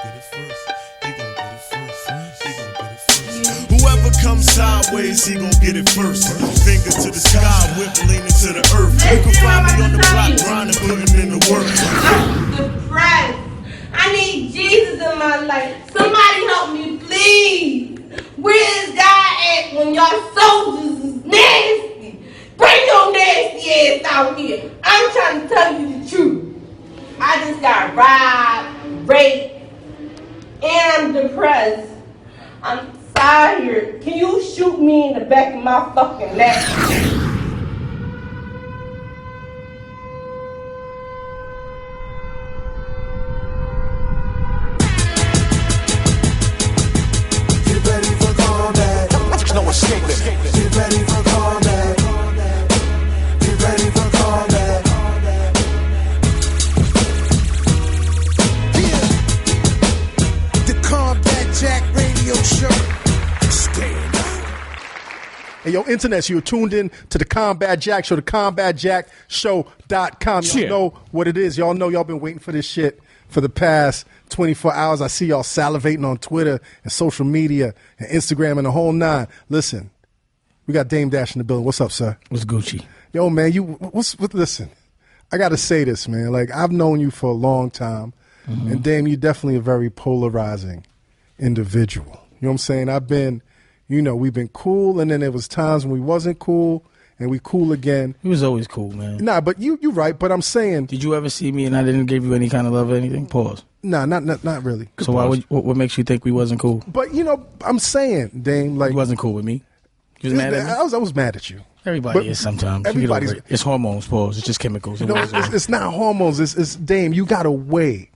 get it first. He gon' get it first. He gon' get it first. Whoever comes sideways, he gon' get it first. Finger to the sky, whip leaning to the earth. You can find me on the block, grinding, putting in the work. I'm depressed. I need Jesus in my life. Somebody help me, please. Where's God at when y'all soldiers is nasty? Bring your nasty ass out here. I'm trying to tell you the truth. I just got robbed, raped, and I'm depressed. I'm tired. Can you shoot me in the back of my fucking neck? No escaping. Get ready for combat. Get ready for combat. Yeah. The Combat Jack Radio Show. Stand up. Hey, yo, internet, you're tuned in to the Combat Jack Show, the CombatJackShow.com. Y'all know what it is. Y'all know y'all been waiting for this shit for the past 24 hours. I see y'all salivating on Twitter and social media and Instagram and the whole nine. Listen, we got Damon Dash in the building. What's up, sir? What's Gucci? Yo, man, listen, I got to say this, man. Like, I've known you for a long time, and Dame, you're definitely a very polarizing individual. You know what I'm saying? I've been, we've been cool, and then there was times when we wasn't cool, and we cool again. He was always cool, man. Nah, but you right, but I'm saying. Did you ever see me and I didn't give you any kind of love or anything? Pause. Nah, not really. Good so what makes you think we wasn't cool? But, I'm saying, Dame, like. You wasn't cool with me? You was mad at me? I was mad at you. Everybody is sometimes. It's hormones, pause. It's just chemicals. It's not hormones. It's Dame, you got away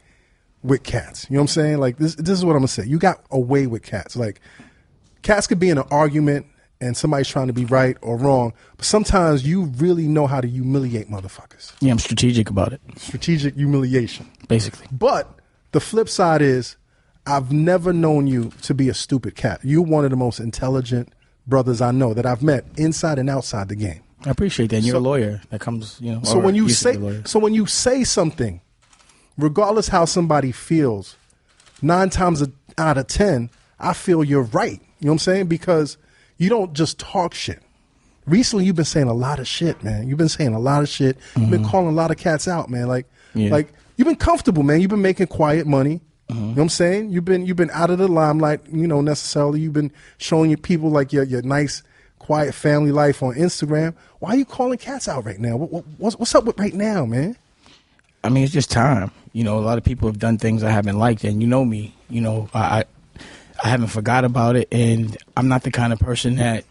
with cats. You know what I'm saying? Like, this is what I'm going to say. You got away with cats. Like, cats could be in an argument and somebody's trying to be right or wrong, but sometimes you really know how to humiliate motherfuckers. Yeah, I'm strategic about it. Strategic humiliation. Basically. But the flip side is I've never known you to be a stupid cat. You're one of the most intelligent brothers I know that I've met inside and outside the game. I appreciate that. And you're a lawyer that comes, So when you say something, regardless how somebody feels, 9 times out of 10, I feel you're right. You know what I'm saying? Because you don't just talk shit. Recently, you've been saying a lot of shit, man. You've been saying a lot of shit. You've been calling a lot of cats out, man. Like you've been comfortable, man. You've been making quiet money. You know what I'm saying? You've been out of the limelight, necessarily. You've been showing your people like your nice, quiet family life on Instagram. Why are you calling cats out right now? What's up with right now, man? I mean, it's just time. A lot of people have done things I haven't liked, and you know me. I haven't forgot about it, and I'm not the kind of person that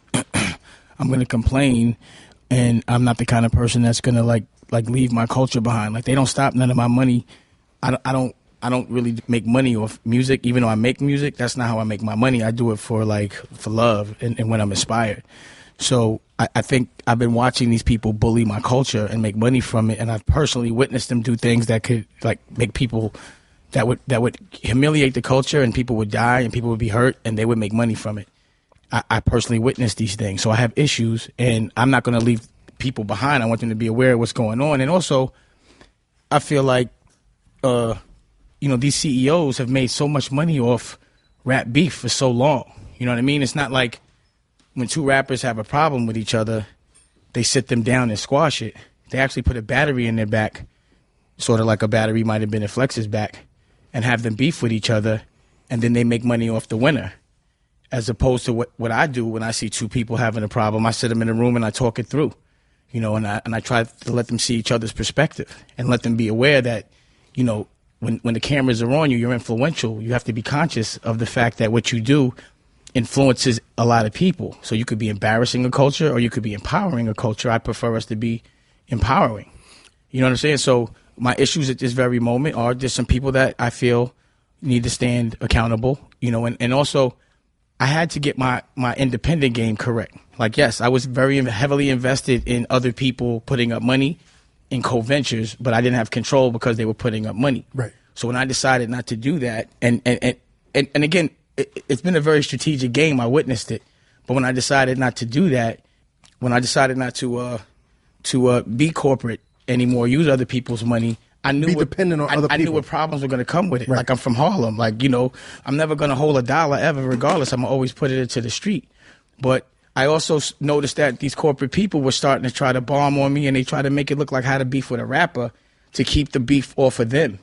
I'm going to complain, and I'm not the kind of person that's going to like leave my culture behind. Like, they don't stop none of my money. I don't really make money off music, even though I make music. That's not how I make my money. I do it for love and when I'm inspired. So I think I've been watching these people bully my culture and make money from it, and I've personally witnessed them do things that could make people that would humiliate the culture, and people would die and people would be hurt, and they would make money from it. I personally witnessed these things, so I have issues, and I'm not going to leave people behind. I want them to be aware of what's going on, and also I feel like these CEOs have made so much money off rap beef for so long. You know what I mean? It's not like when 2 rappers have a problem with each other, they sit them down and squash it. They actually put a battery in their back, sort of like a battery might have been in Flex's back, and have them beef with each other, and then they make money off the winner. As opposed to what I do when I see 2 people having a problem, I sit them in a room and I talk it through, and I try to let them see each other's perspective and let them be aware that, when the cameras are on you, you're influential. You have to be conscious of the fact that what you do influences a lot of people. So you could be embarrassing a culture or you could be empowering a culture. I prefer us to be empowering. You know what I'm saying? So my issues at this very moment are there's some people that I feel need to stand accountable, and also I had to get my independent game correct. Like, yes, I was very heavily invested in other people putting up money in co-ventures, but I didn't have control because they were putting up money. Right. So when I decided not to do that, and again, it's been a very strategic game. I witnessed it. But when I decided not to do that, when I decided not to be corporate anymore, use other people's money, I knew be dependent on other people. I knew what problems were going to come with it. Right. Like, I'm from Harlem. Like, you know, I'm never going to hold $1 ever, regardless. I'm going to always put it into the street. But I also noticed that these corporate people were starting to try to bomb on me, and they try to make it look like I had a beef with a rapper to keep the beef off of them.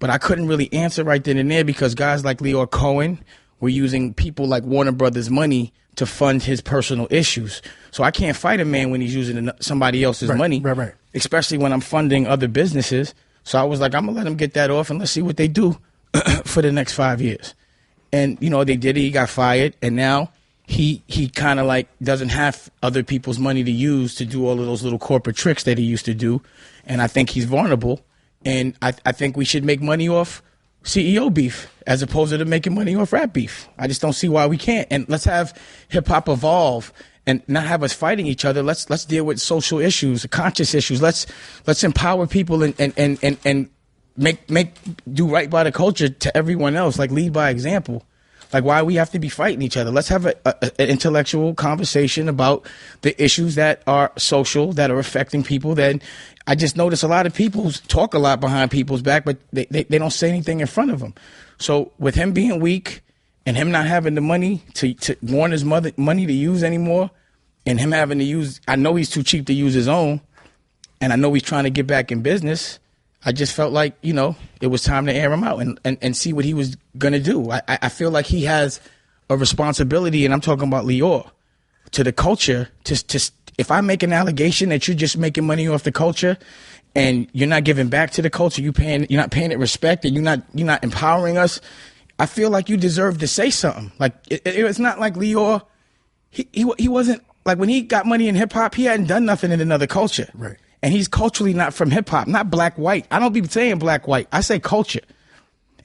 But I couldn't really answer right then and there because guys like Lyor Cohen were using people like Warner Brothers money to fund his personal issues. So I can't fight a man when he's using somebody else's money, right. especially when I'm funding other businesses. So I was like, I'm going to let him get that off and let's see what they do for the next 5 years. And, you know, they did it. He got fired. And now he kind of like doesn't have other people's money to use to do all of those little corporate tricks that he used to do. And I think he's vulnerable. And I think we should make money off CEO beef as opposed to making money off rap beef. I just don't see why we can't. And let's have hip hop evolve and not have us fighting each other. Let's deal with social issues, conscious issues. Let's empower people and make do right by the culture to everyone else. Like, lead by example. Like, why we have to be fighting each other? Let's have an intellectual conversation about the issues that are social, that are affecting people. Then I just notice a lot of people talk a lot behind people's back, but they don't say anything in front of them. So with him being weak and him not having the money to Warner's money to use anymore, and him having to use, I know he's too cheap to use his own, and I know he's trying to get back in business. I just felt like, you know, it was time to air him out and see what he was going to do. I feel like he has a responsibility, and I'm talking about Lyor, to the culture. To if I make an allegation that you're just making money off the culture and you're not giving back to the culture, you're not paying it respect, and you're not empowering us, I feel like you deserve to say something. Like, it's not like Lyor, he wasn't, like, when he got money in hip hop, he hadn't done nothing in another culture. Right. And he's culturally not from hip hop, not black, white. I don't be saying black, white. I say culture.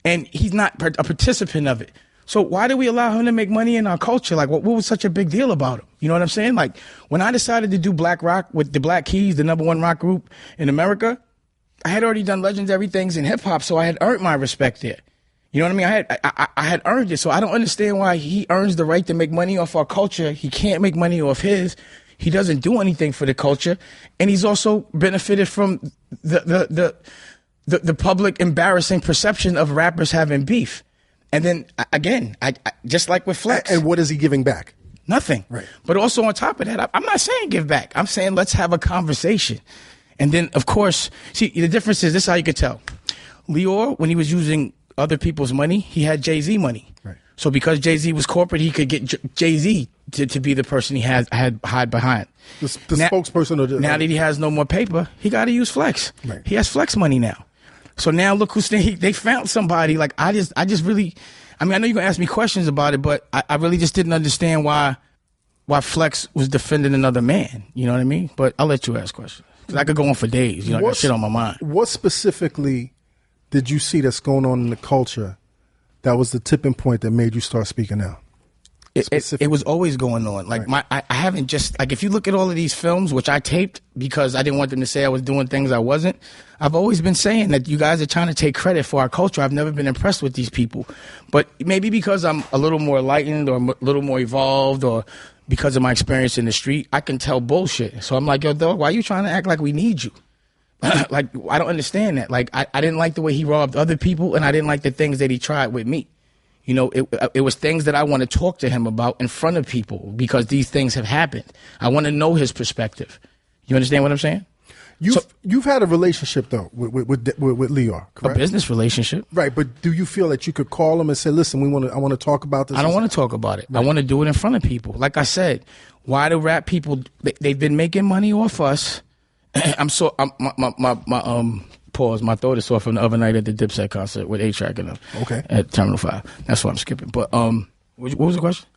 And he's not a participant of it. So why do we allow him to make money in our culture? Like, what was such a big deal about him? You know what I'm saying? Like, when I decided to do black rock with the Black Keys, the #1 rock group in America, I had already done legendary things in hip hop, so I had earned my respect there. You know what I mean? I had earned it. So I don't understand why he earns the right to make money off our culture. He can't make money off his. He doesn't do anything for the culture, and he's also benefited from the public embarrassing perception of rappers having beef. And then again, I just like with Flex. And what is he giving back? Nothing. Right. But also on top of that, I'm not saying give back. I'm saying let's have a conversation. And then, of course, see, the difference is this: how you could tell. Lyor, when he was using other people's money, he had Jay-Z money. Right. So because Jay-Z was corporate, he could get Jay-Z to be the person he had hide behind. The spokesperson of the... Now that he has no more paper, he got to use Flex. Right. He has Flex money now. So now look who's they found somebody. Like, I just really, I mean, I know you're gonna ask me questions about it, but I really just didn't understand why Flex was defending another man. You know what I mean? But I'll let you ask questions because I could go on for days. You know, I got shit on my mind. What specifically did you see that's going on in the culture that was the tipping point that made you start speaking out? It was always going on. Like, right. I haven't just, like, if you look at all of these films, which I taped because I didn't want them to say I was doing things I wasn't, I've always been saying that you guys are trying to take credit for our culture. I've never been impressed with these people. But maybe because I'm a little more enlightened or a little more evolved or because of my experience in the street, I can tell bullshit. So I'm like, yo, dog, why are you trying to act like we need you? Like, I don't understand that. Like, I didn't like the way he robbed other people, and I didn't like the things that he tried with me. You know, it was things that I want to talk to him about in front of people because these things have happened. I want to know his perspective. You understand what I'm saying? You've had a relationship though with Lyor, correct? A business relationship, right? But do you feel that you could call him and say, "Listen, I want to talk about this"? I don't want to talk about it. Right. I want to do it in front of people. Like I said, why do rap people? They've been making money off us. My throat is sore from the other night at the Dipset concert with A-Track and them. Okay. At Terminal 5. That's why I'm skipping. But what was the question?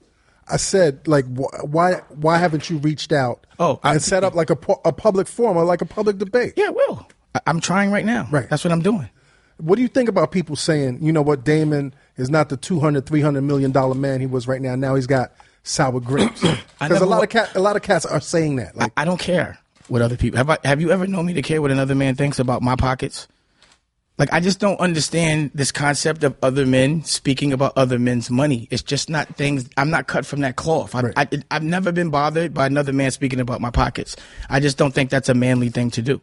I said, like, why haven't you reached out and set up like a public forum or like a public debate? Yeah, well, I'm trying right now. Right. That's what I'm doing. What do you think about people saying, you know what, Damon is not the $200-300 million man he was right now. Now he's got sour grapes. Because a lot of cats are saying that. Like, I don't care what other people have you ever known me to care what another man thinks about my pockets? Like, I just don't understand this concept of other men speaking about other men's money. It's just not things. I'm not cut from that cloth. I've never been bothered by another man speaking about my pockets. I just don't think that's a manly thing to do.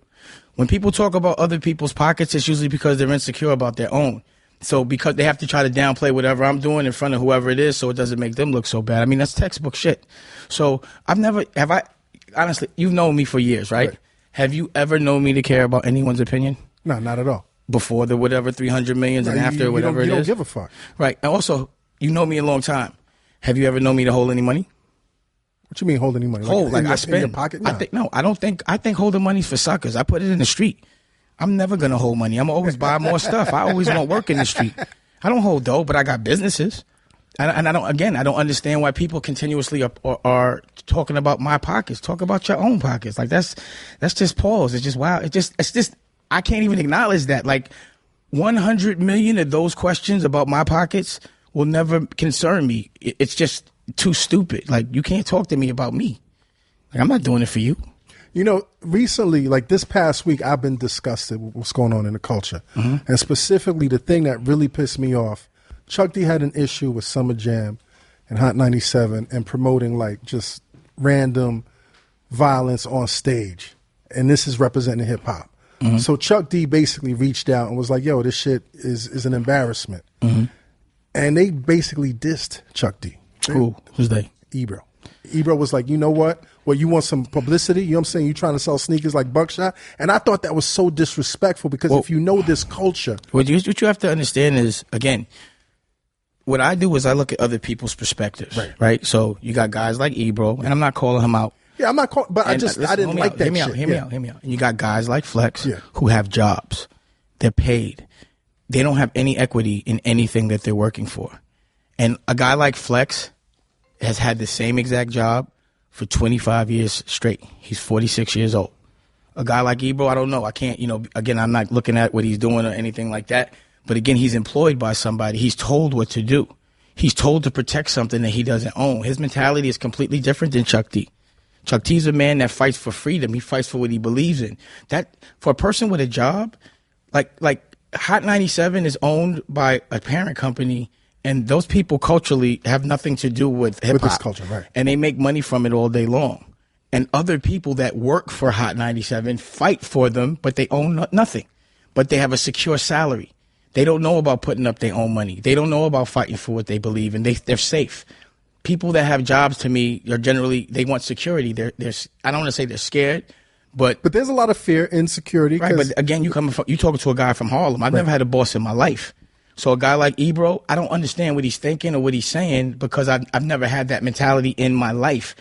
When people talk about other people's pockets, it's usually because they're insecure about their own. So because they have to try to downplay whatever I'm doing in front of whoever it is so it doesn't make them look so bad. I mean, that's textbook shit. So honestly, you've known me for years, right? Have you ever known me to care about anyone's opinion? No, not at all. Before the whatever 300 millions and after whatever it is? You don't give a fuck. Right. And also, you know me a long time. Have you ever known me to hold any money? What you mean hold any money? Hold, like I spend. In your pocket? No. I think holding money's for suckers. I put it in the street. I'm never going to hold money. I'm always buy more stuff. I always want work in the street. I don't hold dough, but I got businesses. And I don't understand why people continuously are talking about my pockets. Talk about your own pockets. Like that's just pause. It's just wow. It's just I can't even acknowledge that. Like 100 million of those questions about my pockets will never concern me. It's just too stupid. Like you can't talk to me about me. Like I'm not doing it for you. You know, recently, like this past week, I've been disgusted with what's going on in the culture. And specifically, the thing that really pissed me off, Chuck D had an issue with Summer Jam and Hot 97 and promoting like just random violence on stage. And this is representing hip hop. So Chuck D basically reached out and was like, yo, this shit is an embarrassment. And they basically dissed Chuck D. Who's they? Ebro. Ebro was like, you know what? Well, you want some publicity? You know what I'm saying? You trying to sell sneakers like Buckshot? And I thought that was so disrespectful because if you know this culture. What you have to understand is, again, what I do is I look at other people's perspectives. Right? So you got guys like Ebro, and I'm not calling him out. Yeah, I'm not calling, but I didn't like that shit. Hear me out. And you got guys like Flex who have jobs. They're paid. They don't have any equity in anything that they're working for. And a guy like Flex has had the same exact job for 25 years straight. He's 46 years old. A guy like Ebro, I don't know. I can't, again, I'm not looking at what he's doing or anything like that. But again, he's employed by somebody. He's told what to do. He's told to protect something that he doesn't own. His mentality is completely different than Chuck D. Chuck D's a man that fights for freedom. He fights for what he believes in. That for a person with a job, like Hot 97 is owned by a parent company. And those people culturally have nothing to do with hip hop. With this culture, right. And they make money from it all day long. And other people that work for Hot 97 fight for them, but they own nothing. But they have a secure salary. They don't know about putting up their own money. They don't know about fighting for what they believe in. They're safe. People that have jobs, to me, are generally, they want security. They're I don't want to say they're scared, but there's a lot of fear, insecurity. Right, but again, you talking to a guy from Harlem. I've never had a boss in my life. So a guy like Ebro, I don't understand what he's thinking or what he's saying because I've never had that mentality in my life.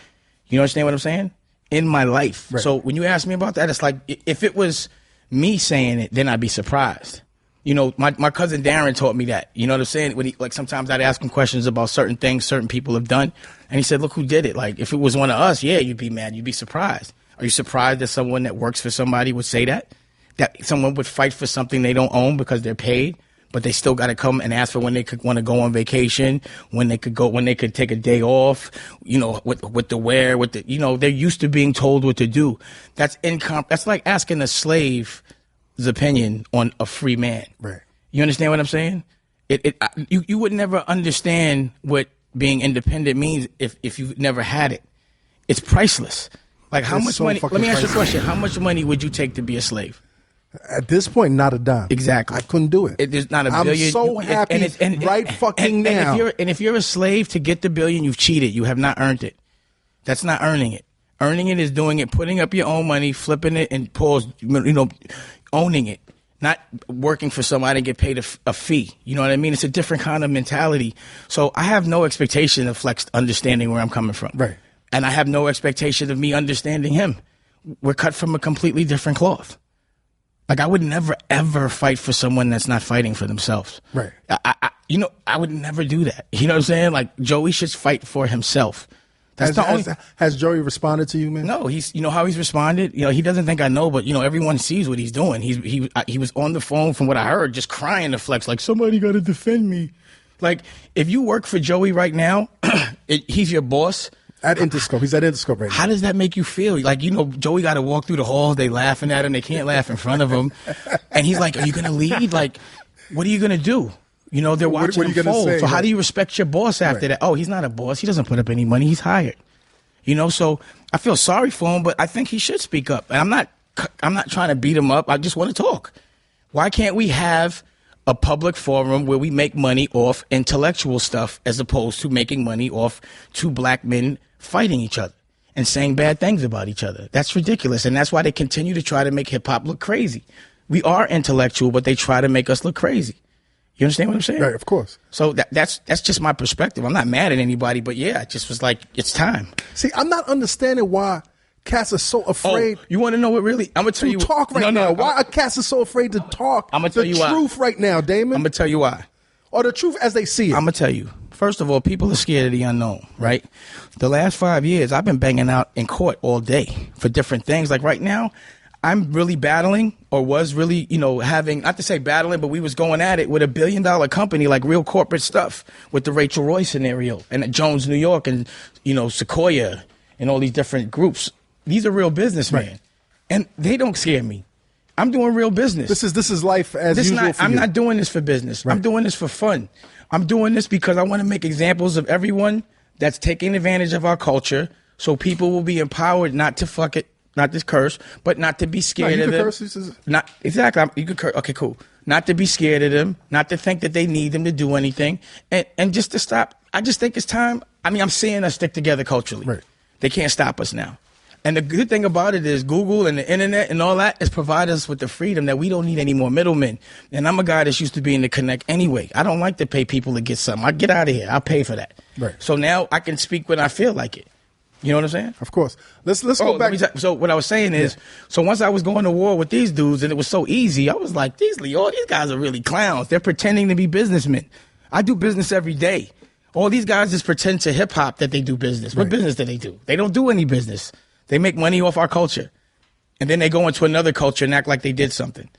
You understand what I'm saying? In my life. Right. So when you ask me about that, it's like if it was me saying it, then I'd be surprised. My cousin Darren taught me that. You know what I'm saying? When sometimes I'd ask him questions about certain things certain people have done. And he said, look who did it. Like if it was one of us, yeah, you'd be mad. You'd be surprised. Are you surprised that someone that works for somebody would say that? That someone would fight for something they don't own because they're paid? But they still got to come and ask for when they could want to go on vacation, when they could take a day off, what to wear, they're used to being told what to do. That's like asking a slave's opinion on a free man. Right. You understand what I'm saying? You would never understand what being independent means if you've never had it. It's priceless. Like how much money, let me ask you a question. How much money would you take to be a slave? At this point, not a dime. Exactly. I couldn't do it. There's not a billion. I'm so happy now. And if you're a slave to get the billion, you've cheated. You have not earned it. That's not earning it. Earning it is doing it, putting up your own money, flipping it, and owning it. Not working for somebody and get paid a fee. You know what I mean? It's a different kind of mentality. So I have no expectation of Flex understanding where I'm coming from. Right. And I have no expectation of me understanding him. We're cut from a completely different cloth. Like I would never ever fight for someone that's not fighting for themselves. Right. I would never do that. You know what I'm saying? Like Joey should fight for himself. Has Joey responded to you, man? No, how he's responded. He doesn't think I know, but everyone sees what he's doing. He was on the phone from what I heard, just crying to Flex, like somebody got to defend me. Like if you work for Joey right now, he's your boss. At Interscope. He's at Interscope right now. How does that make you feel? Like, Joey got to walk through the halls. They laughing at him. They can't laugh in front of him. And he's like, are you going to lead? Like, what are you going to do? They're watching him fold. So how do you respect your boss after that? Oh, he's not a boss. He doesn't put up any money. He's hired. So I feel sorry for him, but I think he should speak up. And I'm not I'm not trying to beat him up. I just want to talk. Why can't we have a public forum where we make money off intellectual stuff as opposed to making money off two black men fighting each other and saying bad things about each other? That's ridiculous. And that's why they continue to try to make hip hop look crazy. We are intellectual, but they try to make us look crazy. You understand what I'm saying? Right, of course. So that's just my perspective. I'm not mad at anybody, but yeah, it just was like, it's time. See, I'm not understanding why cats are so afraid. Oh, you want to know what really? I'm gonna tell to you. talk right now. Why are cats are so afraid to talk? I'm gonna tell you the why. truth right now, Damon. I'm gonna tell you why. Or the truth as they see it. I'm gonna tell you. First of all, people are scared of the unknown, right? The last 5 years, I've been banging out in court all day for different things. Like right now, I'm really battling, or was really, having, not to say battling, but we was going at it with $1 billion company, like real corporate stuff, with the Rachel Roy scenario and at Jones, New York, and, Sequoia and all these different groups. These are real businessmen, right. And they don't scare me. I'm doing real business. This is life as usual for I'm you. not doing this for business. Right. I'm doing this for fun. I'm doing this because I want to make examples of everyone that's taking advantage of our culture, so people will be empowered not to fuck it. Not this curse, but not to be scared of them. Curse, not exactly. You could curse. Okay, cool. Not to be scared of them. Not to think that they need them to do anything, and just to stop. I just think it's time. I mean, I'm seeing us stick together culturally. Right. They can't stop us now. And the good thing about it is Google and the internet and all that has provided us with the freedom that we don't need any more middlemen. And I'm a guy that's used to being the connect anyway. I don't like to pay people to get something. I get out of here. I'll pay for that. Right. So now I can speak when I feel like it. You know what I'm saying? Of course. Let's go back. So what I was saying is, so once I was going to war with these dudes and it was so easy, I was like, these guys are really clowns. They're pretending to be businessmen. I do business every day. All these guys just pretend to hip hop that they do business. What business do they do? They don't do any business. They make money off our culture. And then they go into another culture and act like they did something.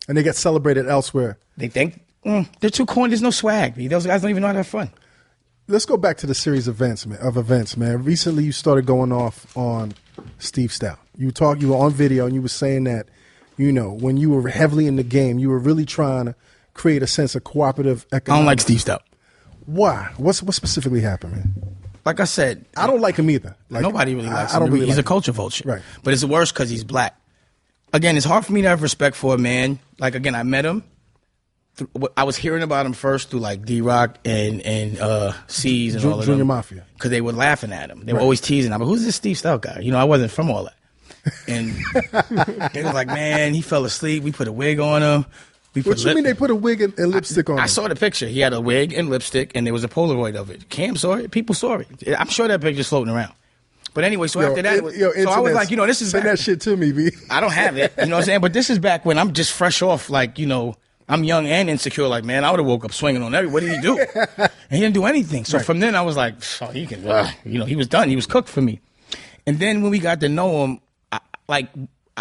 And they get celebrated elsewhere. They think they're too corny. There's no swag. Those guys don't even know how to have fun. Let's go back to the series of events, man. Recently, you started going off on Steve Stoute. You were on video, and you were saying that, when you were heavily in the game, you were really trying to create a sense of cooperative economics. I don't like Steve Stoute. Why? What specifically happened, man? Like I said, I don't like him either. Nobody really likes him. I don't really he's like a culture vulture. Right. But it's worse because he's black. Again, it's hard for me to have respect for a man. Like, again, I met him. I was hearing about him first through like D-Rock and C's and all of them. Junior Mafia. Because they were laughing at him. They were always teasing him. But who's this Steve Stoute guy? I wasn't from all that. And they were like, man, he fell asleep. We put a wig on him. What you mean they put a wig and lipstick on him? I saw the picture. He had a wig and lipstick, and there was a Polaroid of it. Cam saw it. People saw it. I'm sure that picture's floating around. But anyway, so after that, so I was like, this is send back. that shit to me, B. I don't have it. You know what I'm saying? But this is back when I'm just fresh off, like, I'm young and insecure. Like, man, I would have woke up swinging on everybody. What did he do? And he didn't do anything. So from then I was like, he can, he was done. He was cooked for me. And then when we got to know him, I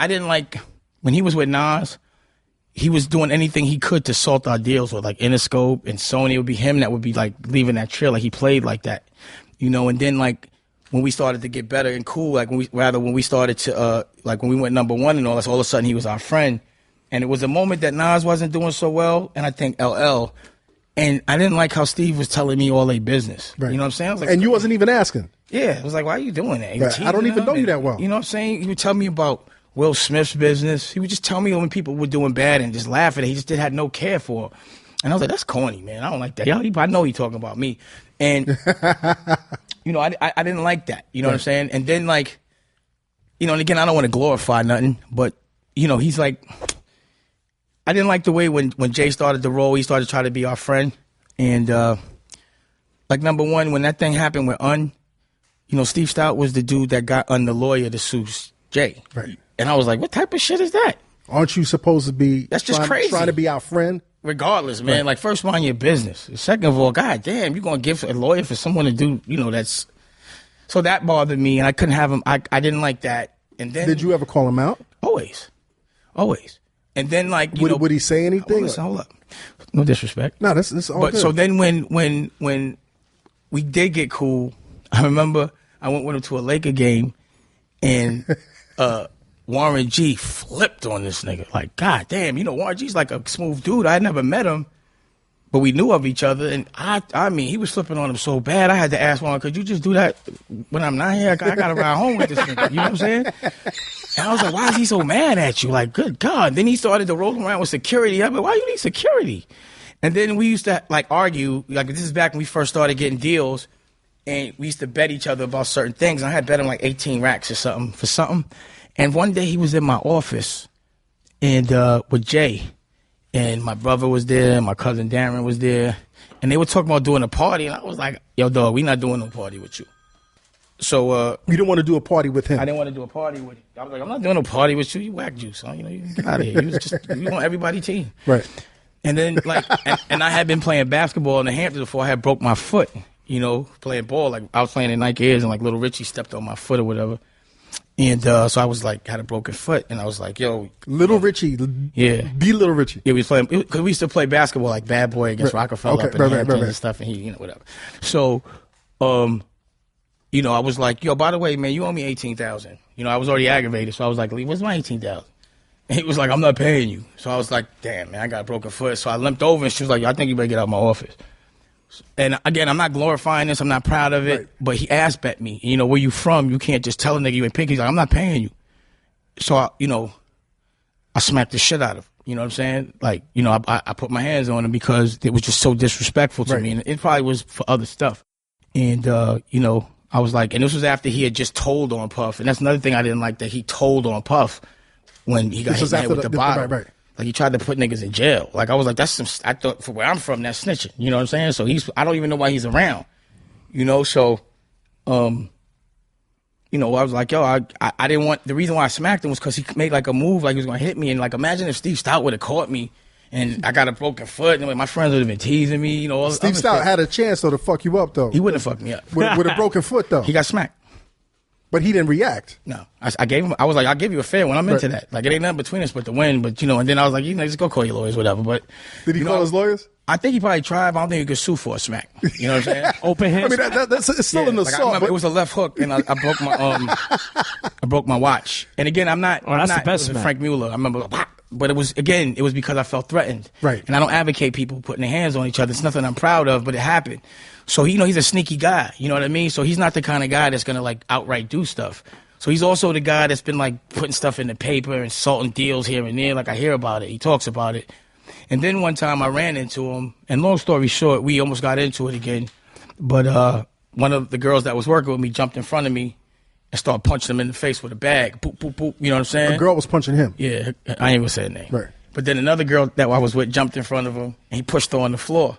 didn't like, when he was with Nas, he was doing anything he could to salt our deals with, like Interscope and Sony. It would be him that would be like leaving that trail. Like he played like that, and then like when we started to get better and cool, like when we started to, when we went number one and all of a sudden he was our friend. And it was a moment that Nas wasn't doing so well, and I think LL. And I didn't like how Steve was telling me all their business. Right. You know what I'm saying? I was like, and you wasn't even asking. Yeah. I was like, why are you doing that? Right. I don't even know you that well. You know what I'm saying? He would tell me about Will Smith's business. He would just tell me when people were doing bad and just laugh at it. He just had no care for it. And I was like, that's corny, man. I don't like that. I know he's talking about me. And, I didn't like that. You know what I'm saying? And then, and again, I don't want to glorify nothing, but, he's like... I didn't like the way when Jay started the role, he started trying to be our friend. And, number one, when that thing happened with Steve Stoute was the dude that got the lawyer to sue Jay. Right. And I was like, what type of shit is that? Aren't you supposed to be That's just crazy. Trying to be our friend? Regardless, man. Right. Like, first, mind your business. Second of all, God damn, you're going to give a lawyer for someone to do, that's... So that bothered me, and I couldn't have him. I didn't like that. And then... Did you ever call him out? Always. And then, would he say anything? Hold up. No disrespect. No, this all good. So then when we did get cool, I remember I went with him to a Laker game, and Warren G flipped on this nigga. Like, God damn, Warren G's like a smooth dude. I had never met him, but we knew of each other. And I mean, he was flipping on him so bad, I had to ask Warren, could you just do that when I'm not here? I got to ride home with this nigga. You know what I'm saying? And I was like, why is he so mad at you? Like, good God. Then he started to roll around with security. I'm like, why you need security? And then we used to like argue. Like, this is back when we first started getting deals. And we used to bet each other about certain things. And I had bet him like 18 racks or something for something. And one day he was in my office and with Jay. And my brother was there. My cousin Darren was there. And they were talking about doing a party. And I was like, yo, dog, we not doing no party with you. So you didn't want to do a party with him. I didn't want to do a party with him. I was like, I'm not doing no party with you. You whack juice. So, you get out of here. You want everybody team. Right. And then like, and I had been playing basketball in the Hamptons before I had broke my foot, playing ball. Like I was playing in Nike Airs and like little Richie stepped on my foot or whatever. And so I was like, had a broken foot. And I was like, yo. Little Richie. Yeah. Be Little Richie. Yeah, we was playing, because we used to play basketball like Bad Boy against Rockefeller up in Hamptons and stuff. And he, whatever. So, I was like, yo, by the way, man, you owe me $18,000. I was already aggravated, so I was like, Lee, what's my $18,000? And he was like, I'm not paying you. So I was like, damn, man, I got a broken foot. So I limped over, and she was like, yo, I think you better get out of my office. And again, I'm not glorifying this. I'm not proud of it. Right. But he ass bet me. Where you from? You can't just tell a nigga you ain't paying. He's like, I'm not paying you. So I smacked the shit out of him. You know what I'm saying? Like, I put my hands on him because it was just so disrespectful to me, and it probably was for other stuff. And I was like, and this was after he had just told on Puff, and that's another thing I didn't like, that he told on Puff when he got hit in the head with the bottle. Right. Like, he tried to put niggas in jail. Like, I was like, I thought, for where I'm from, that's snitching. You know what I'm saying? So I don't even know why he's around. So, I was like, yo, I didn't want, the reason why I smacked him was because he made like a move, like he was going to hit me. And like, imagine if Steve Stoute would have caught me and I got a broken foot, and my friends would have been teasing me, all Steve Stoute had a chance, though, to fuck you up, though. He wouldn't have fucked me up. With a broken foot, though. He got smacked. But he didn't react. No. I gave him, I was like, I'll give you a fair one. I'm into that. Like, it ain't nothing between us but the win. But, and then I was like, just go call your lawyers, whatever. But did he call his lawyers? I think he probably tried, but I don't think he could sue for a smack. You know what I'm saying? Open hands. I mean, that's it's still an assault. I remember it was a left hook, and I broke my I broke my watch. And again, I'm not. Oh, that's I'm the best smack. Frank Mueller. I remember, but it was because I felt threatened. Right. And I don't advocate people putting their hands on each other. It's nothing I'm proud of, but it happened. So he's a sneaky guy. You know what I mean? So he's not the kind of guy that's gonna like outright do stuff. So he's also the guy that's been like putting stuff in the paper and salting deals here and there. Like, I hear about it. He talks about it. And then one time I ran into him, and long story short, we almost got into it again. But one of the girls that was working with me jumped in front of me and started punching him in the face with a bag. Boop, boop, boop. You know what I'm saying? A girl was punching him. Yeah, I ain't gonna say her name. Right. But then another girl that I was with jumped in front of him, and he pushed her on the floor.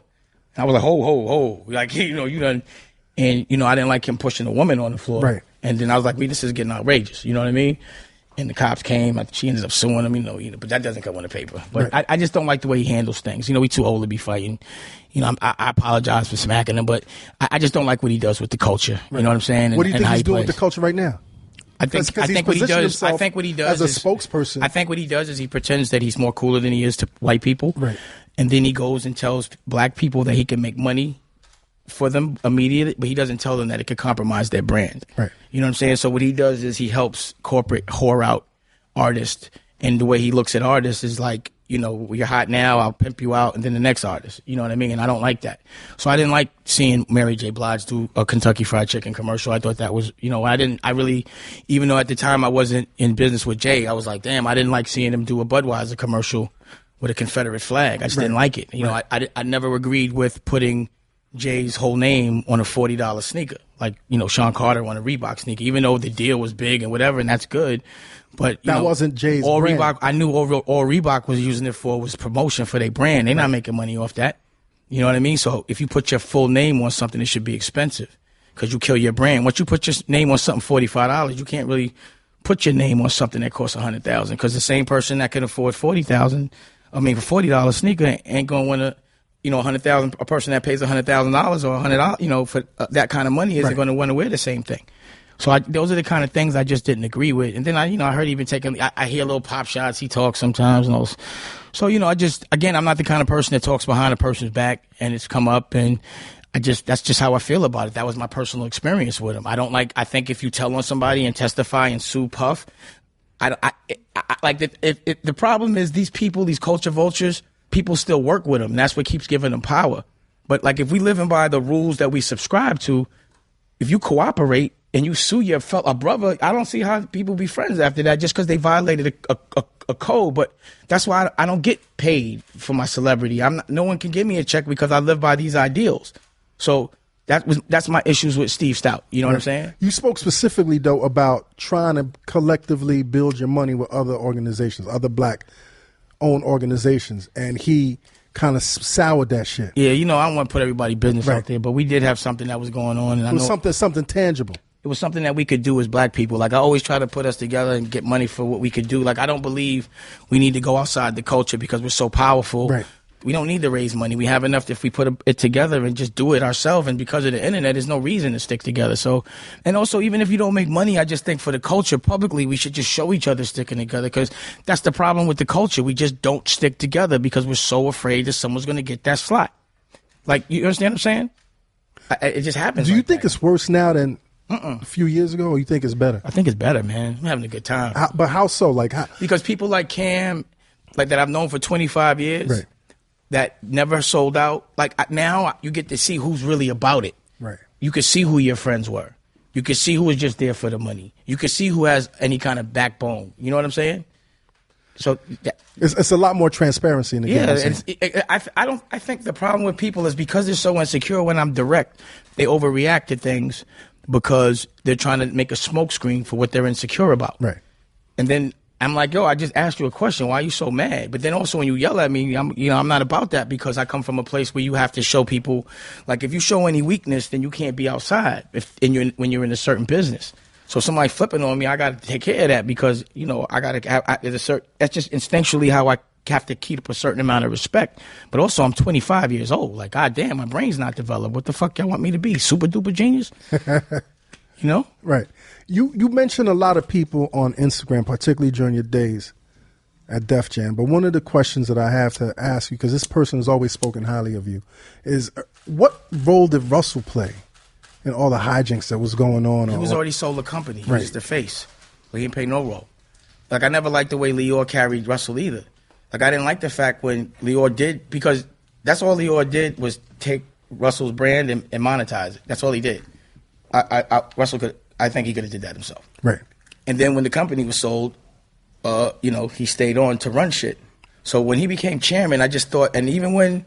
And I was like, ho. Like, you done. And, I didn't like him pushing a woman on the floor. Right. And then I was like, this is getting outrageous. You know what I mean? And the cops came. She ended up suing him, but that doesn't come on the paper. But right. I just don't like the way he handles things. We too old to be fighting. I apologize for smacking him, but I just don't like what he does with the culture. Right. You know what I'm saying? What do you think he's doing with the culture right now? I think what he does. I think what he does as a spokesperson. I think what he does is he pretends that he's more cooler than he is to white people. Right. And then he goes and tells black people that he can make money for them immediately, but he doesn't tell them that it could compromise their brand. Right. You know what I'm saying? So what he does is he helps corporate whore out artists, and the way he looks at artists is like, you're hot now, I'll pimp you out, and then the next artist. You know what I mean? And I don't like that. So I didn't like seeing Mary J. Blige do a Kentucky Fried Chicken commercial. I thought that was, I really, even though at the time I wasn't in business with Jay, I was like, damn, I didn't like seeing him do a Budweiser commercial with a Confederate flag. I just didn't like it. I never agreed with putting Jay's whole name on a $40 sneaker, like Sean Carter on a Reebok sneaker, even though the deal was big and whatever, and that's good. But that wasn't Jay's all brand. Reebok, I knew all Reebok was using it for was promotion for their brand. They're not making money off that. You know what I mean? So if you put your full name on something, it should be expensive because you kill your brand. Once you put your name on something $45, you can't really put your name on something that costs $100,000 because the same person that can afford $40,000, for $40 sneaker ain't gonna want to. $100,000, a person that pays $100,000 or $100, for that kind of money isn't going to want to wear the same thing. So those are the kind of things I just didn't agree with. And then I heard even I hear little pop shots. He talks sometimes and those. So, I'm not the kind of person that talks behind a person's back, and it's come up, and that's just how I feel about it. That was my personal experience with him. I think if you tell on somebody and testify and sue Puff, the problem is these people, these culture vultures, people still work with them. And that's what keeps giving them power. But if we live by the rules that we subscribe to, if you cooperate, and you sue a brother, I don't see how people be friends after that just because they violated a code. But that's why I don't get paid for my celebrity. No one can give me a check because I live by these ideals. So that's my issues with Steve Stoute. You know what I'm saying? You spoke specifically, though, about trying to collectively build your money with other organizations, other black-owned organizations, and he kind of soured that shit. Yeah, I don't want to put everybody's business out there, but we did have something that was going on. And it was something tangible. It was something that we could do as black people. Like, I always try to put us together and get money for what we could do. Like, I don't believe we need to go outside the culture because we're so powerful. Right. We don't need to raise money. We have enough if we put it together and just do it ourselves. And because of the internet, there's no reason to stick together. So, and also, even if you don't make money, I just think for the culture, publicly, we should just show each other sticking together, because that's the problem with the culture. We just don't stick together because we're so afraid that someone's going to get that slot. Like, you understand what I'm saying? It just happens. Do you think it's worse now than a few years ago, or you think it's better? I think it's better, man. I'm having a good time. But how so? Like, because people like Cam, like that I've known for 25 years, right, that never sold out. Like, now you get to see who's really about it. Right. You could see who your friends were. You could see who was just there for the money. You could see who has any kind of backbone. You know what I'm saying? So it's a lot more transparency in the game. I think the problem with people is because they're so insecure. When I'm direct, they overreact to things because they're trying to make a smokescreen for what they're insecure about. Right. And then I'm like, yo, I just asked you a question. Why are you so mad? But then also when you yell at me, I'm not about that, because I come from a place where you have to show people, like, if you show any weakness, then you can't be outside when you're in a certain business. So somebody flipping on me, I got to take care of that, because, that's just instinctually how I have to keep a certain amount of respect. But also, I'm 25 years old. Like, goddamn, my brain's not developed. What the fuck y'all want me to be? Super duper genius? Right. You mentioned a lot of people on Instagram, particularly during your days at Def Jam. But one of the questions that I have to ask you, because this person has always spoken highly of you, is what role did Russell play in all the hijinks that was going on? He was already sold a company. He right. was the face. But he didn't play no role. Like, I never liked the way Lior carried Russell either. Like, I didn't like the fact when Lior did, because that's all Lior did was take Russell's brand and monetize it. That's all he did. I think he could have did that himself. Right. And then when the company was sold, he stayed on to run shit. So when he became chairman, I just thought, and even when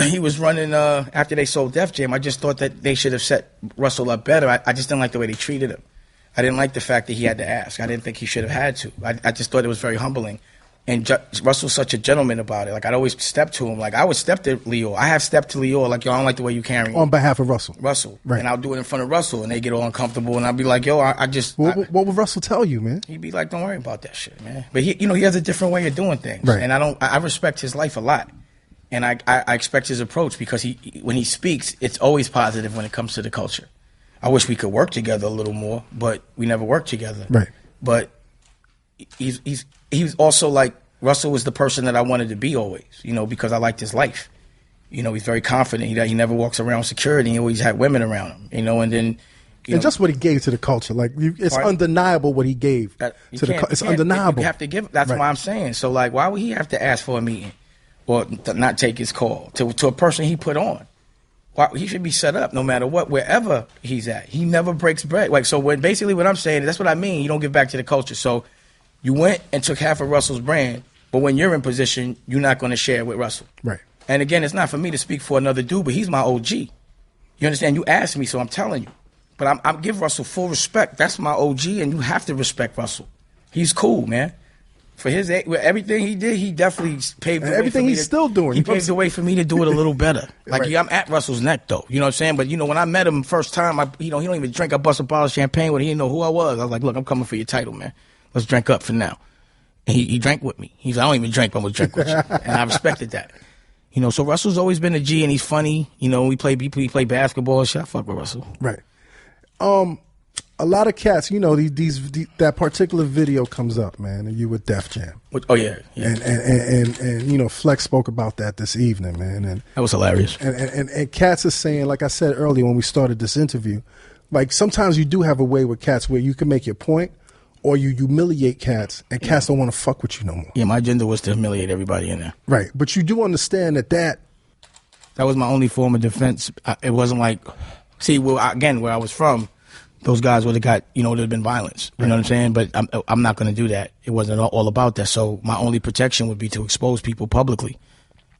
he was running after they sold Def Jam, I just thought that they should have set Russell up better. I just didn't like the way they treated him. I didn't like the fact that he had to ask. I didn't think he should have had to. I just thought it was very humbling. And Russell's such a gentleman about it. Like, I'd always step to him. Like, I would step to Lior. I have stepped to Lior. Like, yo, I don't like the way you carry on behalf of Russell. Right. And I'll do it in front of Russell, and they get all uncomfortable. And I'll be like, yo, What would Russell tell you, man? He'd be like, don't worry about that shit, man. But he has a different way of doing things. Right. And I respect his life a lot. And I expect his approach, because when he speaks, it's always positive when it comes to the culture. I wish we could work together a little more, but we never worked together. Right. But he's also like, Russell was the person that I wanted to be always, because I liked his life. He's very confident. He never walks around security. He always had women around him, and then... and just what he gave to the culture. Like, it's undeniable what he gave to the culture. It's undeniable. You have to give... That's right. why I'm saying. So, like, why would he have to ask for a meeting or not take his call to a person he put on? Why, he should be set up no matter what, wherever he's at. He never breaks bread. Like, so basically what I'm saying, that's what I mean. You don't give back to the culture. So you went and took half of Russell's brand, but when you're in position, you're not going to share with Russell. Right. And again, it's not for me to speak for another dude, but he's my OG. You understand? You asked me, so I'm telling you. But I'm give Russell full respect. That's my OG, and you have to respect Russell. He's cool, man. For his everything he did, he definitely paved the way. Everything he's still doing. He paved the way for me to do it a little better. Like, right. I'm at Russell's neck, though. You know what I'm saying? But, when I met him first time, he don't even drink. I bust a bottle of champagne with him. He didn't know who I was. I was like, look, I'm coming for your title, man. Let's drink up for now. And he drank with me. He's like, I don't even drink, but I'm going to drink with you. And I respected that. So Russell's always been a G, and he's funny. We play basketball and shit. I fuck with Russell. Right. A lot of cats, that particular video comes up, man, and you with Def Jam. Oh yeah. And Flex spoke about that this evening, man, and that was hilarious. And cats are saying, like I said earlier when we started this interview, like, sometimes you do have a way with cats where you can make your point, or you humiliate cats, and cats don't want to fuck with you no more. Yeah, my agenda was to humiliate everybody in there. Right, but you do understand that was my only form of defense. It wasn't like, see, where I was from, those guys would have got, you know, there'd have been violence. You know what I'm saying? But I'm not going to do that. It wasn't all about that. So my only protection would be to expose people publicly.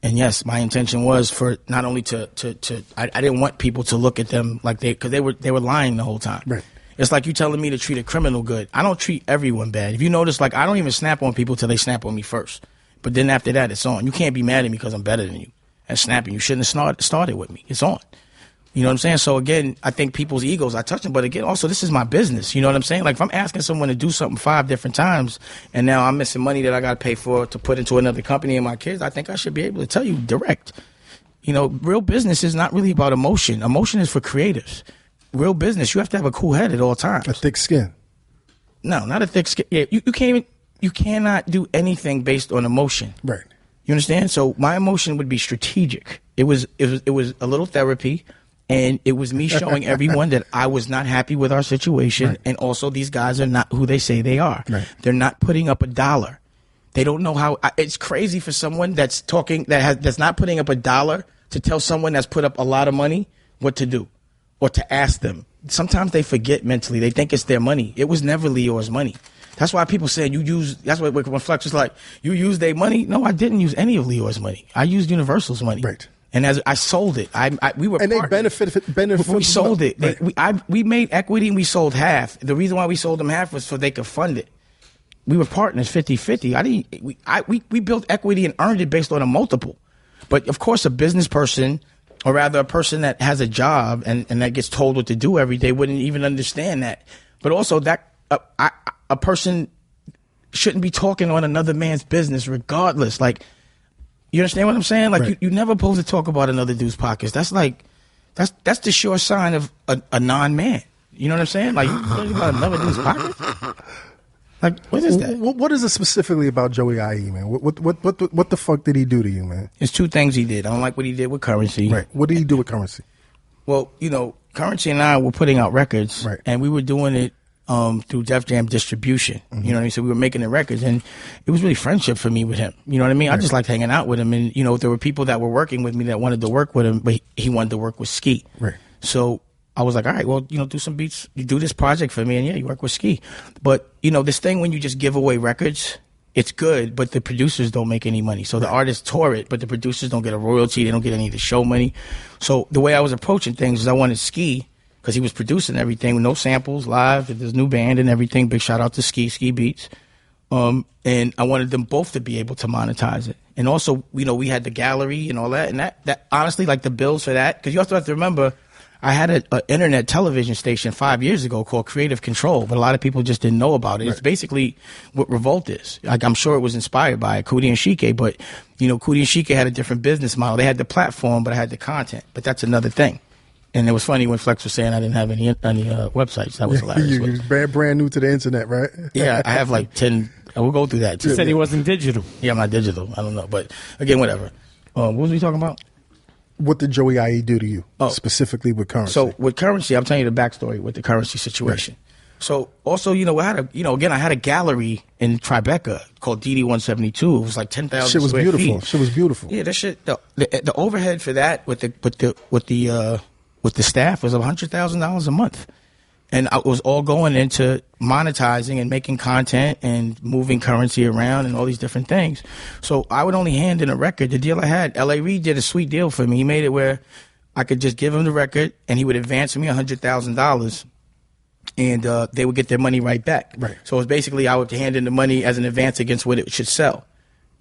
And yes, my intention was for not only I didn't want people to look at them like because they were lying the whole time. Right. It's like you telling me to treat a criminal good. I don't treat everyone bad. If you notice, like, I don't even snap on people till they snap on me first. But then after that, it's on. You can't be mad at me because I'm better than you at snapping. You shouldn't have started with me. It's on. You know what I'm saying? So again, I think people's egos, I touch them. But again, also, this is my business. You know what I'm saying? Like, if I'm asking someone to do something 5 different times and now I'm missing money that I got to pay for to put into another company and my kids, I think I should be able to tell you direct. You know, real business is not really about emotion. Emotion is for creatives. Real business, you have to have a cool head at all times. A thick skin. No, not a thick skin. Yeah, you cannot do anything based on emotion. Right. You understand? So my emotion would be strategic. It was a little therapy. And it was me showing everyone that I was not happy with our situation. Right. And also, these guys are not who they say they are. Right. They're not putting up $1. They don't know how. It's crazy for someone that's talking, that's not putting up $1 to tell someone that's put up a lot of money what to do or to ask them. Sometimes they forget mentally. They think it's their money. It was never Leor's money. That's why people say that's what when Flex was like, you used their money. No, I didn't use any of Leor's money. I used Universal's money. Right. And as I sold it, we were and partners. They benefit. We sold it. Right. We made equity and we sold half. The reason why we sold them half was so they could fund it. We were partners 50-50. We built equity and earned it based on a multiple. But of course, a business person, or rather a person that has a job and that gets told what to do every day, wouldn't even understand that. But also that a person shouldn't be talking on another man's business regardless. Like, you understand what I'm saying? Like, right. you never supposed to talk about another dude's pockets. That's like, that's the sure sign of a non-man. You know what I'm saying? Like, you talking about another dude's pockets? Like, what is that? What is it specifically about Joey IE, man? What the fuck did he do to you, man? It's 2 things he did. I don't like what he did with Currency. Right. What did he do with Currency? Well, you know, Currency and I were putting out records, right. And we were doing it through Def Jam distribution. Mm-hmm. You know what I mean? So we were making the records, and it was really friendship for me with him. You know what I mean? Right. I just liked hanging out with him, and you know, there were people that were working with me that wanted to work with him, but he wanted to work with Ski. Right. So I was like, all right, well, you know, do some beats, you do this project for me, and yeah, you work with Ski. But you know, this thing when you just give away records, it's good, but the producers don't make any money. So the artists tour it, but the producers don't get a royalty. They don't get any of the show money. So the way I was approaching things is I wanted Ski, because he was producing everything with no samples, live, there's new band and everything. Big shout out to Ski Beats. And I wanted them both to be able to monetize it. And also, you know, we had the gallery and all that. And that honestly, like the bills for that, because you also have to remember, I had an internet television station 5 years ago called Creative Control, but a lot of people just didn't know about it. Right. It's basically what Revolt is. Like, I'm sure it was inspired by Cootie and Shike, but, you know, Cootie and Shike had a different business model. They had the platform, but I had the content. But that's another thing. And it was funny when Flex was saying I didn't have any websites. That was hilarious. You're brand new to the internet, right? Yeah, I have like 10. We'll go through that too. He said he wasn't digital. Yeah, I'm not digital. I don't know. But again, whatever. What was we talking about? What did Joey IE do to you, specifically with Currency? So with Currency, I'm telling you the backstory with the Currency situation. Right. So also, you know, I had a gallery in Tribeca called DD172. It was like 10,000 Shit was square beautiful. feet. Shit was beautiful. Yeah, that shit. The overhead for that with the staff was $100,000 a month. And it was all going into monetizing and making content and moving Currency around and all these different things. So I would only hand in a record. The deal I had, L.A. Reid did a sweet deal for me. He made it where I could just give him the record and he would advance me $100,000 and they would get their money right back. Right. So it was basically I would hand in the money as an advance against what it should sell.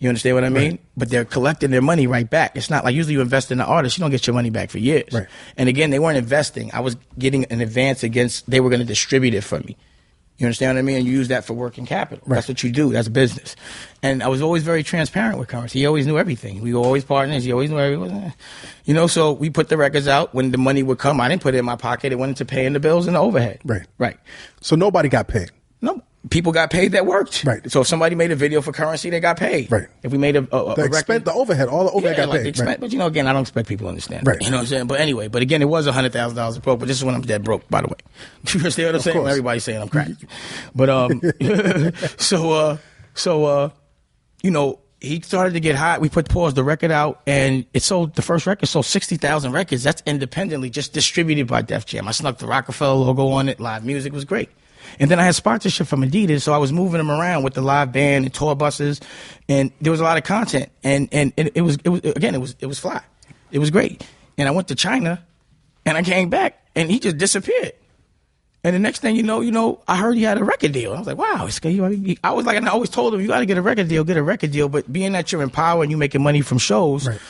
You understand what I mean? Right. But they're collecting their money right back. It's not like usually you invest in an artist, you don't get your money back for years. Right. And again, they weren't investing. I was getting an advance against, they were going to distribute it for me. You understand what I mean? And you use that for working capital. Right. That's what you do. That's business. And I was always very transparent with Currency. He always knew everything. We were always partners. He always knew everything. You know, so we put the records out. When the money would come, I didn't put it in my pocket. It went into paying the bills and the overhead. Right. Right. So nobody got paid. No. People got paid that worked. Right. So if somebody made a video for Currency, they got paid. Right. If we made a record, the overhead, all the overhead got like paid. Right. But you know, again, I don't expect people to understand. Right. You know what I'm saying? But anyway, but again, it was $100,000 broke. But this is when I'm dead broke, by the way. You understand what I'm saying? Course. Everybody's saying I'm cracked. But you know, he started to get hot. We paused the record out, and it sold. The first record sold 60,000 records. That's independently, just distributed by Def Jam. I snuck the Rockefeller logo on it. Live music was great. And then I had sponsorship from Adidas, so I was moving them around with the live band and tour buses, and there was a lot of content. And it was fly. It was great. And I went to China, and I came back, and he just disappeared. And the next thing you know, I heard he had a record deal. I was like, wow. I was like, and I always told him, you got to get a record deal. But being that you're in power and you're making money from shows, right.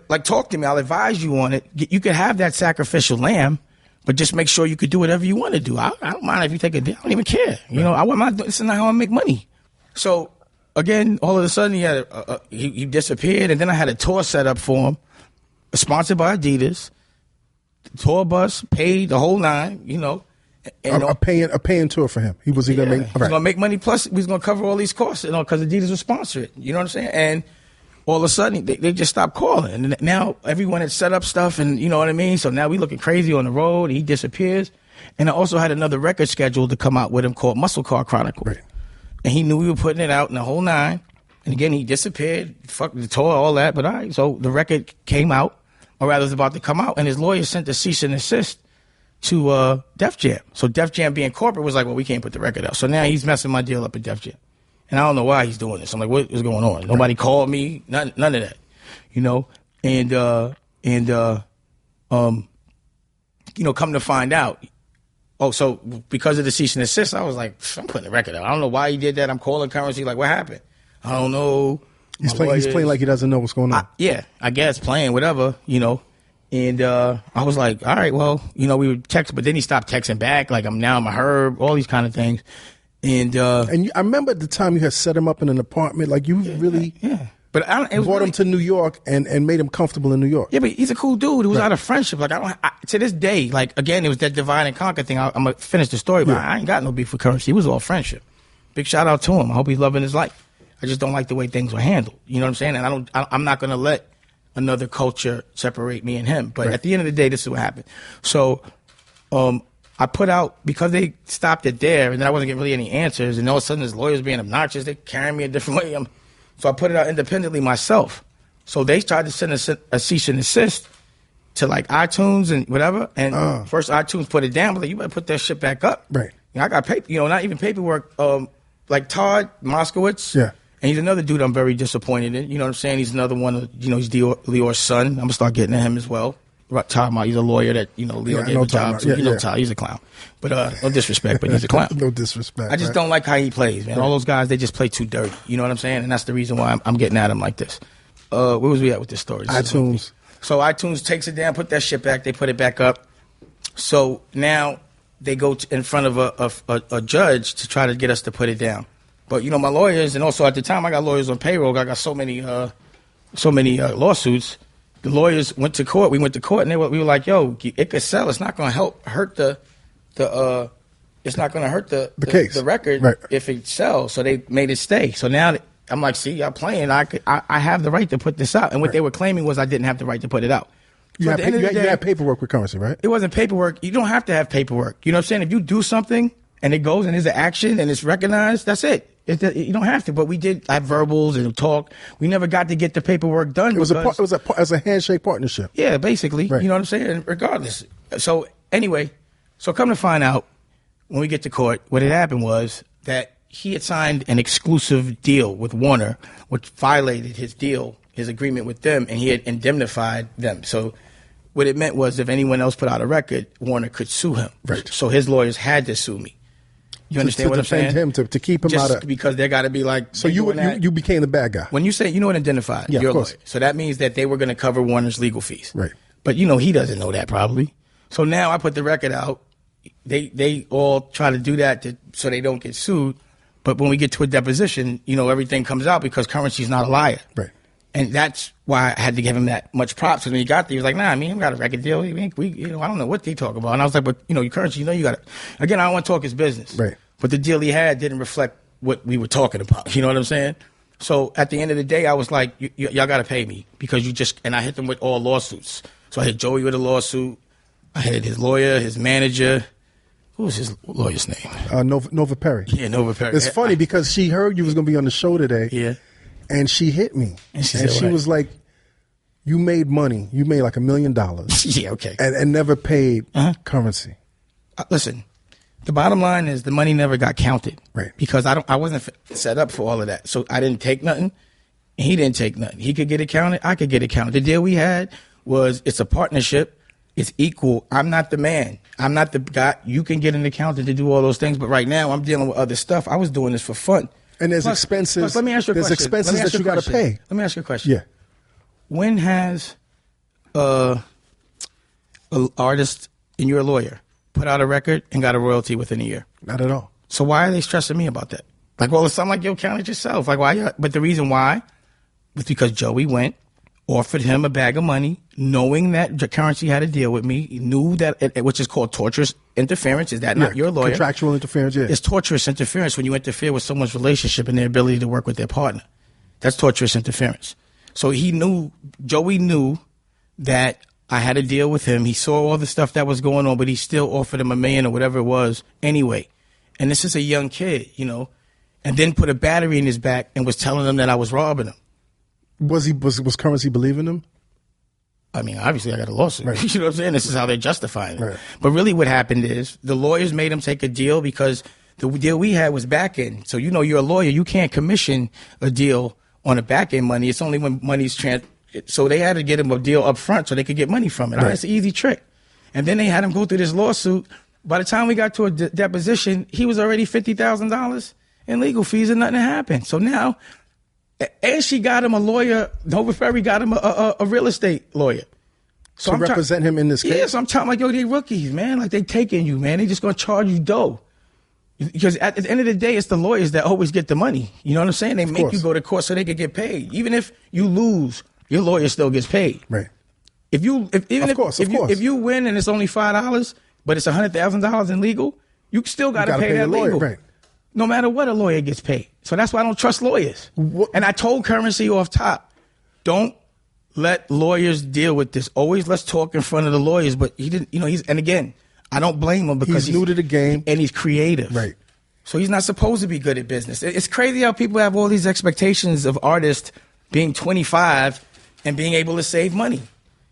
Like, talk to me. I'll advise you on it. You could have that sacrificial lamb, but just make sure you could do whatever you want to do. I don't mind if you take a deal. I don't even care. Right. You know, this is not how I make money. So, again, all of a sudden, he disappeared. And then I had a tour set up for him, sponsored by Adidas. The tour bus, paid the whole nine, you know. A paying tour for him. He was going to make. He's going to make money. Plus, he's going to cover all these costs, you know, because Adidas will sponsor it. You know what I'm saying? And all of a sudden, they just stopped calling. And now everyone had set up stuff, and you know what I mean. So now we looking crazy on the road. He disappears. And I also had another record scheduled to come out with him called Muscle Car Chronicles. Right. And he knew we were putting it out in the whole nine. And again, he disappeared. Fuck the tour, all that. But all right, so the record came out, or rather, it was about to come out, and his lawyer sent a cease and desist to Def Jam. So Def Jam being corporate was like, well, we can't put the record out. So now he's messing my deal up at Def Jam. And I don't know why he's doing this. I'm like, what is going on? Nobody called me. None of that. You know? And you know, come to find out. Oh, so because of the cease and desist, I was like, I'm putting the record out. I don't know why he did that. I'm calling Currency like, what happened? I don't know. He's playing like he doesn't know what's going on. I guess playing, whatever, you know. And I was like, all right, well, you know, we would text, but then he stopped texting back, like I'm a herb, all these kind of things. And I remember at the time you had set him up in an apartment, like you really But brought him to New York and made him comfortable in New York. Yeah, but he's a cool dude. It was out of friendship. Like to this day, like again, it was that divide and conquer thing. I'm gonna finish the story, but I ain't got no beef with Currency. It was all friendship. Big shout out to him. I hope he's loving his life. I just don't like the way things were handled. You know what I'm saying? And I'm not gonna let another culture separate me and him. But at the end of the day, this is what happened. So I put out, because they stopped it there, and then I wasn't getting really any answers, and all of a sudden his lawyers being obnoxious, they carrying me a different way. So I put it out independently myself. So they tried to send a cease and desist to like iTunes and whatever. And first iTunes put it down, but like, you better put that shit back up. Right. You know, I got paper, you know, not even paperwork. Like Todd Moskowitz. Yeah. And he's another dude I'm very disappointed in. You know what I'm saying? He's another one of, you know, he's Leor's son. I'm going to start getting at him as well. Todd, he's a lawyer that, you know, Leo gave a job to. You know Todd, he's a clown. But no disrespect, but he's a clown. No disrespect. I just don't like how he plays, man. All those guys, they just play too dirty. You know what I'm saying? And that's the reason why I'm getting at him like this. Where was we at with this story? iTunes. So iTunes takes it down, put that shit back. They put it back up. So now they go in front of a judge to try to get us to put it down. But, you know, my lawyers, and also at the time I got lawyers on payroll. I got so many lawsuits. The lawyers went to court. We went to court, and we were like, "Yo, it could sell. It's not going to hurt the it's not going to hurt the case, the record if it sells." So they made it stay. So now I'm like, "See, y'all playing. I have the right to put this out." And what they were claiming was I didn't have the right to put it out. You had paperwork with Currency, right? It wasn't paperwork. You don't have to have paperwork. You know what I'm saying? If you do something and it goes and there's an action and it's recognized, that's it. You don't have to, but we did have verbals and talk. We never got to get the paperwork done. It was a handshake partnership. Yeah, basically. Right. You know what I'm saying? Regardless. So anyway, come to find out, when we get to court, what had happened was that he had signed an exclusive deal with Warner, which violated his deal, his agreement with them, and he had indemnified them. So what it meant was if anyone else put out a record, Warner could sue him. Right. So his lawyers had to sue me. You understand what I'm saying? To defend him, to keep him out of... because they got to be like... So you became the bad guy. When you say, you know what identified, you're a lawyer. So that means that they were going to cover Warner's legal fees. Right. But, you know, he doesn't know that probably. So now I put the record out. They all try to do that so they don't get sued. But when we get to a deposition, you know, everything comes out because Currency's not a liar. Right. And that's why I had to give him that much props. Because when he got there, he was like, nah, I mean, we got a record deal. You know, I don't know what they talk about. And I was like, but, you know, Currency, you know, you got to... Again, I don't want to talk his business. Right. But the deal he had didn't reflect what we were talking about. You know what I'm saying? So at the end of the day, I was like, y'all got to pay me because you just... And I hit them with all lawsuits. So I hit Joey with a lawsuit. I hit his lawyer, his manager. What was his lawyer's name? Nova Perry. Yeah, Nova Perry. It's funny because she heard you was going to be on the show today. Yeah. And she hit me. And she what? was like, you made money. You made like $1 million. Yeah, okay. And never paid currency. Listen, the bottom line is the money never got counted. Right. Because I wasn't set up for all of that. So I didn't take nothing. And he didn't take nothing. He could get it counted. I could get it counted. The deal we had was it's a partnership. It's equal. I'm not the man. I'm not the guy. You can get an accountant to do all those things. But right now I'm dealing with other stuff. I was doing this for fun. And there's expenses. Plus, let me ask you a there's question. expenses that you got to pay. Let me ask you a question. Yeah. When has an artist, and you're a lawyer, put out a record and got a royalty within a year? Not at all. So why are they stressing me about that? Like, well, it's something like, yo, count it yourself. Like, why? But the reason why was because Joey went, offered him a bag of money, knowing that the currency had a deal with me. He knew that, which is called torturous interference. Is that not your lawyer? Contractual interference, yeah. It's torturous interference when you interfere with someone's relationship and their ability to work with their partner. That's torturous interference. So Joey knew that I had a deal with him. He saw all the stuff that was going on, but he still offered him $1 million or whatever it was anyway. And this is a young kid, and then put a battery in his back and was telling him that I was robbing him. Was currency believing him? I mean, obviously I got a lawsuit. Right. You know what I'm saying? This is how they're justifying it. Right. But really what happened is the lawyers made him take a deal because the deal we had was back end. So, you're a lawyer. You can't commission a deal on a back end money. It's only when money's so they had to get him a deal up front so they could get money from it. Right. That's an easy trick. And then they had him go through this lawsuit. By the time we got to a deposition, he was already $50,000 in legal fees and nothing happened. So now, and she got him a lawyer. Nova Ferry got him a real estate lawyer. So to represent him in this case? Yeah, so I'm talking like, yo, they rookies, man. Like, they taking you, man. They just going to charge you dough. Because at the end of the day, it's the lawyers that always get the money. You know what I'm saying? They make you go to court so they can get paid. Even if you lose, your lawyer still gets paid. Right. If you win and it's only $5, but it's $100,000 in legal, you still got to pay that legal. Right. No matter what, a lawyer gets paid. So that's why I don't trust lawyers. And I told Currency off top, don't let lawyers deal with this. Always let's talk in front of the lawyers. But he didn't, and again, I don't blame him because he's new to the game. And he's creative. Right. So he's not supposed to be good at business. It's crazy how people have all these expectations of artists being 25 and being able to save money.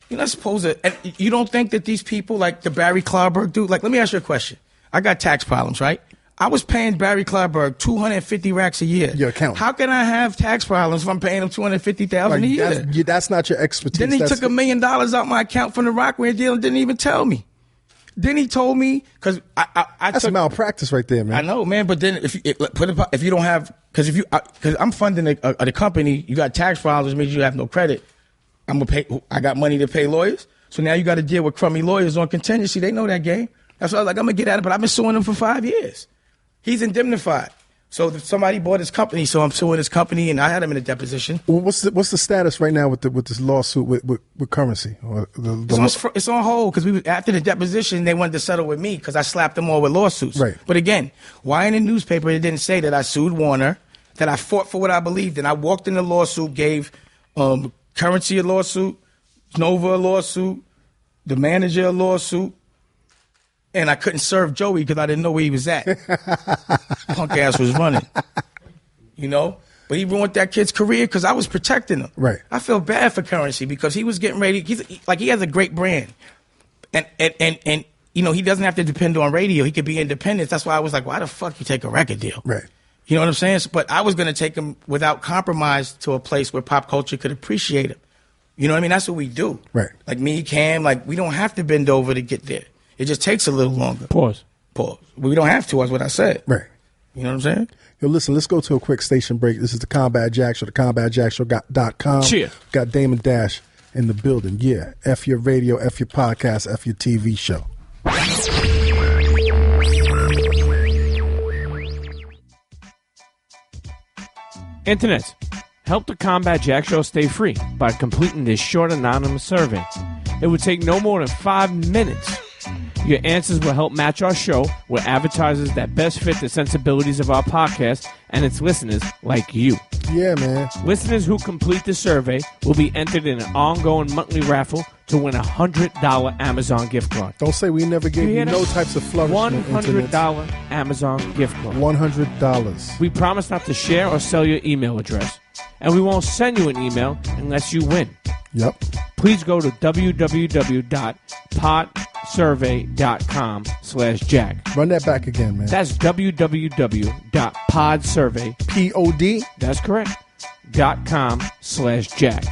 You're not supposed to. And you don't think that these people like the Barry Clyburn dude, like, let me ask you a question. I got tax problems, right? I was paying Barry Clyburn 250 racks a year. Your account. How can I have tax problems if I'm paying him $250,000 a year? That's not your expertise. Then he took $1 million out my account from the Rockware deal and didn't even tell me. Then he told me because that's malpractice right there, man. I know, man. But then if you don't have because I'm funding the company, you got tax problems, which means you have no credit. I'm gonna pay. I got money to pay lawyers, so now you got to deal with crummy lawyers on contingency. They know that game. That's why I was like, I'm gonna get at it. But I've been suing him for 5 years. He's indemnified. So somebody bought his company, so I'm suing his company, and I had him in a deposition. Well, what's the status right now with this lawsuit with Currency? It's on hold because after the deposition, they wanted to settle with me because I slapped them all with lawsuits. Right. But again, why in the newspaper it didn't say that I sued Warner, that I fought for what I believed in? I walked in the lawsuit, gave Currency a lawsuit, Nova a lawsuut, the manager a lawsuit. And I couldn't serve Joey because I didn't know where he was at. Punk ass was running, But he ruined that kid's career because I was protecting him. Right. I feel bad for Currency because he was getting ready. He has a great brand, and he doesn't have to depend on radio. He could be independent. That's why I was like, why the fuck you take a record deal? Right. You know what I'm saying? But I was going to take him without compromise to a place where pop culture could appreciate him. You know what I mean? That's what we do. Right. Like me, Cam, we don't have to bend over to get there. It just takes a little longer. Pause. We don't have to, is what I said. Right. You know what I'm saying? Yo, listen, let's go to a quick station break. This is the Combat Jack Show, the CombatJackShow.com. Cheer. Got Damon Dash in the building. Yeah. F your radio, F your podcast, F your TV show. Internet, help the Combat Jack Show stay free by completing this short anonymous survey. It would take no more than 5 minutes. Your answers will help match our show with advertisers that best fit the sensibilities of our podcast and its listeners like you. Yeah, man. Listeners who complete the survey will be entered in an ongoing monthly raffle to win a $100 Amazon gift card. Don't say we never gave you no types of flourishment. $100 Amazon gift card. $100. We promise not to share or sell your email address. And we won't send you an email unless you win. Yep. Please go to www.podsurvey.com/Jack. Run that back again, man. That's www.podsurvey. POD. That's correct. .com/Jack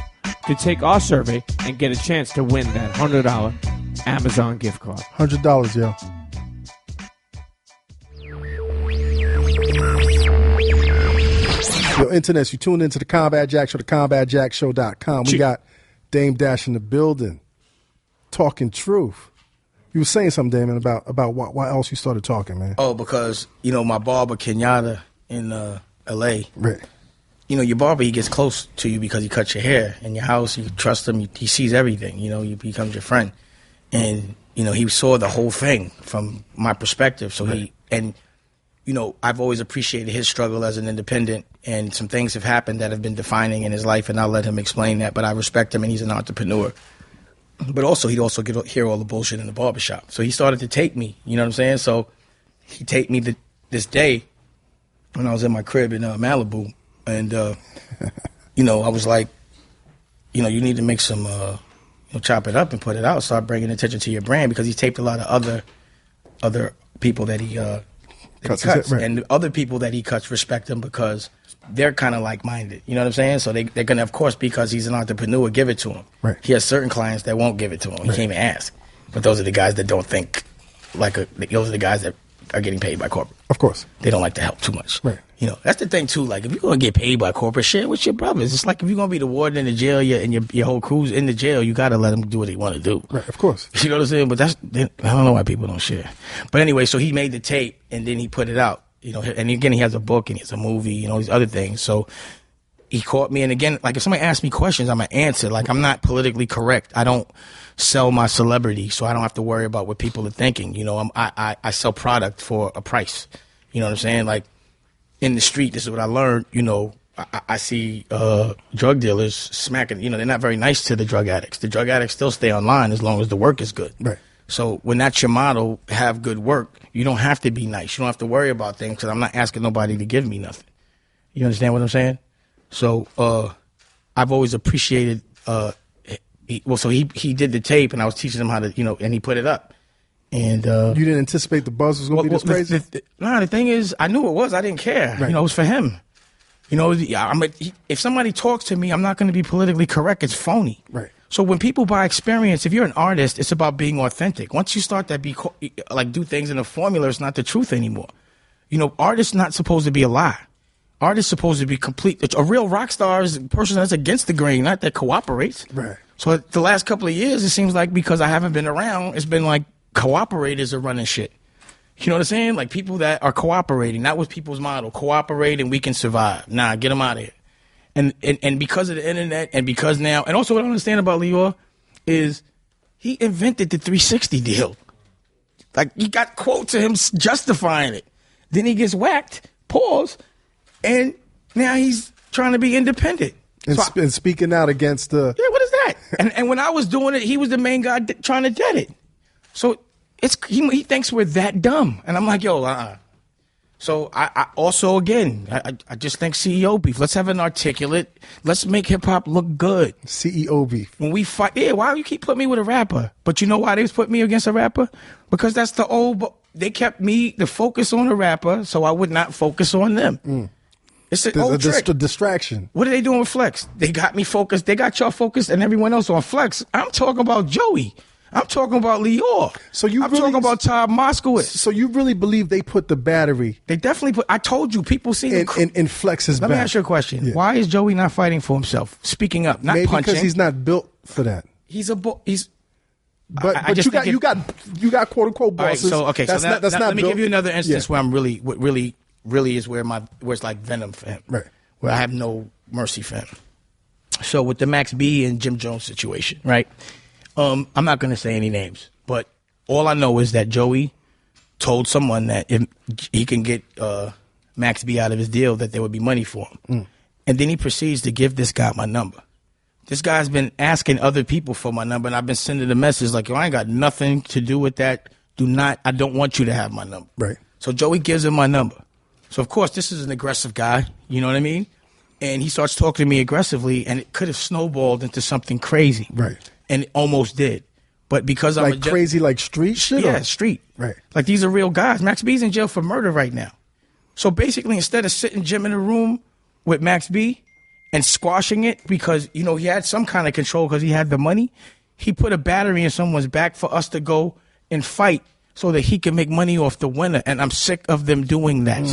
to take our survey and get a chance to win that $100 Amazon gift card. $100, yo. Yo, internet, you tuned into the Combat Jack Show, the CombatJackShow.com. We got Dame Dash in the building, talking truth. You were saying something, Damon, about why else you started talking, man. Oh, because, my barber Kenyatta in L.A., Right. Your barber, he gets close to you because he cuts your hair. In your house, you trust him. He sees everything. He becomes your friend. And, he saw the whole thing from my perspective. So I've always appreciated his struggle as an independent, and some things have happened that have been defining in his life, and I'll let him explain that. But I respect him, and he's an entrepreneur. But also, he'd also hear all the bullshit in the barbershop. So he started to tape me, you know what I'm saying? So he taped me this day when I was in my crib in Malibu. And, I was like, you need to make some, chop it up and put it out, start bringing attention to your brand, because he taped a lot of other people that he cuts. Right. And the other people that he cuts respect him because they're kind of like-minded. You know what I'm saying? So they're going to, of course, because he's an entrepreneur, give it to him. Right. He has certain clients that won't give it to him. He can't even ask. But those are the guys that don't think those are the guys that are getting paid by corporate. Of course. They don't like to help too much. Right. That's the thing, too. Like, if you're going to get paid by corporate, shit with your brothers. It's like if you're going to be the warden in the jail and your whole crew's in the jail, you got to let them do what they want to do. Right, of course. You know what I'm saying? But I don't know why people don't share. But anyway, so he made the tape, and then he put it out. And again, he has a book, and he has a movie, and all these other things. So he caught me. And again, like, if somebody asks me questions, I'm going to answer. Like, I'm not politically correct. I don't sell my celebrity, so I don't have to worry about what people are thinking. I sell product for a price. You know what I'm saying? Like, in the street, this is what I learned. I see drug dealers smacking. They're not very nice to the drug addicts. The drug addicts still stay online as long as the work is good. Right. So when that's your motto, have good work, you don't have to be nice. You don't have to worry about things, because I'm not asking nobody to give me nothing. You understand what I'm saying? So I've always appreciated. He did the tape, and I was teaching him how to, and he put it up. And you didn't anticipate the buzz was going to be this crazy? The thing is, I knew it was. I didn't care. Right. It was for him. If somebody talks to me, I'm not going to be politically correct. It's phony. Right. So when people buy experience, if you're an artist, it's about being authentic. Once you start to do things in a formula, it's not the truth anymore. Artists not supposed to be a lie. Artists supposed to be complete. A real rock star is a person that's against the grain, not that cooperates. Right. So the last couple of years, it seems like, because I haven't been around, it's been like cooperators are running shit. You know what I'm saying? Like, people that are cooperating. That was people's motto. Cooperate and we can survive. Nah, get them out of here. And because of the internet, and because now, and also what I understand about Lior is he invented the 360 deal. Like, you got quotes of him justifying it. Then he gets whacked, pause, and now he's trying to be independent. And speaking out against the... Yeah, what is that? and when I was doing it, he was the main guy trying to get it. So he thinks we're that dumb. And I'm like, yo, So I also, again, I just think CEO beef. Let's have an articulate. Let's make hip-hop look good. CEO beef. When we fight, why do you keep putting me with a rapper? But you know why they was putting me against a rapper? Because that's the old... They kept me to focus on a rapper, so I would not focus on them. It's an old trick. A distraction. What are they doing with Flex? They got me focused. They got y'all focused and everyone else on Flex. I'm talking about Joey. I'm talking about Lior. I'm talking about Todd Moskowitz. So you really believe they put the battery? They definitely put. I told you, people see in Flex's back. Let me ask you a question. Yeah. Why is Joey not fighting for himself? Speaking up, not Maybe punching. Because he's not built for that. He's a He's. But you got quote unquote bosses. All right, so that's not let me built. give you another instance where I'm really is where it's like venom for him. Right. Where I have no mercy for him. So with the Max B and Jim Jones situation, right? I'm not going to say any names, but all I know is that Joey told someone that if he can get Max B out of his deal, that there would be money for him. And then he proceeds to give this guy my number. This guy's been asking other people for my number, and I've been sending a message like, yo, I ain't got nothing to do with that. I don't want you to have my number. Right. So Joey gives him my number. So, of course, this is an aggressive guy. You know what I mean? And he starts talking to me aggressively, and it could have snowballed into something crazy. Right. And it almost did. But because I'm like crazy, like street shit? Yeah, or? street. Right. Like these are real guys. Max B's in jail for murder right now. So basically, instead of sitting Jim in a room with Max B and squashing it because, you know, he had some kind of control because he had the money, he put a battery in someone's back for us to go and fight so that he can make money off the winner. And I'm sick of them doing that.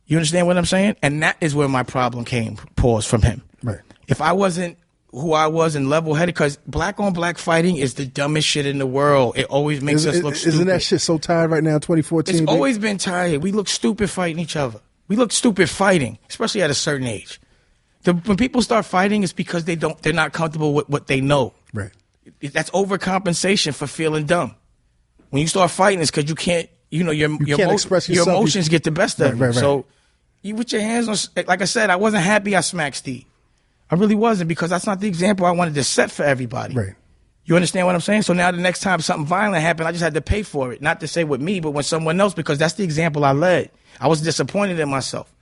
You understand what I'm saying? And that is where my problem came, pause, from him. Right. If I wasn't who I was and level-headed, because black on black fighting is the dumbest shit in the world. It always makes us look stupid. Isn't that shit so tired right now in 2014? It's always been tired. We look stupid fighting each other. We look stupid fighting, especially at a certain age. When people start fighting, it's because they're not comfortable with what they know. Right. That's overcompensation for feeling dumb. When you start fighting, it's because you can't, you know, your emotions get the best of you. So you put your hands on, like I said, I wasn't happy I smacked Steve. I really wasn't, because that's not the example I wanted to set for everybody. Right. You understand what I'm saying? So now the next time something violent happened, I just had to pay for it. Not to say with me, but with someone else, because that's the example I led. I was disappointed in myself.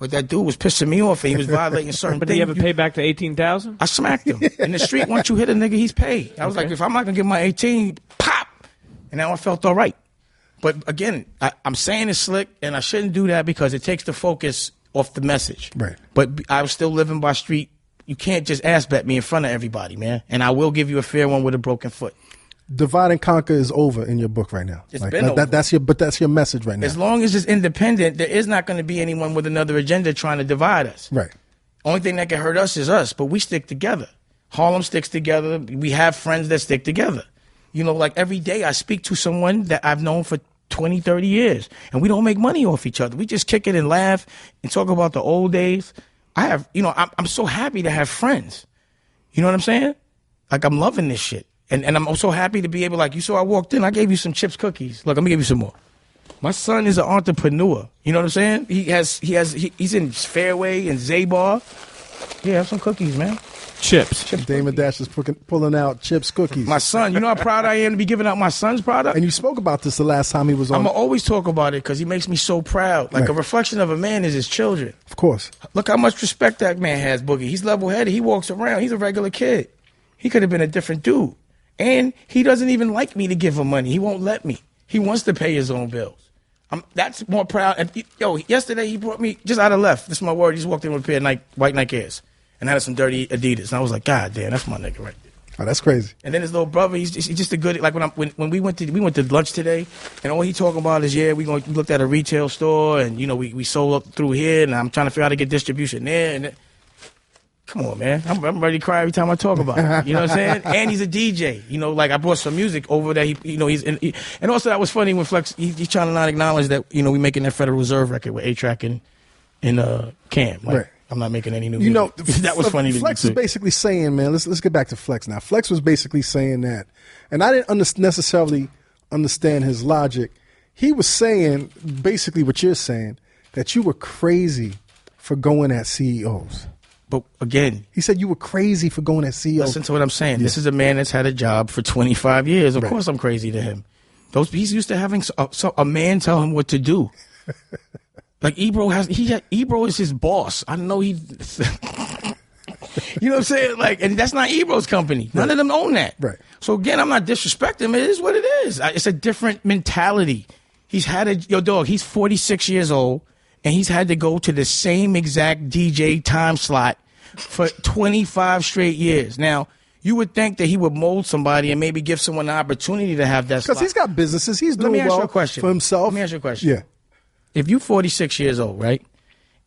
But that dude was pissing me off, and he was violating certain But things. did you ever pay back the $18,000? I smacked him. In the street, once you hit a nigga, he's paid. I was like, if I'm not going to give my 18, pop. And now I felt all right. But again, I'm saying it's slick, and I shouldn't do that because it takes the focus off the message. Right. But I was still living by street. You can't just ass bet me in front of everybody, man. And I will give you a fair one with a broken foot. Divide and conquer is over in your book right now. It's been over. That's your message right now. As long as it's independent, there is not going to be anyone with another agenda trying to divide us. Right. Only thing that can hurt us is us, but we stick together. Harlem sticks together. We have friends that stick together. You know, like every day I speak to someone that I've known for 20, 30 years, and we don't make money off each other. We just kick it and laugh and talk about the old days. I'm so happy to have friends. You know what I'm saying? Like, I'm loving this shit. And I'm so happy to be able, like, you saw I walked in, I gave you some chips cookies. Look, let me give you some more. My son is an entrepreneur. You know what I'm saying? He's in Fairway and Zabar. Yeah, have some cookies, man. Chips. Damon Dash is pulling out chips cookies. My son, you know how proud I am to be giving out my son's product? And you spoke about this the last time he was on. I'm going to always talk about it because he makes me so proud. Like, Right. a reflection of a man is his children. Of course. Look how much respect that man has, Boogie. He's level-headed. He walks around. He's a regular kid. He could have been a different dude. And he doesn't even like me to give him money. He won't let me. He wants to pay his own bills. That's more proud. And, yesterday he brought me, just out of left, this is my word, he just walked in with a pair of white Nike Airs and had some dirty Adidas. And I was like, God damn, that's my nigga right there. Oh, that's crazy. And then his little brother, he's just a good, like when we went to lunch today, and all he talking about is, we looked at a retail store, and we sold up through here, and I'm trying to figure out how to get distribution there. And come on, man, I'm ready to cry every time I talk about it. You know what I'm saying? And he's a DJ. Like I brought some music over there. He's in, and also that was funny when Flex he's trying to not acknowledge that we making that Federal Reserve record with A-Track and Cam. Like, right. I'm not making any new music. That was funny. Flex was basically saying, man, let's get back to Flex now. Flex was basically saying that, and I didn't necessarily understand his logic. He was saying basically what you're saying, that you were crazy for going at CEOs. But again, he said you were crazy for going at CEOs. Listen to what I'm saying. Yeah. This is a man that's had a job for 25 years. Of course I'm crazy to him. He's used to having a man tell him what to do. Like Ebro is his boss. I know you know what I'm saying? Like, and that's not Ebro's company. None of them own that. Right. So again, I'm not disrespecting him. It is what it is. It's a different mentality. He's he's 46 years old, and he's had to go to the same exact DJ time slot for 25 straight years. Now, you would think that he would mold somebody and maybe give someone an opportunity to have that slot. Because he's got businesses. He's doing well for himself. Let me ask you a question. Yeah. If you're 46 years old, right,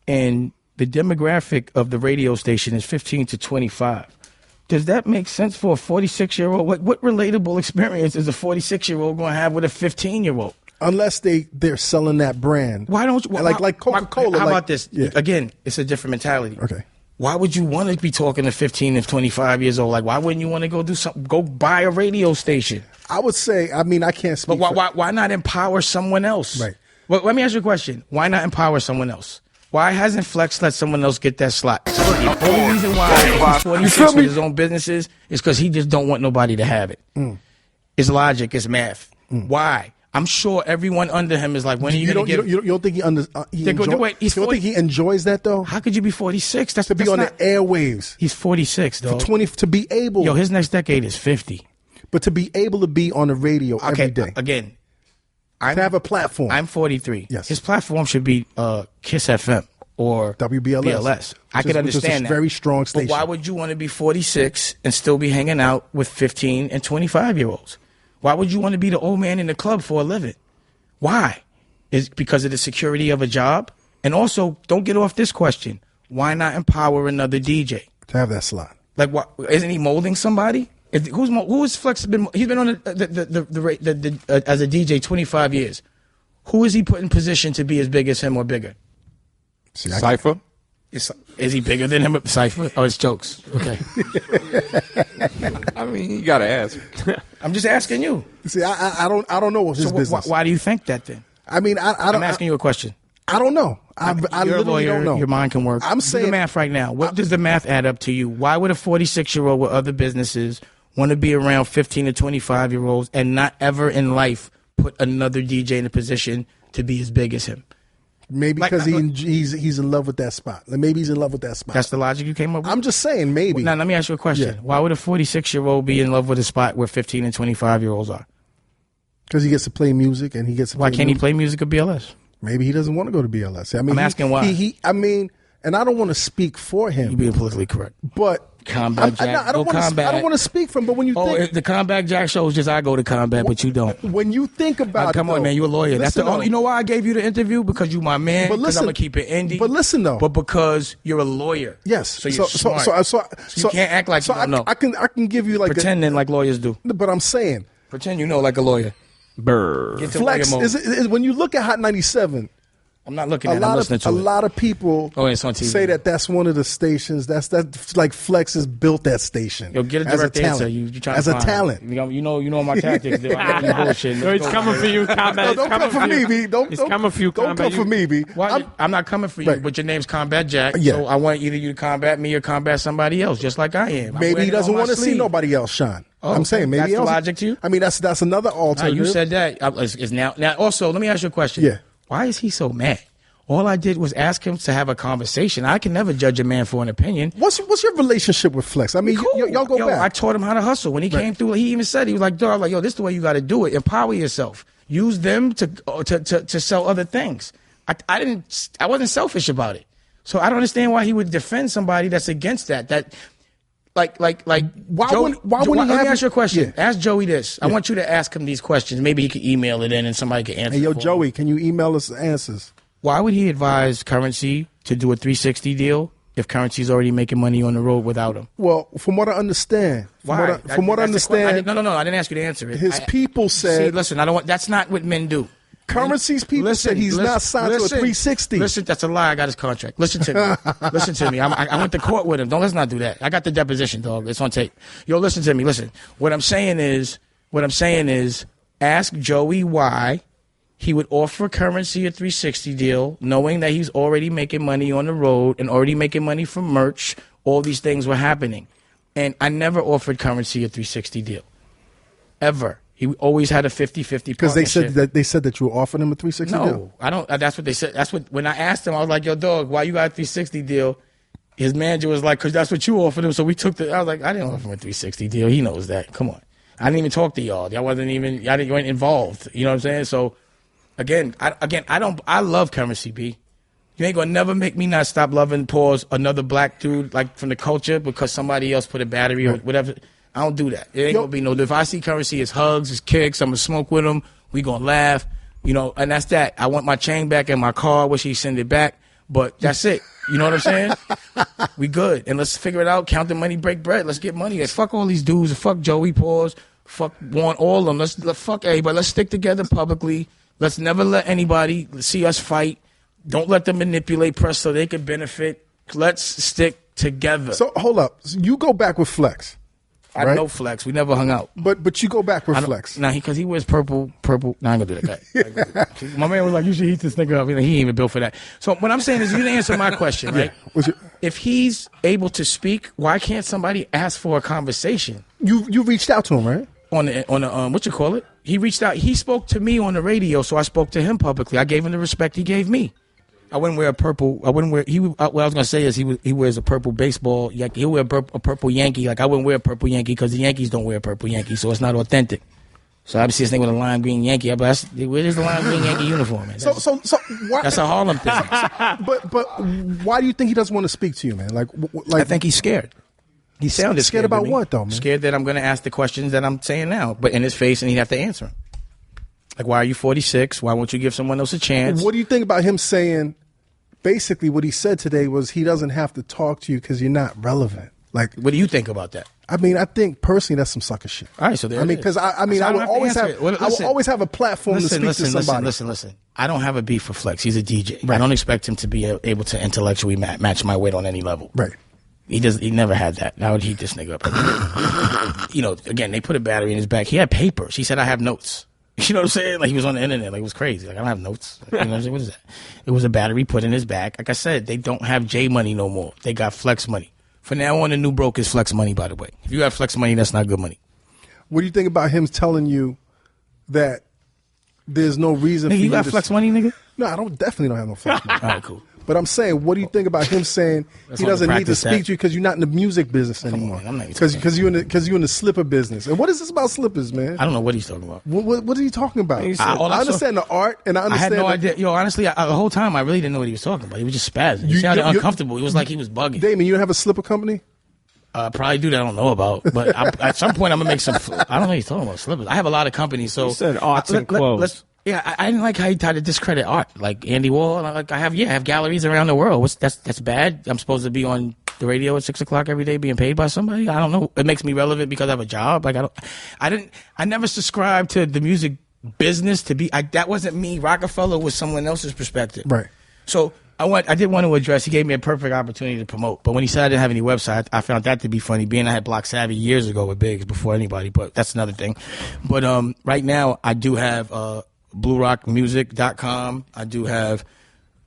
and the demographic of the radio station is 15 to 25, does that make sense for a 46-year-old? What relatable experience is a 46-year-old going to have with a 15-year-old? Unless they're selling that brand. Why don't you? Like Coca-Cola. How about this? Yeah. Again, it's a different mentality. Okay. Why would you want to be talking to 15 and 25 years old? Like, why wouldn't you want to go do something? Go buy a radio station. I would say, I can't speak. But why not empower someone else? Right. Well, let me ask you a question. Why not empower someone else? Why hasn't Flex let someone else get that slot? The only reason why he's 46 with his own businesses is because he just don't want nobody to have it. It's logic. It's math. Why? I'm sure everyone under him is like, when are you going to give? You don't think he wait, he's you don't think he enjoys that though? How could you be 46? To be on the airwaves. He's 46, though. 20 to be able. Yo, his next decade is 50. But to be able to be on the radio every day. Again, to have a platform. I'm 43. Yes. His platform should be Kiss FM or WBLS. BLS. I could understand that. Very strong station. But why would you want to be 46 and still be hanging out with 15 and 25-year-olds? Why would you want to be the old man in the club for a living? Why? Is it because of the security of a job? And also, don't get off this question. Why not empower another DJ? To have that slot. Like, what? Isn't he molding somebody? Who is Flex been? He's been on as a DJ 25 years. Who is he put in position to be as big as him or bigger? Cypher. Is he bigger than him? Cypher? Oh, it's jokes. Okay. I mean, you gotta ask. I'm just asking you. See, I don't know what's his business. Why do you think that then? I mean, I'm asking you a question. I don't know. I You're a literally lawyer, don't know. Your mind can work. I'm saying do the math right now. What does the math add up to you? Why would a 46-year-old with other businesses want to be around 15 to 25-year-olds and not ever in life put another DJ in a position to be as big as him? Maybe because he's in love with that spot. Maybe he's in love with that spot. That's the logic you came up with? I'm just saying, maybe. Now, let me ask you a question. Yeah. Why would a 46-year-old be in love with a spot where 15 and 25-year-olds are? Because he gets to play music and he gets to Why can't he play music at BLS? Maybe he doesn't want to go to BLS. I mean, I'm asking why. I mean, and I don't want to speak for him. You're being politically correct. But Combat Jack. I don't want to speak for him. But when you think the Combat Jack show is just I go to combat, but you don't. When you think about come on, man, you're a lawyer. That's the only. You know why I gave you the interview? Because you my man. But listen, I'm gonna keep it indie. But listen though. But because you're a lawyer. Yes. So you're smart. So you can't act like you don't know. I can give you like pretending like lawyers do. But I'm saying pretend you know like a lawyer. Brr. Get to Flex lawyer mode. is when you look at Hot 97. I'm not looking at it. I'm listening to it. A lot of people it's on TV. say that's one of the stations. That's like Flex has built that station. Yo, get a direct answer. You trying as to a talent. You know my tactics. Bullshit. No, he's coming for you, Combat. Don't come for me, B. Don't come for me, B. I'm not coming for you, right. But your name's Combat Jack. Yeah. So I want either you to combat me or combat somebody else, just like I am. Maybe he doesn't want to see nobody else shine. I'm saying maybe that's the logic to you. I mean, that's another alternative. You said that. Is now. Also, let me ask you a question. Yeah. Why is he so mad? All I did was ask him to have a conversation. I can never judge a man for an opinion. What's your relationship with Flex? I mean, cool. y'all go back. I taught him how to hustle. When he came through, he even said, he was like, dog, this is the way you got to do it. Empower yourself. Use them to sell other things. I wasn't selfish about it. So I don't understand why he would defend somebody that's against that. Why wouldn't let me ask you a question. Yeah. Ask Joey this. I want you to ask him these questions. Maybe he could email it in and somebody could answer. Hey, yo, for Joey, him. can you email us answers? Why would he advise Currency to do a 360 deal if Currency's already making money on the road without him? Well, from what I understand, no, I didn't ask you to answer it. His people said, "See, listen, that's not what men do." Currency's people said he's not signed to a 360. Listen, that's a lie. I got his contract. Listen to me. Listen to me. I went to court with him. Let's not do that. I got the deposition, dog. It's on tape. Yo, listen to me. Listen. What I'm saying is, ask Joey why he would offer Currency a 360 deal, knowing that he's already making money on the road and already making money from merch. All these things were happening. And I never offered Currency a 360 deal. Ever. He always had a 50-50 because they said that you were offering him a 360 deal? No, I don't. That's what they said. That's what, when I asked him, I was like, yo, dog, why you got a 360 deal? His manager was like, because that's what you offered him. So we took I was like, I didn't offer him a 360 deal. He knows that. Come on. I didn't even talk to y'all. You weren't involved. You know what I'm saying? So, I love Currency, B. You ain't gonna never make me not stop loving another black dude like from the culture because somebody else put a battery or whatever. I don't do that. It ain't gonna be no. If I see Currency, it's hugs, it's kicks. I'm gonna smoke with him. We gonna laugh, and that's that. I want my chain back in my car. Wish he send it back, but that's it. You know what I'm saying? We good, and let's figure it out. Count the money, break bread. Let's get money. Fuck all these dudes. Fuck Joey Paws. Fuck all of them. Let's fuck everybody. Let's stick together publicly. Let's never let anybody see us fight. Don't let them manipulate press so they can benefit. Let's stick together. So hold up. You go back with Flex. I know Flex. We never hung out. But you go back with Flex. Nah, because he wears purple. Nah, I ain't gonna do that. My man was like, you should heat this nigga up. He ain't even built for that. So what I'm saying is you didn't answer my question, right? If he's able to speak, why can't somebody ask for a conversation? You reached out to him, right? On the what you call it? He reached out. He spoke to me on the radio, so I spoke to him publicly. I gave him the respect he gave me. I wouldn't wear a purple. I wouldn't wear. What I was gonna say is he wears a purple baseball. He'll wear a purple Yankee. Like I wouldn't wear a purple Yankee because the Yankees don't wear a purple Yankee, so it's not authentic. So I see this thing with a lime green Yankee. Where is the lime green Yankee uniform, man? So why, That's a Harlem thing. but why do you think he doesn't want to speak to you, man? Like I think he's scared. He sounded scared about to me. what though, man? Scared that I'm going to ask the questions that I'm saying now, but in his face, and he'd have to answer them. Like, why are you 46? Why won't you give someone else a chance? What do you think about him saying? Basically, what he said today was he doesn't have to talk to you because you're not relevant. Like, what do you think about that? I mean, I think personally that's some sucker shit. All right, so there. I mean, because I would always have a platform to speak to somebody. Listen. I don't have a beef for Flex. He's a DJ. Right. I don't expect him to be able to intellectually match my weight on any level. Right. He never had that. I would heat this nigga up. You know, again, they put a battery in his back. He had papers. He said, "I have notes." You know what I'm saying? Like he was on the internet. Like it was crazy. Like I don't have notes. Like, you know what I'm saying? What is that? It was a battery put in his back. Like I said, they don't have J money no more. They got Flex money. For now on, the new broke is Flex money. By the way, if you have Flex money, that's not good money. What do you think about him telling you that there's no reason? Nigga, for you got Flex money, nigga? No, I definitely don't have no Flex money. All right, cool. But I'm saying, what do you think about him saying he doesn't need to speak to you because you're not in the music business anymore? Because you're in the slipper business. And what is this about slippers, man? I don't know what he's talking about. What are you talking about? I understand the art, and I understand. I had no idea. Yo, honestly, the whole time I really didn't know what he was talking about. He was just spazzing. He sounded uncomfortable. It was like he was bugging. Damon, you don't have a slipper company? Probably do that. I don't know about, but at some point I'm gonna make some. I don't know what he's talking about slippers. I have a lot of companies, so he said arts and clothes. I didn't like how he tried to discredit art, like Andy Warhol. Like I have galleries around the world. That's bad. I'm supposed to be on the radio at 6 o'clock every day, being paid by somebody. I don't know. It makes me relevant because I have a job. Like I never subscribed to the music business to be. That wasn't me. Rockefeller was someone else's perspective. Right. So I did want to address. He gave me a perfect opportunity to promote, but when he said I didn't have any website, I found that to be funny. Being I had Block Savvy years ago with Biggs before anybody, but that's another thing. But right now I do have BlueRockMusic.com. I do have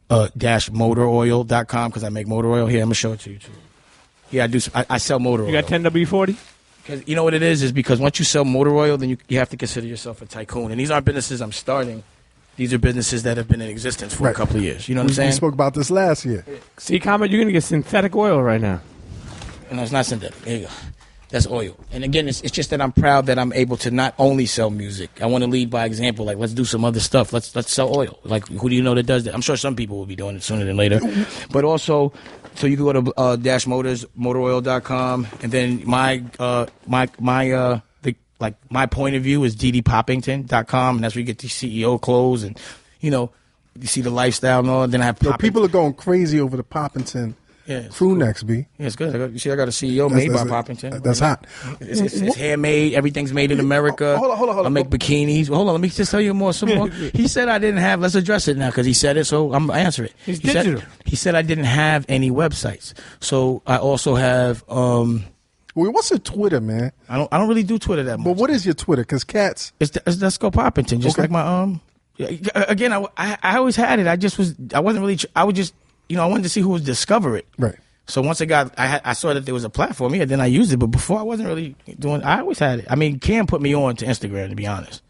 -motoroil.com because I make motor oil. Here, I'm gonna show it to you too. Yeah, I do. I sell motor oil. You got 10W40? Because you know what it is because once you sell motor oil, then you have to consider yourself a tycoon. And these aren't businesses I'm starting. These are businesses that have been in existence for a couple of years. You know what I'm saying? We spoke about this last year. See, Comet, you're going to get synthetic oil right now. No, it's not synthetic. There you go. That's oil. And again, it's just that I'm proud that I'm able to not only sell music. I want to lead by example. Like, let's do some other stuff. Let's sell oil. Like, who do you know that does that? I'm sure some people will be doing it sooner than later. But also, so you can go to -motoroil.com, and then my point of view is ddpoppington.com, and that's where you get the CEO clothes and, you know, you see the lifestyle and all. Then I have people are going crazy over the Poppington crew necks, B. Yeah, it's good. I got a CEO made by Poppington. That's hot. It's handmade. Everything's made in America. Hold on. I make bikinis. Well, hold on. Let me just tell you some more. He said I didn't have. Let's address it now because he said it, so I'm gonna answer it. He's digital. He said I didn't have any websites, so I also have. What's your Twitter, man? I don't really do Twitter that much. But what is your Twitter? Because cats. It's Let's Go Poppington. Just like my Again, I always had it. I wanted to see who would discover it. Right. So once I saw that there was a platform. Yeah, then I used it. But before I wasn't really doing. I always had it. I mean, Cam put me on to Instagram, to be honest.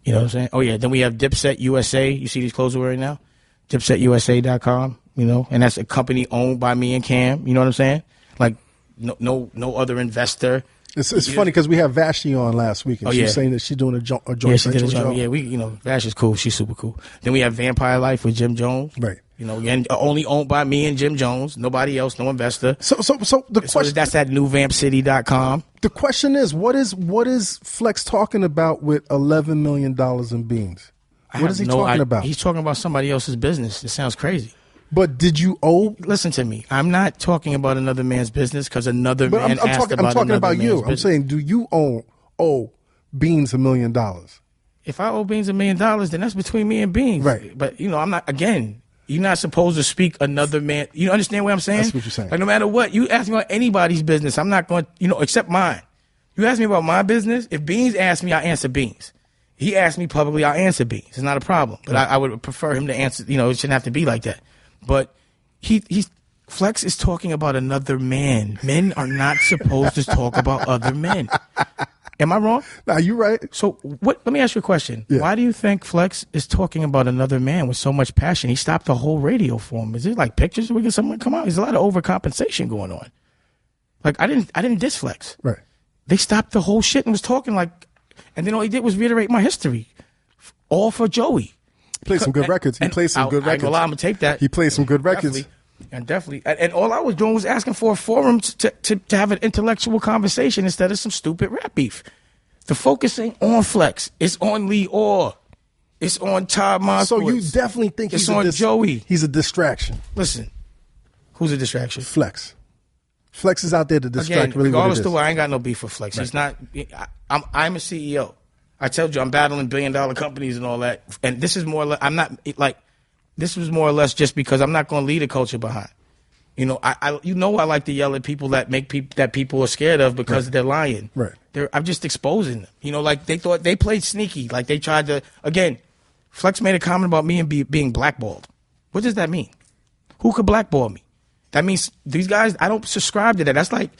You know what I'm saying? Oh yeah. Then we have Dipset USA. You see these clothes we're wearing now? DipsetUSA.com. You know, and that's a company owned by me and Cam. You know what I'm saying? Like. No other investor. It's funny because we had Vashti on last week, and she was saying that she's doing a joint venture. Yeah, Vash is cool. She's super cool. Then we have Vampire Life with Jim Jones. Right. You know, again, only owned by me and Jim Jones. Nobody else, no investor. So the question that's at newvampcity.com. The question is, what is Flex talking about with $11 million in beans? What is he talking about? He's talking about somebody else's business. It sounds crazy. But did you owe? Listen to me. I'm not talking about another man's business because another man asked about I'm talking about you. Business. I'm saying, do you owe Beans $1 million? If I owe Beans $1 million, then that's between me and Beans. Right. But I'm not. Again, you're not supposed to speak another man. You understand what I'm saying? That's what you're saying. Like no matter what, you ask me about anybody's business, I'm not going. Except mine. You ask me about my business. If Beans asks me, I answer Beans. He asked me publicly, I'll answer Beans. It's not a problem. But I would prefer him to answer. It shouldn't have to be like that. But Flex is talking about another man. Men are not supposed to talk about other men. Am I wrong? Nah, you right. So what? Let me ask you a question. Yeah. Why do you think Flex is talking about another man with so much passion? He stopped the whole radio for him. Is it like pictures? We get someone come out. There's a lot of overcompensation going on. Like I didn't diss Flex. Right. They stopped the whole shit and was talking like, and then all he did was reiterate my history, all for Joey. He played some good records. He played some good records. I'm gonna tape that. He played some good records. Definitely. And all I was doing was asking for a forum to have an intellectual conversation instead of some stupid rap beef. The focus ain't on Flex. It's on Lee Orr. It's on Todd Moskowitz. So you definitely think it's on Joey. He's a distraction. Listen, who's a distraction? Flex. Flex is out there to distract. Again, really regardless what it of is. why, I ain't got no beef with Flex. Right. He's not. I'm a CEO. I told you I'm battling billion-dollar companies and all that. And this is more or less. I'm not like. This was more or less just because I'm not going to lead a culture behind. You know, I like to yell at people that that people are scared of because they're lying. Right. I'm just exposing them. You know, like they thought they played sneaky. Like they tried to. Again, Flex made a comment about me and being blackballed. What does that mean? Who could blackball me? That means these guys. I don't subscribe to that. That's like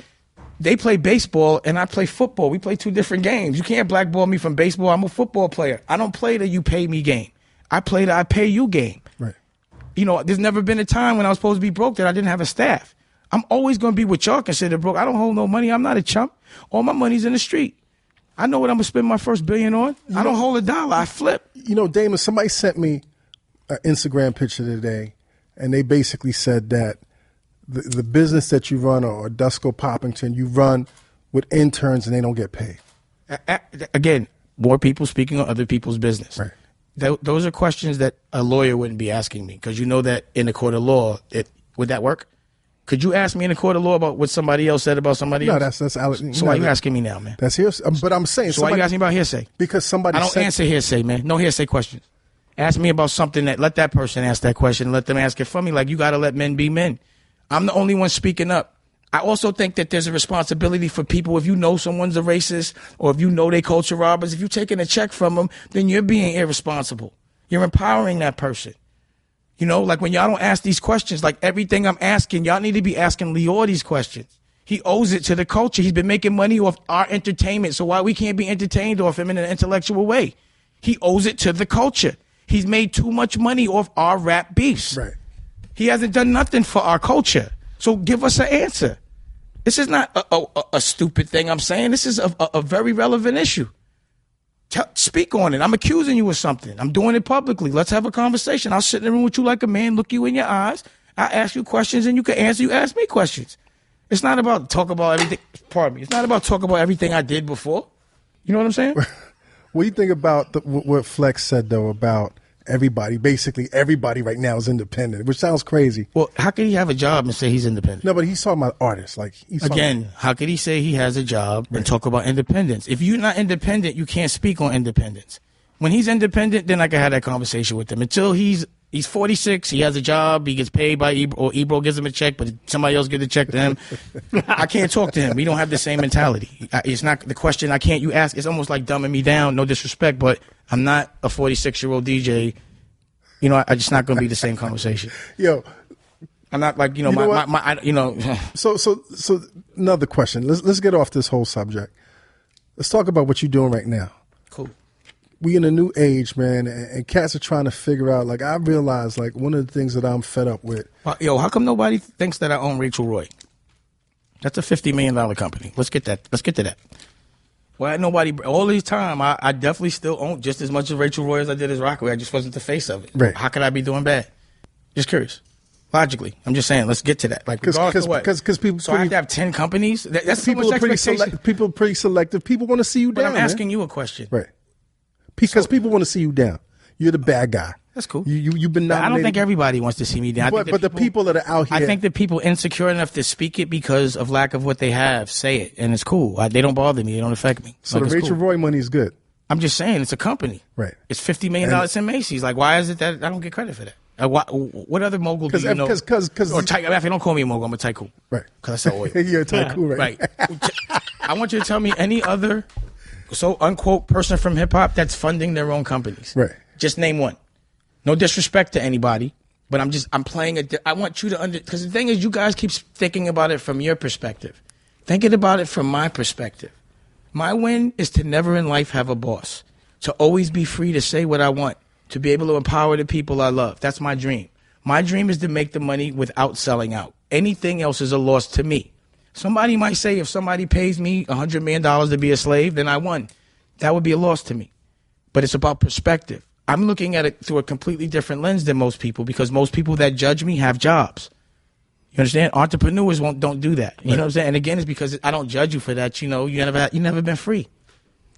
they play baseball and I play football. We play two different games. You can't blackball me from baseball. I'm a football player. I don't play the you pay me game. I play the I pay you game. Right. You know, there's never been a time when I was supposed to be broke that I didn't have a staff. I'm always going to be what y'all consider broke. I don't hold no money. I'm not a chump. All my money's in the street. I know what I'm going to spend my first $1 billion on. I don't hold a dollar. I flip. You know, Damon, somebody sent me an Instagram picture today, and they basically said that the business that you run, or Dusko Poppington, you run with interns and they don't get paid. Again, more people speaking on other people's business. Right. Those are questions that a lawyer wouldn't be asking me, because you know that in a court of law, would that work? Could you ask me in a court of law about what somebody else said about somebody else? No, that's Alex. So why are you asking me now, man? That's hearsay. But I'm saying. So why are you asking me about hearsay? Because somebody. I don't answer hearsay, man. No hearsay questions. Ask me about something let that person ask that question. Let them ask it for me. Like, you got to let men be men. I'm the only one speaking up. I also think that there's a responsibility for people. If you know someone's a racist, or if you know they culture robbers, if you're taking a check from them, then you're being irresponsible. You're empowering that person. You know, like when y'all don't ask these questions, like everything I'm asking, y'all need to be asking Leor these questions. He owes it to the culture. He's been making money off our entertainment, so why we can't be entertained off him in an intellectual way? He owes it to the culture. He's made too much money off our rap beefs. Right. He hasn't done nothing for our culture. So give us an answer. This is not a stupid thing I'm saying. This is a very relevant issue. Speak on it. I'm accusing you of something. I'm doing it publicly. Let's have a conversation. I'll sit in the room with you like a man, look you in your eyes. I ask you questions and you can answer. You ask me questions. It's not about talk about everything. Pardon me. It's not about talk about everything I did before. You know what I'm saying? What do you think about what Flex said, though, about everybody? Basically, everybody right now is independent, which sounds crazy. Well, how could he have a job and say he's independent? No, but he's talking about artists. Like How could he say he has a job and talk about independence? If you're not independent, you can't speak on independence. When he's independent, then I can have that conversation with him. Until he's 46, he has a job, he gets paid by Ebro, or Ebro gives him a check, but somebody else gives the check to him. I can't talk to him. We don't have the same mentality. It's not the question you ask. It's almost like dumbing me down. No disrespect, but I'm not a 46-year-old DJ. You know, I'm just not going to be the same conversation. Yo, I'm not like, So another question. Let's get off this whole subject. Let's talk about what you're doing right now. Cool. We in a new age, man, and cats are trying to figure out. Like, I realize, like, one of the things that I'm fed up with. Yo, how come nobody thinks that I own Rachel Roy? That's a $50 million company. Let's get to that. Well, nobody. All this time, I definitely still own just as much of Rachel Roy as I did as Rockaway. I just wasn't the face of it. Right. How could I be doing bad? Just curious. Logically, I'm just saying. Let's get to that. Like, Because people. So I have to have 10 companies. That's people so much are pretty expectation. people are pretty selective. People want to see you But down. I'm asking you a question. Right. Because people want to see you down. You're the bad guy. That's cool. You've been nominated. I don't think everybody wants to see me down. But the people that are out here. I think that people insecure enough to speak it because of lack of what they have say it, and it's cool. They don't bother me. They don't affect me. So the Rachel Roy money is good. I'm just saying it's a company. Right. It's $50 million in Macy's. Like, why is it that I don't get credit for that? What other mogul do you know? Because don't call me a mogul. I'm a tycoon. Right. Because I sell oil. You're a tycoon, right? I want you to tell me any other unquote person from hip hop that's funding their own companies. Right. Just name one. No disrespect to anybody, but I'm playing I want you to because the thing is, you guys keep thinking about it from your perspective. Thinking about it from my perspective. My win is to never in life have a boss, to always be free to say what I want, to be able to empower the people I love. That's my dream. My dream is to make the money without selling out. Anything else is a loss to me. Somebody might say if somebody pays me $100 million to be a slave, then I won. That would be a loss to me. But it's about perspective. I'm looking at it through a completely different lens than most people, because most people that judge me have jobs. You understand? Entrepreneurs don't do that. You know what I'm saying? And again, it's because I don't judge you for that. You know, you never been free.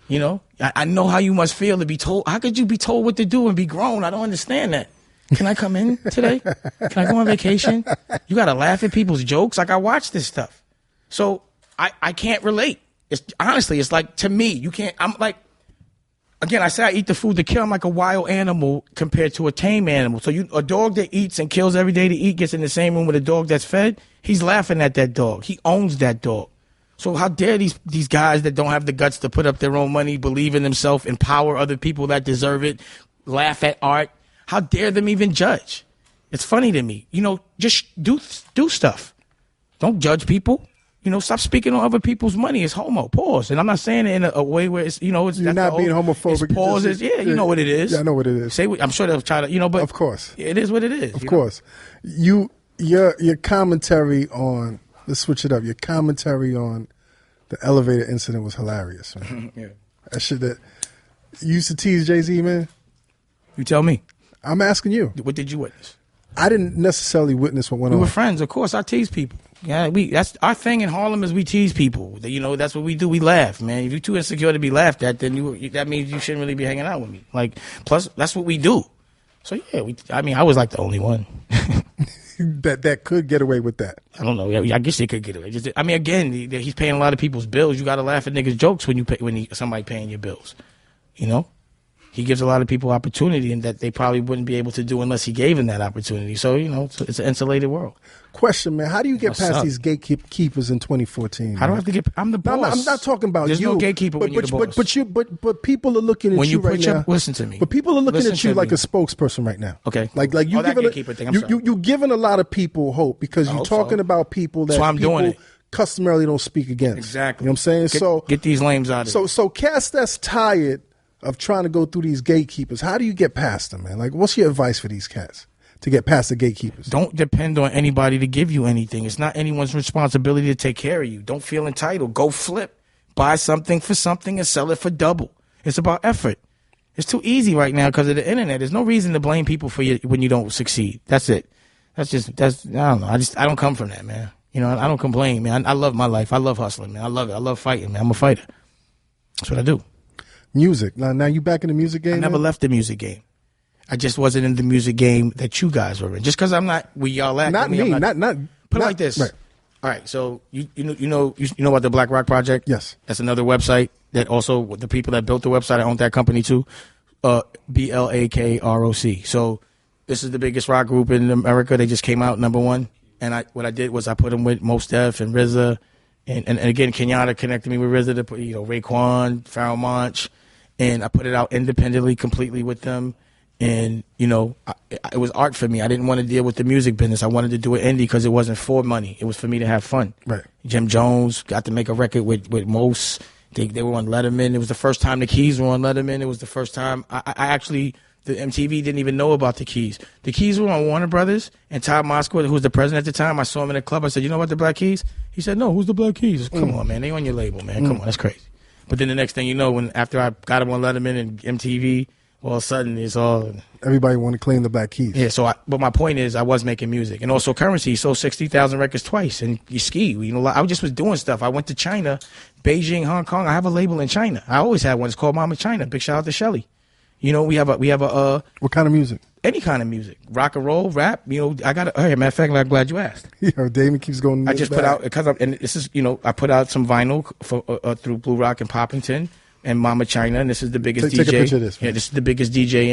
You know, I know how you must feel to be told. How could you be told what to do and be grown? I don't understand that. Can I come in today? Can I go on vacation? You got to laugh at people's jokes. Like, I watch this stuff. So I can't relate. Honestly, it's like, to me, you can't. I'm like, again, I say I eat the food to kill. I'm like a wild animal compared to a tame animal. So a dog that eats and kills every day to eat gets in the same room with a dog that's fed. He's laughing at that dog. He owns that dog. So how dare these guys that don't have the guts to put up their own money, believe in themselves, empower other people that deserve it, laugh at art? How dare them even judge? It's funny to me. You know, just do stuff. Don't judge people. You know, stop speaking on other people's money. It's homo. Pause. And I'm not saying it in a way where it's, you know, it's you're not being homophobic. It's pauses. Yeah, you know what it is. Yeah, I know what it is. I'm sure they'll try to, you know, but of course, it is what it is. Of course, your commentary on, let's switch it up. Your commentary on the elevator incident was hilarious, man. Yeah, that shit that you used to tease Jay-Z, man. You tell me. I'm asking you. What did you witness? I didn't necessarily witness what went on. We were friends, of course. I tease people. Yeah, that's our thing in Harlem is we tease people. You know, that's what we do. We laugh, man. If you're too insecure to be laughed at, then that means you shouldn't really be hanging out with me. Like, plus that's what we do. So yeah, I was like the only one that could get away with that. I don't know. I guess they could get away. Again, he's paying a lot of people's bills. You got to laugh at niggas' jokes when somebody paying your bills. You know. He gives a lot of people opportunity and that they probably wouldn't be able to do unless he gave them that opportunity. So, you know, it's an insulated world. Question, man. How do you get past these gatekeepers in 2014? How do I have to get? I'm the boss. No, I'm not talking about There's you. There's no gatekeeper when you're the boss. But people are looking at you right now. Listen to me. But people are looking at you like a spokesperson right now. Okay. Like you you giving a lot of people hope because you're talking about people that people customarily don't speak against. Exactly. You know what I'm saying? Get these lames out of it. So cats that's tired of trying to go through these gatekeepers, how do you get past them, man? Like, what's your advice for these cats to get past the gatekeepers? Don't depend on anybody to give you anything. It's not anyone's responsibility to take care of you. Don't feel entitled. Go flip. Buy something for something and sell it for double. It's about effort. It's too easy right now because of the internet. There's no reason to blame people for you when you don't succeed. That's it. I don't know. I don't come from that, man. You know, I don't complain, man. I love my life. I love hustling, man. I love it. I love fighting, man. I'm a fighter. That's what I do. Music. Now you back in the music game? I never left the music game. I just wasn't in the music game that you guys were in. Just because I'm not where y'all at. Not me. Not put it like this. Right. All right. So you know about the Black Rock Project? Yes. That's another website that also the people that built the website, I own that company too. BLAKROC. So this is the biggest rock group in America. They just came out #1. And what I did was I put them with Mos Def and RZA. And again, Kenyatta connected me with RZA to put, Raekwon, Pharoah Monch. And I put it out independently, completely with them. And, it was art for me. I didn't want to deal with the music business. I wanted to do it indie because it wasn't for money. It was for me to have fun. Right. Jim Jones got to make a record with Mos. They were on Letterman. It was the first time the Keys were on Letterman. It was the first time I actually, the MTV didn't even know about the Keys. The Keys were on Warner Brothers, and Todd Moskowitz, who was the president at the time, I saw him in a club. I said, you know about the Black Keys? He said, no, who's the Black Keys? Come on, man. They on your label, man. Come on, that's crazy. But then the next thing you know, after I got him on Letterman and MTV, all of a sudden it's all... Everybody want to claim the Black Keys. Yeah, but my point is I was making music. And also Currency sold 60,000 records twice. And you ski. I just was doing stuff. I went to China, Beijing, Hong Kong. I have a label in China. I always had one. It's called Mama China. Big shout out to Shelly. We have a what kind of music? Any kind of music. Rock and roll, rap. I got hey, matter of fact, I'm glad you asked. Damon keeps going. I just put out and this is I put out some vinyl for through Blue Rock and Poppington and Mama China, and this is the biggest DJ. Take a picture of this. Man. Yeah, this is the biggest DJ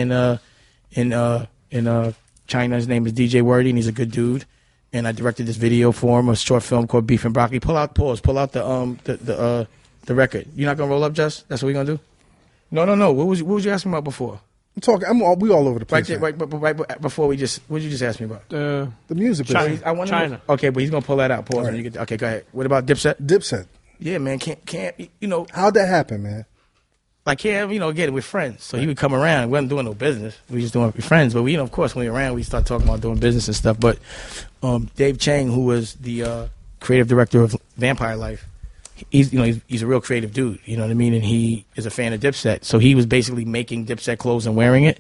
in China. His name is DJ Wordy, and he's a good dude. And I directed this video for him, a short film called Beef and Broccoli. Pull out the record. You're not gonna roll up, Just? That's what we gonna do? No. What was you asking about before? We all over the place. Right before what did you just ask me about? The music. China. Okay, but he's gonna pull that out. Pause. Right. Okay, go ahead. What about Dipset? Dipset. Yeah, man. Can't you know? How'd that happen, man? Like Cam, you know, again, we're friends. So he would come around. We wasn't doing no business. We were just doing friends. But we, you know, of course, when we were around, we start talking about doing business and stuff. But Dave Chang, who was the creative director of Vampire Life, he's a real creative dude. You know what I mean? And he is a fan of Dipset. So he was basically making Dipset clothes and wearing it.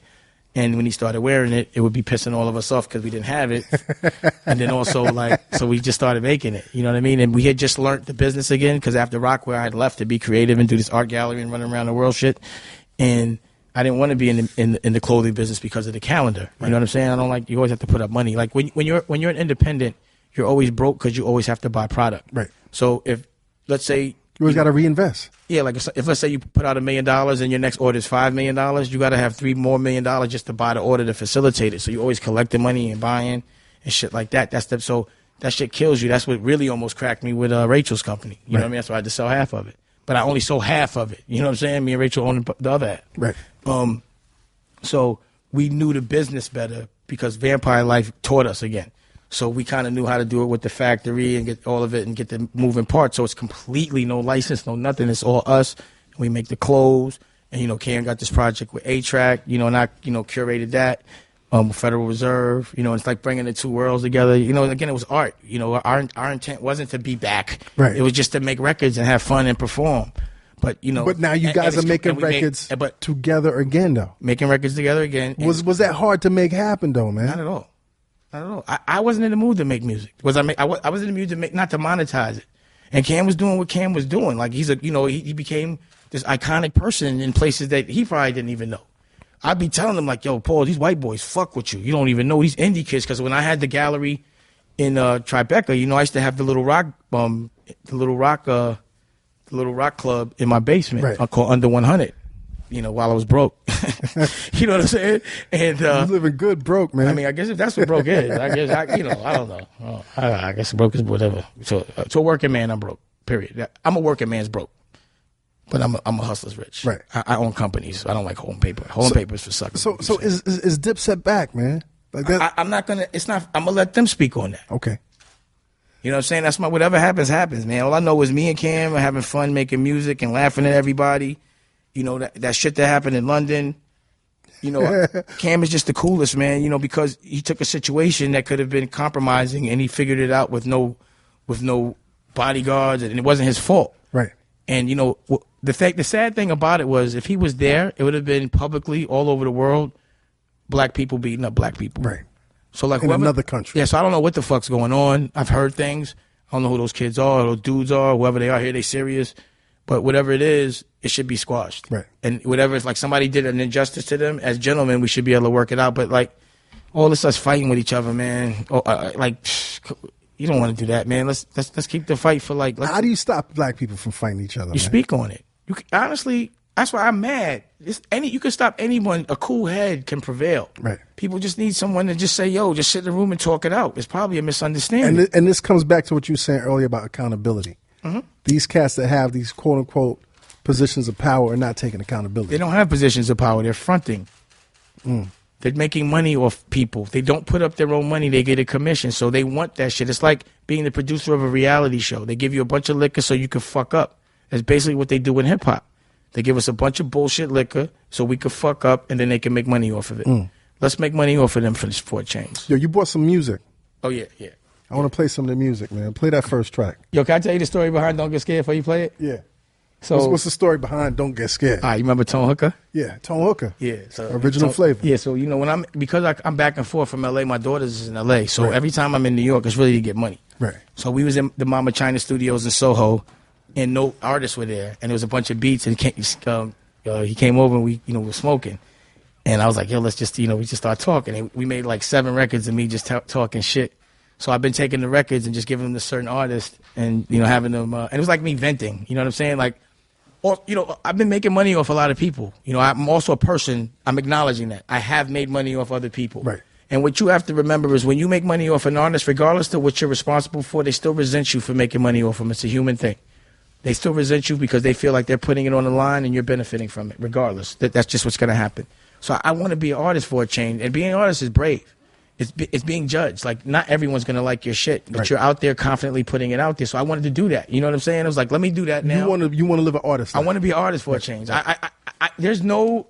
And when he started wearing it, it would be pissing all of us off because we didn't have it. And then also, so we just started making it. You know what I mean? And we had just learned the business again because after Rockwell, I had left to be creative and do this art gallery and running around the world shit. And I didn't want to be in the clothing business because of the calendar. You know what I'm saying? I don't like, you always have to put up money. Like when you're an independent, you're always broke because you always have to buy product. Right. So if, let's say, You always got to reinvest. yeah, like if let's say you put out $1 million and your next order is $5 million, you got to have $3 more million just to buy the order to facilitate it. So you always collecting money and buying and shit like that. So that shit kills you. That's what really almost cracked me with Rachel's company. You know what I mean? That's why I had to sell half of it. But I only sold half of it. You know what I'm saying? Me and Rachel owned the other half. Right. So we knew the business better because Vampire Life taught us again. So we kind of knew how to do it with the factory and get all of it and get the moving parts. So it's completely no license, no nothing. It's all us. We make the clothes. And, you know, Karen got this project with A-Track, you know, and I, you know, curated that. Federal Reserve, you know, it's like bringing the two worlds together. You know, again, it was art. You know, our intent wasn't to be back. Right. It was just to make records and have fun and perform. But, you know. But now you guys are making records together again, though. Making records together again. Was that hard to make happen, though, man? Not at all. Not at all. I wasn't in the mood to make music. I was in the mood to make, not to monetize it. And Cam was doing what Cam was doing. Like he became this iconic person in places that he probably didn't even know. I'd be telling them like, yo, Paul, these white boys fuck with you. You don't even know these indie kids. Because when I had the gallery in Tribeca, you know, I used to have the little rock club in my basement called Under 100. You know, while I was broke. You know what I'm saying? And you living good broke, man. I mean, I guess if that's what broke is, I don't know. I guess broke is whatever. So to a working man, I'm broke. Period. I'm a working man's broke, but I'm a hustler's rich. Right. I own companies. So I don't like holding paper. Holding paper is for suckers. So is Dipset back, man? Like that? I'm not gonna. It's not. I'm gonna let them speak on that. Okay. You know what I'm saying? That's whatever happens, man. All I know is me and Cam are having fun making music and laughing at everybody. You know, that shit that happened in London, you know, Cam is just the coolest, man, you know, because he took a situation that could have been compromising and he figured it out with no bodyguards, and it wasn't his fault. Right. And, you know, the sad thing about it was if he was there, it would have been publicly all over the world, black people beating up black people. Right. So like in another country. Yeah, so I don't know what the fuck's going on. I've heard things. I don't know who those kids are, those dudes are, whoever they are here, they serious. But whatever it is, it should be squashed. Right. And whatever, if like somebody did an injustice to them, as gentlemen, we should be able to work it out. But like, all this us fighting with each other, man. You don't want to do that, man. Let's keep the fight for like. How do you stop black people from fighting each other? You speak on it. Honestly, that's why I'm mad. You can stop anyone. A cool head can prevail. Right. People just need someone to just say, yo, just sit in the room and talk it out. It's probably a misunderstanding. And this comes back to what you were saying earlier about accountability. Mm-hmm. These cats that have these quote unquote positions of power are not taking accountability. They don't have positions of power. They're fronting. They're making money off people. They don't put up their own money. They get a commission. So they want that shit. It's like being the producer of a reality show. They give you a bunch of liquor so you can fuck up. That's basically what they do in hip hop. They give us a bunch of bullshit liquor so we could fuck up and then they can make money off of it. Let's make money off of them for a change. Yo, you bought some music. Oh, yeah. I want to play some of the music, man. Play that first track. Yo, can I tell you the story behind Don't Get Scared before you play it? Yeah. So what's the story behind Don't Get Scared? You remember Tone Hooker? Yeah, Tone Hooker. Yeah. So original flavor. Yeah, so, you know, because I'm back and forth from L.A., my daughter's is in L.A., so every time I'm in New York, it's really to get money. Right. So we was in the Mama China Studios in Soho, and no artists were there, and there was a bunch of beats, and he came over, and we were smoking. And I was like, yo, let's just, we just start talking. And we made like 7 records of me just talking shit. So I've been taking the records and just giving them to certain artists and, having them, and it was like me venting, you know what I'm saying? Like, or, I've been making money off a lot of people. I'm also a person, I'm acknowledging that. I have made money off other people. Right. And what you have to remember is when you make money off an artist, regardless of what you're responsible for, they still resent you for making money off them. It's a human thing. They still resent you because they feel like they're putting it on the line and you're benefiting from it, regardless. That's just what's going to happen. So I want to be an artist for a change. And being an artist is brave. it's being judged. Like, not everyone's gonna like your shit, but you're out there confidently putting it out there. So I wanted to do that. You know what I'm saying? I was like, let me do that now. You want to live an artist life. I want to be an artist for a change. There's no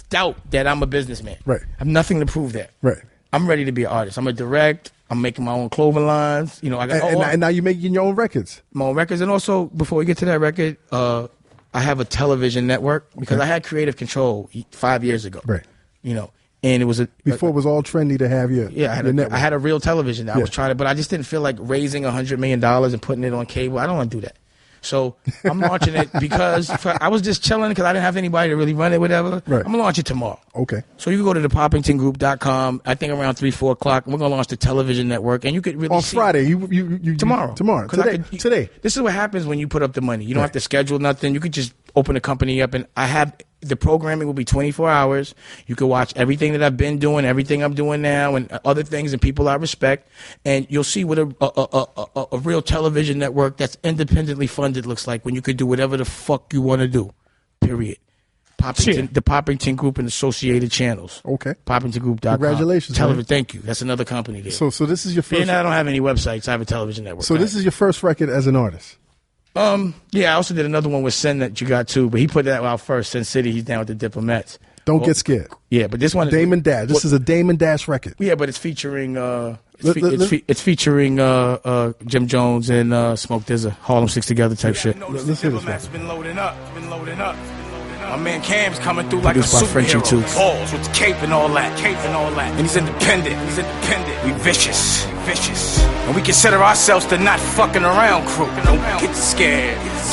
doubt that I'm a businessman. Right. I have nothing to prove that. Right. I'm ready to be an artist. I'm a direct. I'm making my own clothing lines. You know, I got and now you're making your own records. My own records, and also before we get to that record, I have a television network because I had creative control 5 years ago. Right. You know, and it was before it was all trendy to have your I had a real television. I was trying to, but I just didn't feel like raising $100 million and putting it on cable. I don't want to do that. So I'm launching it because I was just chilling because I didn't have anybody to really run it, whatever. Right. I'm going to launch it tomorrow. Okay. So you can go to the Poppingtongroup.com, I think around 3, 4 o'clock, and we're going to launch the television network. And you could really on Friday. Tomorrow. Today. This is what happens when you put up the money. You don't have to schedule nothing. You could just open a company up, and the programming will be 24 hours. You can watch everything that I've been doing, everything I'm doing now, and other things and people I respect. And you'll see what a real television network that's independently funded looks like when you could do whatever the fuck you want to do, period. The Poppington Group and associated channels. Okay. Poppingtongroup.com. Congratulations. Television. Thank you. That's another company there. So this is your first. And I don't have any websites. I have a television network. So this is your first record as an artist. Yeah, I also did another one with Sin that you got too, but he put that out first. Sin City, he's down with the Diplomats. Don't get scared. Yeah, but this one is Damon Dash. This is a Damon Dash record. Yeah, but it's featuring it's featuring Jim Jones and Smoke Dizza, Harlem Six Together type shit. Let's hear this one. Been loading up. My man Cam's coming through like a superhero. Balls with the cape and all that. And he's independent. We vicious. And we consider ourselves the not fucking around crew. Don't get scared. It's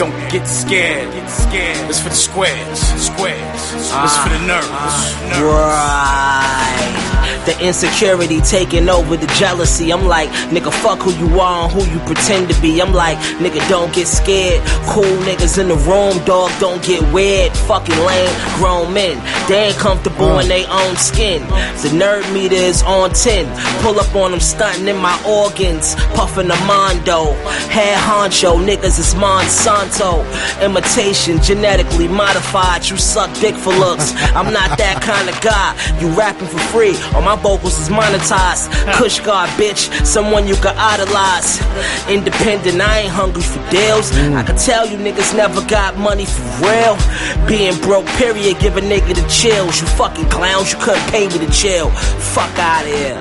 for the squares. It's for the nerds. Right. The insecurity taking over the jealousy. I'm like, nigga, fuck who you are and who you pretend to be. I'm like, nigga, don't get scared. Cool niggas in the room, dog, don't get weird. Fucking lame, grown men. They ain't comfortable in their own skin. The nerd meter is on 10. Pull up on them stunting in my organs. Puffing a Mondo. Head honcho, niggas is Monsanto. Imitation, genetically modified. You suck dick for looks. I'm not that kind of guy. You rapping for free. All my vocals is monetized. Kush God, bitch. Someone you can idolize. Independent, I ain't hungry for deals. I can tell you niggas never got money for real. Being broke, period, give a nigga the chills. You fucking clowns, you couldn't pay me to chill. Fuck out of here.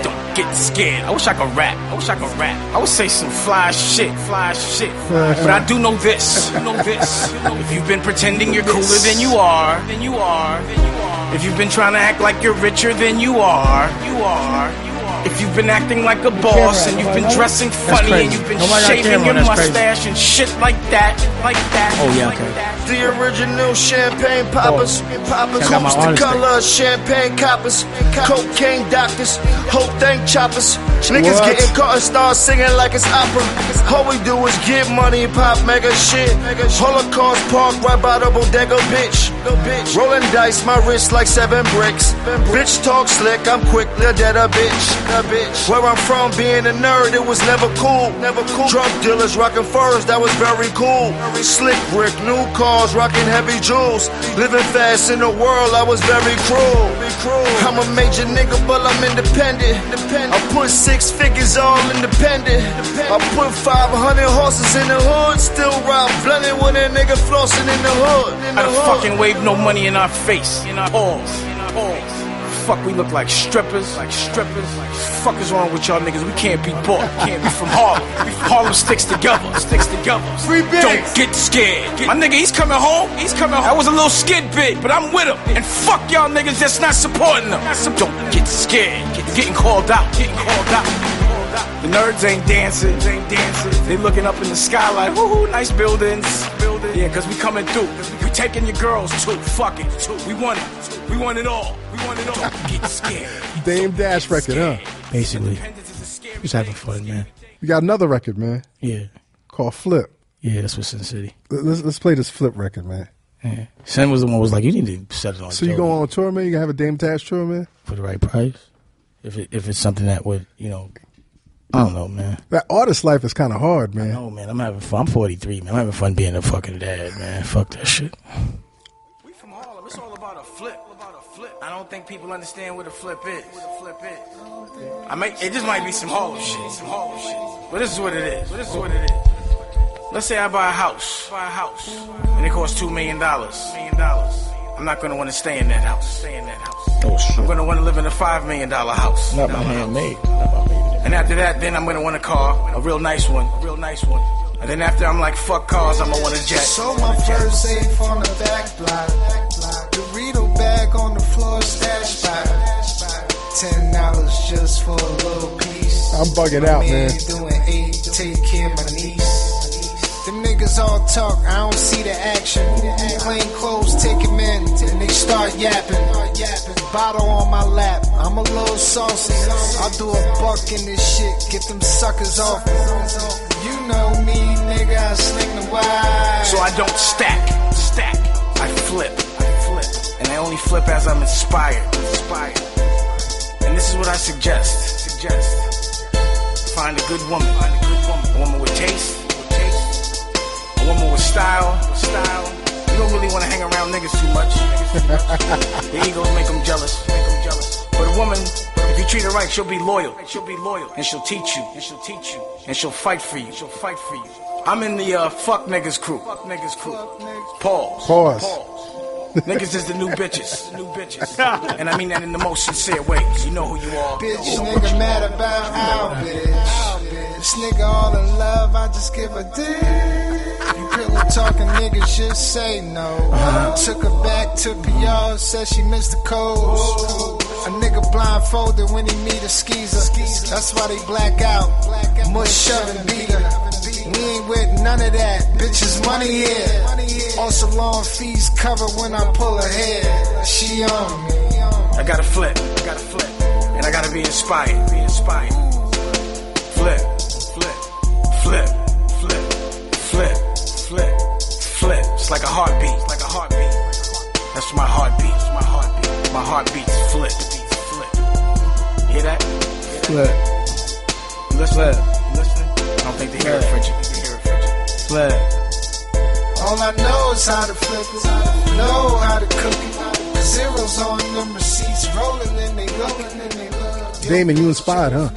Don't get scared. I wish I could rap. I would say some fly shit. But I do know this. If you've been pretending you're cooler than you are. If you've been trying to act like you're richer than you are. If you've been acting like a boss and you've been dressing funny and you've been shaving your mustache and shit like that. Oh yeah, okay. The original champagne poppers, hoops the color of champagne coppers, cocaine doctors, whole thing choppers. Niggas getting caught and start singing like it's opera. All we do is get money, pop mega shit. Holocaust Park right by the bodega, bitch. Rolling dice, my wrist like 7 bricks. Bitch talk slick, I'm quick, dead a bitch. Where I'm from, being a nerd, it was never cool. Drug dealers rocking furs, that was very cool. Slick brick, new cars, rocking heavy jewels. Living fast in the world, I was very cruel. I'm a major nigga, but I'm independent. I put 6 figures all independent. I put 500 horses in the hood. Still ride blended with a nigga flossing in the hood. I don't fucking wave no money in our face. Pause. Fuck, we look like strippers. Fuck is wrong with y'all niggas? We can't be bought. Can't be from Harlem. Harlem sticks together. Free big. Don't get scared. My nigga, he's coming home. I was a little skid bit, but I'm with him. And fuck y'all niggas that's not supporting him. Don't get scared. Getting called out. The nerds ain't dancing. They looking up in the sky like, woohoo, nice buildings. Yeah, cause we coming through. We taking your girls too. Fuck it. We want it. We want it all. Don't get scared. Dame Dash record, huh? Basically. Just having fun, man. You got another record, man. Yeah. Called Flip. Yeah, that's what's Sin City. Let's play this Flip record, man. Yeah. Sin was the one who was like, you need to set it on. So you going on tour, man? You gonna have a Dame Dash tour, man? For the right price. If it's something that would, I don't know, man. That artist life is kind of hard, man. No, man. I'm having fun. I'm 43, man. I'm having fun being a fucking dad, man. Fuck that shit. We from Harlem. It's all about a flip. I don't think people understand what a flip is. It just might be some Harlem shit. But this is what it is. Let's say I buy a house, and it costs $2 million. I'm not gonna want to stay in that house. Oh shit. I'm gonna want to live in a $5 million house. Not my handmade. And after that, then I'm gonna want a car, a real nice one. And then after I'm like, fuck cars, I'm gonna want a jet. So my first safe on the back block. Dorito bag on the floor, stash spot. $10 just for a little piece. I'm bugging out, man. Doing 8, take care of my niece. Them niggas all talk, I don't see the action. Plain clothes, take him in, and they start yapping. Bottle on my lap, I'm a little saucy. I'll do a buck in this shit, get them suckers off. You know me, nigga, I sling the wire. So I don't stack, I flip. And I only flip as I'm inspired. And this is what I suggest. Find a good woman, a woman with taste, a woman with style. You don't really want to hang around niggas too much. The egos make them jealous. But a woman, if you treat her right, she'll be loyal. And she'll teach you. And she'll fight for you. I'm in the fuck niggas crew. Pause. Niggas is the new bitches. And I mean that in the most sincere way. You know who you are. Bitch, nigga mad about our bitch. This nigga all in love, I just give a dick. You pillow talking niggas, just say no. Took her back to PR, said she missed the codes. A nigga blindfolded when he meet a skeezer. That's why they black out. Mush shoving beater. We ain't with none of that. Bitches money here. On salon fees covered when I pull her hair. She on me. I gotta flip. And I gotta be inspired. Flip. It's like a heartbeat. That's my heartbeat. My heartbeat's flip. Hear that? Flip. You listening? I don't think they hear it, Frenchie. Flip. All I know is how to flip it. Know how to cook it. Zeros on them receipts. Rolling and they love. Damon, you inspired, huh?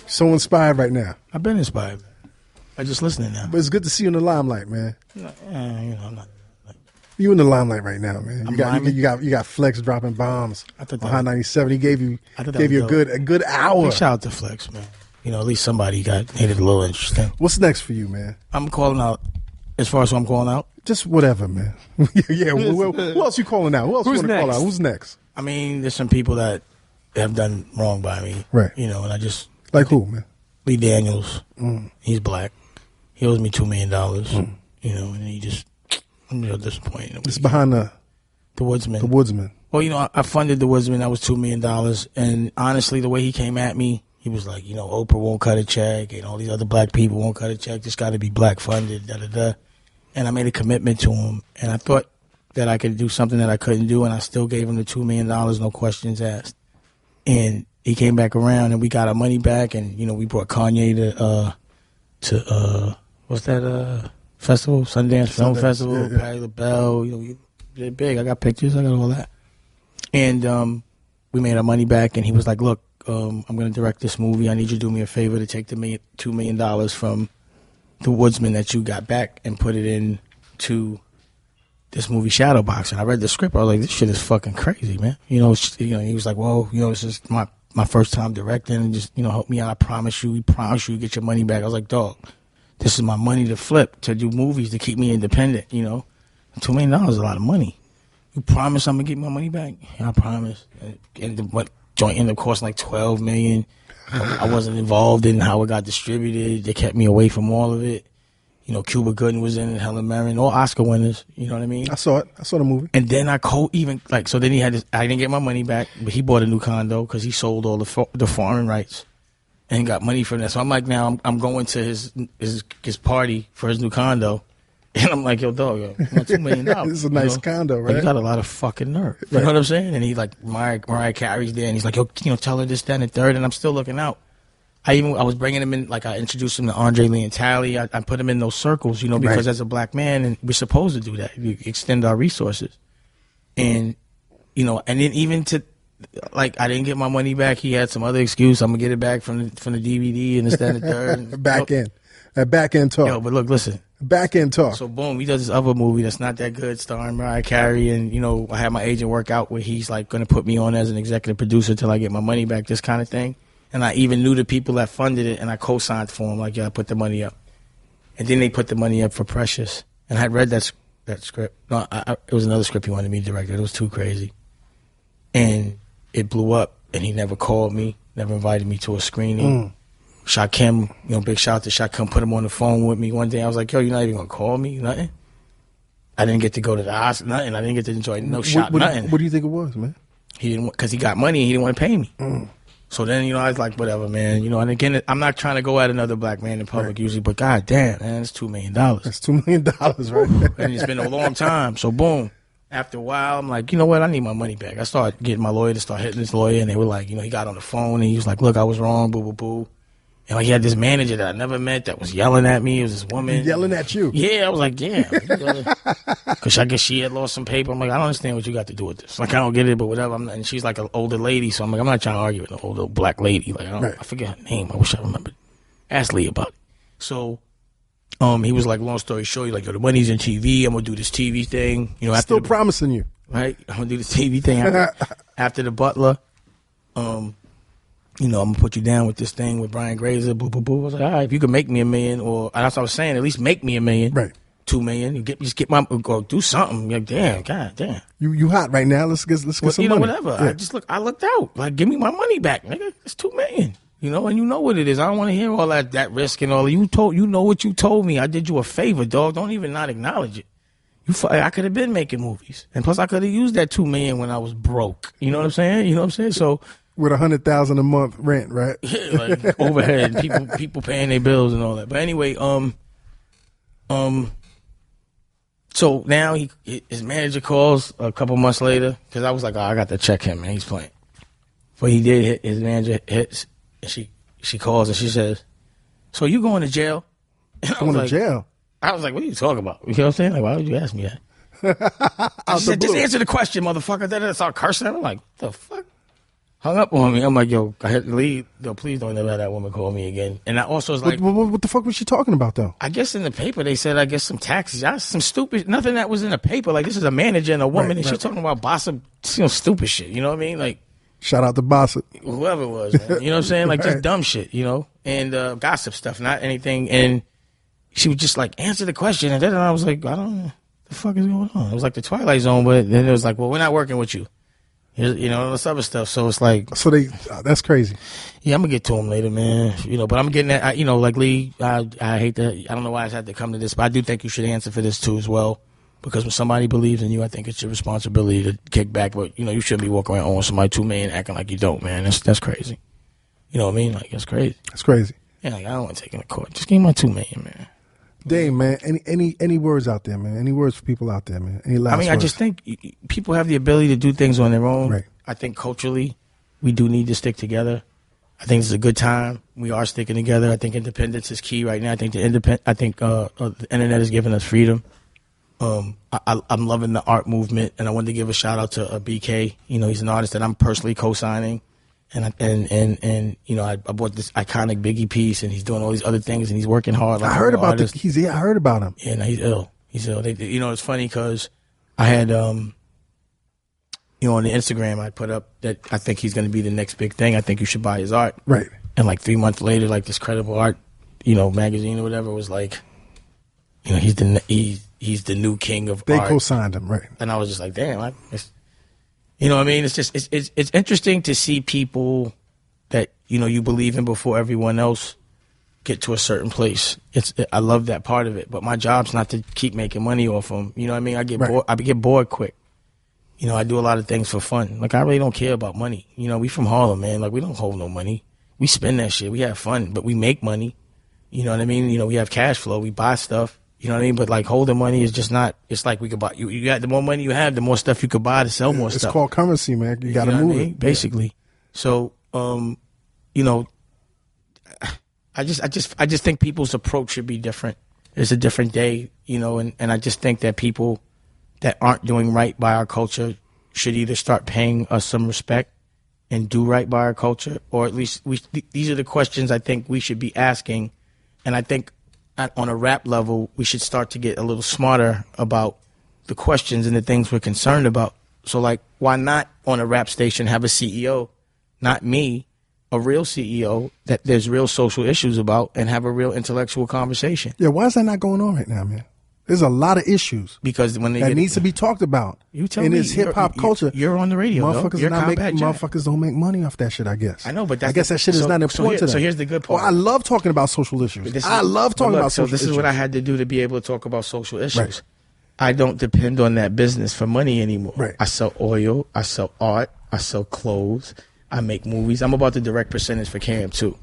So inspired right now. I've been inspired. I'm just listening now. But it's good to see you in the limelight, man. I'm not. You in the limelight right now, man. I'm You got Flex dropping bombs on High 97. He gave you a good hour. Big shout out to Flex, man. At least somebody made it a little interesting. What's next for you, man? I'm calling out. As far as who I'm calling out, just whatever, man. Yeah. Who else you calling out? Who else you want to call out? Who's next? I mean, there's some people that have done wrong by me, right? And I just who, man? Lee Daniels. He's black. He owes me $2 million. And he just. I'm real disappointed. It's behind the Woodsman. The Woodsman. Well, I funded the Woodsman. That was $2 million. And honestly, the way he came at me, he was like, Oprah won't cut a check, and all these other black people won't cut a check. Just got to be black funded. And I made a commitment to him, and I thought that I could do something that I couldn't do, and I still gave him the $2 million, no questions asked. And he came back around, and we got our money back, and we brought Kanye to what's that festival, Sundance Film Festival, Patti LaBelle. We did big. I got pictures. I got all that. And we made our money back, and he was like, "Look, I'm going to direct this movie. I need you to do me a favor to take the $2 million from the Woodsman that you got back and put it into this movie Shadowbox." And I read the script. I was like, "This shit is fucking crazy, man." He was like, "Well, this is my first time directing, and just help me out. I promise you, you get your money back." I was like, "Dog, this is my money to flip, to do movies, to keep me independent, $2 million is a lot of money. You promise I'm going to get my money back?" "Yeah, I promise." And what joint ended up costing like $12 million. I wasn't involved in how it got distributed. They kept me away from all of it. Cuba Gooding was in it, Helen Mirren, all Oscar winners. You know what I mean? I saw it. I saw the movie. And then so then he had this, I didn't get my money back, but he bought a new condo because he sold all the foreign rights. And he got money from that. So I'm like, now I'm going to his party for his new condo. And I'm like, "Yo, dog, you want $2 million. This is a nice condo, right? Like, you got a lot of fucking nerve. You know what I'm saying? And he's like, Mariah Carey's there. And he's like, "Yo, tell her this, that, and the third." And I'm still looking out. I was bringing him in, like I introduced him to Andre Lee and Tally. I put him in those circles, because as a black man, and we're supposed to do that. We extend our resources. And you know, and then even to, like, I didn't get my money back. He had some other excuse. I'm gonna get it back from the DVD and this, that, and the third. Back end talk. Yo, but look, listen. Back end talk. So boom, he does this other movie that's not that good, starring Mariah Carey, and you know, I had my agent work out where he's like gonna put me on as an executive producer till I get my money back, this kind of thing. And I even knew the people that funded it, and I co-signed for him, like, yeah, I put the money up. And then they put the money up for Precious, and I had read that script. No, it was another script he wanted me to direct. It was too crazy, and it blew up. And he never called me, never invited me to a screening. Shakim, you know, big shout out to Shakim, put him on the phone with me one day. I was like, yo, you're not even gonna call me, nothing. I didn't get to go to the hospital, nothing. I didn't get to enjoy nothing. What do you think it was, man? He didn't, because he got money and he didn't want to pay me. So then, you know, I was like, whatever, man. You know, and again, I'm not trying to go at another black man in public usually, but god damn, man, it's $2 million. That's $2 million, right? And it's been a long time. So boom. After a while, I'm like, you know what? I need my money back. I started getting my lawyer to start hitting this lawyer, and they were like, you know, he got on the phone, and he was like, look, I was wrong, boo, boo, boo. And like, he had this manager that I never met that was yelling at me. It was this woman. Yelling at you? Yeah, I was like, damn. Because I guess she had lost some paper. I'm like, I don't understand what you got to do with this. Like, I don't get it, but whatever. And she's like an older lady, so I'm like, I'm not trying to argue with an older black lady. Like, I forget her name. I wish I remembered. Ask Lee about it. So, he was like, long story short, he's like, yo, the money's in TV. I'm going to do this TV thing. You know, after Still promising you. Right? I'm going to do this TV thing after the Butler. You know, I'm going to put you down with this thing with Brian Grazer, boo, boo, boo. I was like, all right, if you can make me $1 million, or that's what I was saying, at least make me $1 million. Right. $2 million. You just get my, go do something. You're like, damn, god damn. You hot right now. Let's get some money. You know, whatever. Yeah. I looked out. Like, give me my money back, nigga. It's $2 million. You know, and you know what it is. I don't want to hear all that risk and all. You know what you told me. I did you a favor, dog. Don't even not acknowledge it. I could have been making movies, and plus I could have used that $2 million when I was broke. You know what I'm saying? So with $100,000 a month rent, right? Yeah, like overhead, people paying their bills and all that. But anyway, so now his manager calls a couple months later, because I was like, oh, I got to check him, man. He's playing. But he did hit, his manager hits, and she calls and she says, so you going to jail? And going to jail? I was like, what are you talking about? You know what I'm saying? Like, why would you ask me that? I said, just answer the question, motherfucker. Then I started cursing. I'm like, the fuck? Hung up on me. I'm like, yo, I had to leave. Yo, please don't ever have that woman call me again. And I also was like, what the fuck was she talking about, though? I guess in the paper they said, I guess some taxes. Some stupid, nothing that was in the paper. Like, this is a manager and a woman, and she's talking about bossing, stupid shit. You know what I mean? Like, shout out to Bossip. Whoever it was, man. You know what I'm saying? Like, just dumb shit, you know? And gossip stuff, not anything. And she would just, like, answer the question. And then I was like, I don't know what the fuck is going on. It was like the Twilight Zone, but then it was like, well, we're not working with you. You know, this other stuff. So it's like. So that's crazy. Yeah, I'm going to get to him later, man. You know, but I'm getting that, you know, like Lee, I hate that. I don't know why I had to come to this, but I do think you should answer for this too as well. Because when somebody believes in you, I think it's your responsibility to kick back. But, you know, you shouldn't be walking around owing somebody $2 million acting like you don't, man. That's crazy. You know what I mean? Like, that's crazy. That's crazy. Yeah, like, I don't want to take him to court. Just give me my $2 million, man. Dame, man, any words out there, man? Any words for people out there, man? Any last words? I just think people have the ability to do things on their own. Right. I think culturally, we do need to stick together. I think it's a good time. We are sticking together. I think independence is key right now. I think the internet is giving us freedom. I'm loving the art movement, and I wanted to give a shout out to BK. You know, he's an artist that I'm personally co-signing. And you know, I bought this iconic Biggie piece, and he's doing all these other things, and he's working hard. Like, I heard about this. I heard about him. Yeah, no, he's ill. He's ill. You know, it's funny because I had, you know, on the Instagram, I put up that I think he's going to be the next big thing. I think you should buy his art. Right. And like 3 months later, like this Credible Art, you know, magazine or whatever was like, you know, he's the new king of art. They co-signed him, right? And I was just like, damn, you know what I mean? It's just it's interesting to see people that, you know, you believe in before everyone else get to a certain place. I love that part of it, but my job's not to keep making money off them. You know what I mean? I get bored. I get bored quick. You know, I do a lot of things for fun. Like, I really don't care about money. You know, we from Harlem, man. Like, we don't hold no money. We spend that shit. We have fun, but we make money. You know what I mean? You know, we have cash flow. We buy stuff. You know what I mean? But like, holding money is just not. It's like we could buy. You got the more money you have, the more stuff you could buy to sell more stuff. It's called currency, man. You got to move it, basically. So, you know, I just think people's approach should be different. It's a different day, you know, and I just think that people that aren't doing right by our culture should either start paying us some respect and do right by our culture, or at least these are the questions I think we should be asking. And I think on a rap level, we should start to get a little smarter about the questions and the things we're concerned about. So, like, why not on a rap station have a CEO, not me, a real CEO that there's real social issues about, and have a real intellectual conversation? Yeah, why is that not going on right now, man? There's a lot of issues because when that needs to be talked about in this hip hop culture. You're on the radio. Motherfuckers don't make money off that shit, I guess. I know, but I guess that shit is not important to them. So here's the good part. Well, I love talking about social issues. I love talking about social issues. So this is what I had to do to be able to talk about social issues. Right. I don't depend on that business for money anymore. Right. I sell oil. I sell art. I sell clothes. I make movies. I'm about to direct percentage for Cam too.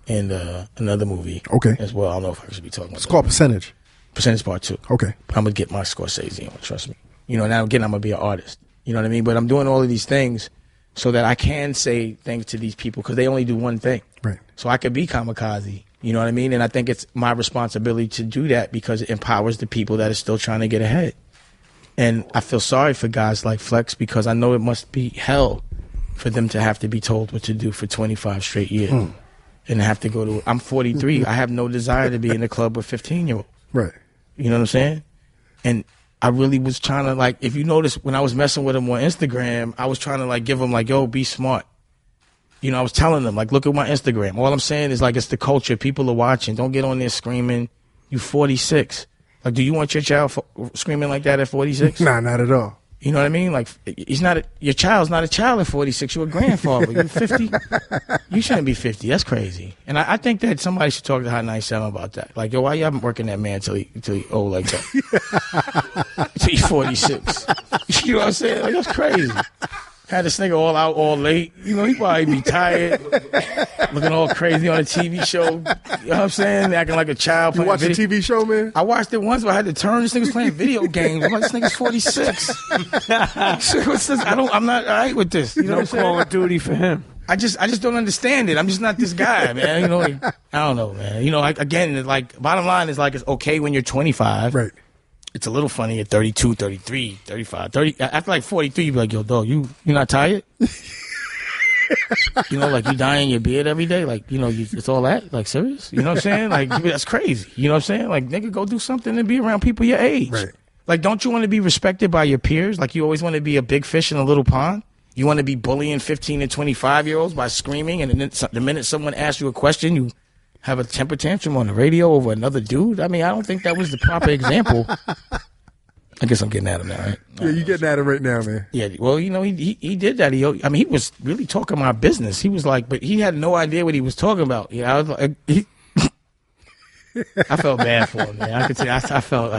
And another movie. Okay. As well. I don't know if I should be talking about It's called Percentage. Percentage Part 2. Okay. I'm going to get my Scorsese on, trust me. You know, now again, I'm going to be an artist. You know what I mean? But I'm doing all of these things so that I can say things to these people because they only do one thing. Right. So I could be kamikaze. You know what I mean? And I think it's my responsibility to do that because it empowers the people that are still trying to get ahead. And I feel sorry for guys like Flex because I know it must be hell for them to have to be told what to do for 25 straight years. And have to go to, I'm 43. I have no desire to be in a club with 15-year-olds. Right. You know what I'm saying? And I really was trying to, like, if you notice, when I was messing with him on Instagram, I was trying to, like, give him, like, yo, be smart. You know, I was telling them, like, look at my Instagram. All I'm saying is, like, it's the culture. People are watching. Don't get on there screaming, you 46. Like, do you want your child screaming like that at 46? Nah, not at all. You know what I mean? Like, your child's not a child at 46. You're a grandfather. You're 50. You shouldn't be 50. That's crazy. And I think that somebody should talk to Hot 97 about that. Like, yo, why you haven't working that man till he old like that? Till he's 46. You know what I'm saying? Like, that's crazy. Had this nigga all out all late. You know, he probably be tired, looking all crazy on a TV show. You know what I'm saying? Acting like a child. You watch a TV show, man? I watched it once, but I had to turn. This nigga's playing video games. I'm like, this nigga's 46. What's this? I'm not all right with this. You know what I'm saying? Call of Duty for him. I just don't understand it. I'm just not this guy, man. You know, like, I don't know, man. You know, again, like, bottom line is, like, it's okay when you're 25. Right. It's a little funny at 32, 33, 35, 30. After like 43, you be like, yo, dog, you not tired? You know, like, you dyeing your beard every day? Like, you know, it's all that? Like, serious? You know what I'm saying? Like, that's crazy. You know what I'm saying? Like, nigga, go do something and be around people your age. Right. Like, don't you want to be respected by your peers? Like, you always want to be a big fish in a little pond? You want to be bullying 15 and 25-year-olds by screaming, and then the minute someone asks you a question, you have a temper tantrum on the radio over another dude? I mean, I don't think that was the proper example. I guess I'm getting at him now, right? Yeah, you're getting at him right now, man. Yeah, well, you know, he did that. I mean, he was really talking my business. He was like, but he had no idea what he was talking about. Yeah, I was like, I felt bad for him, man. I could say I felt.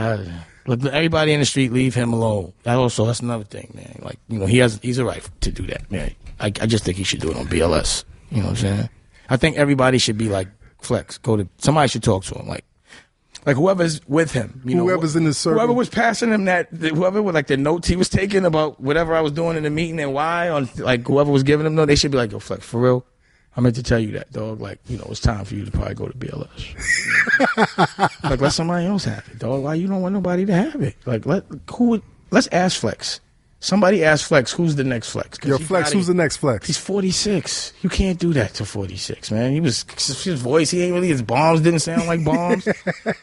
Look, everybody in the street, leave him alone. That's another thing, man. Like, you know, he's a right to do that, man. I just think he should do it on BLS. You know what I'm saying? I think everybody should be like Flex. Somebody should talk to him, like whoever's with him. You know, whoever's in the circle. Whoever was passing him whoever with, like, the notes he was taking about whatever I was doing in the meeting and why, on, like, whoever was giving him, they should be like, yo, Flex, for real, I meant to tell you that, dog. Like, you know, it's time for you to probably go to BLS. Like, let somebody else have it, dog. Why you don't want nobody to have it? Like, let's ask Flex. Somebody ask Flex, who's the next Flex? Yo, Flex, who's the next Flex? He's 46. You can't do that to 46, man. His voice, his bombs didn't sound like bombs.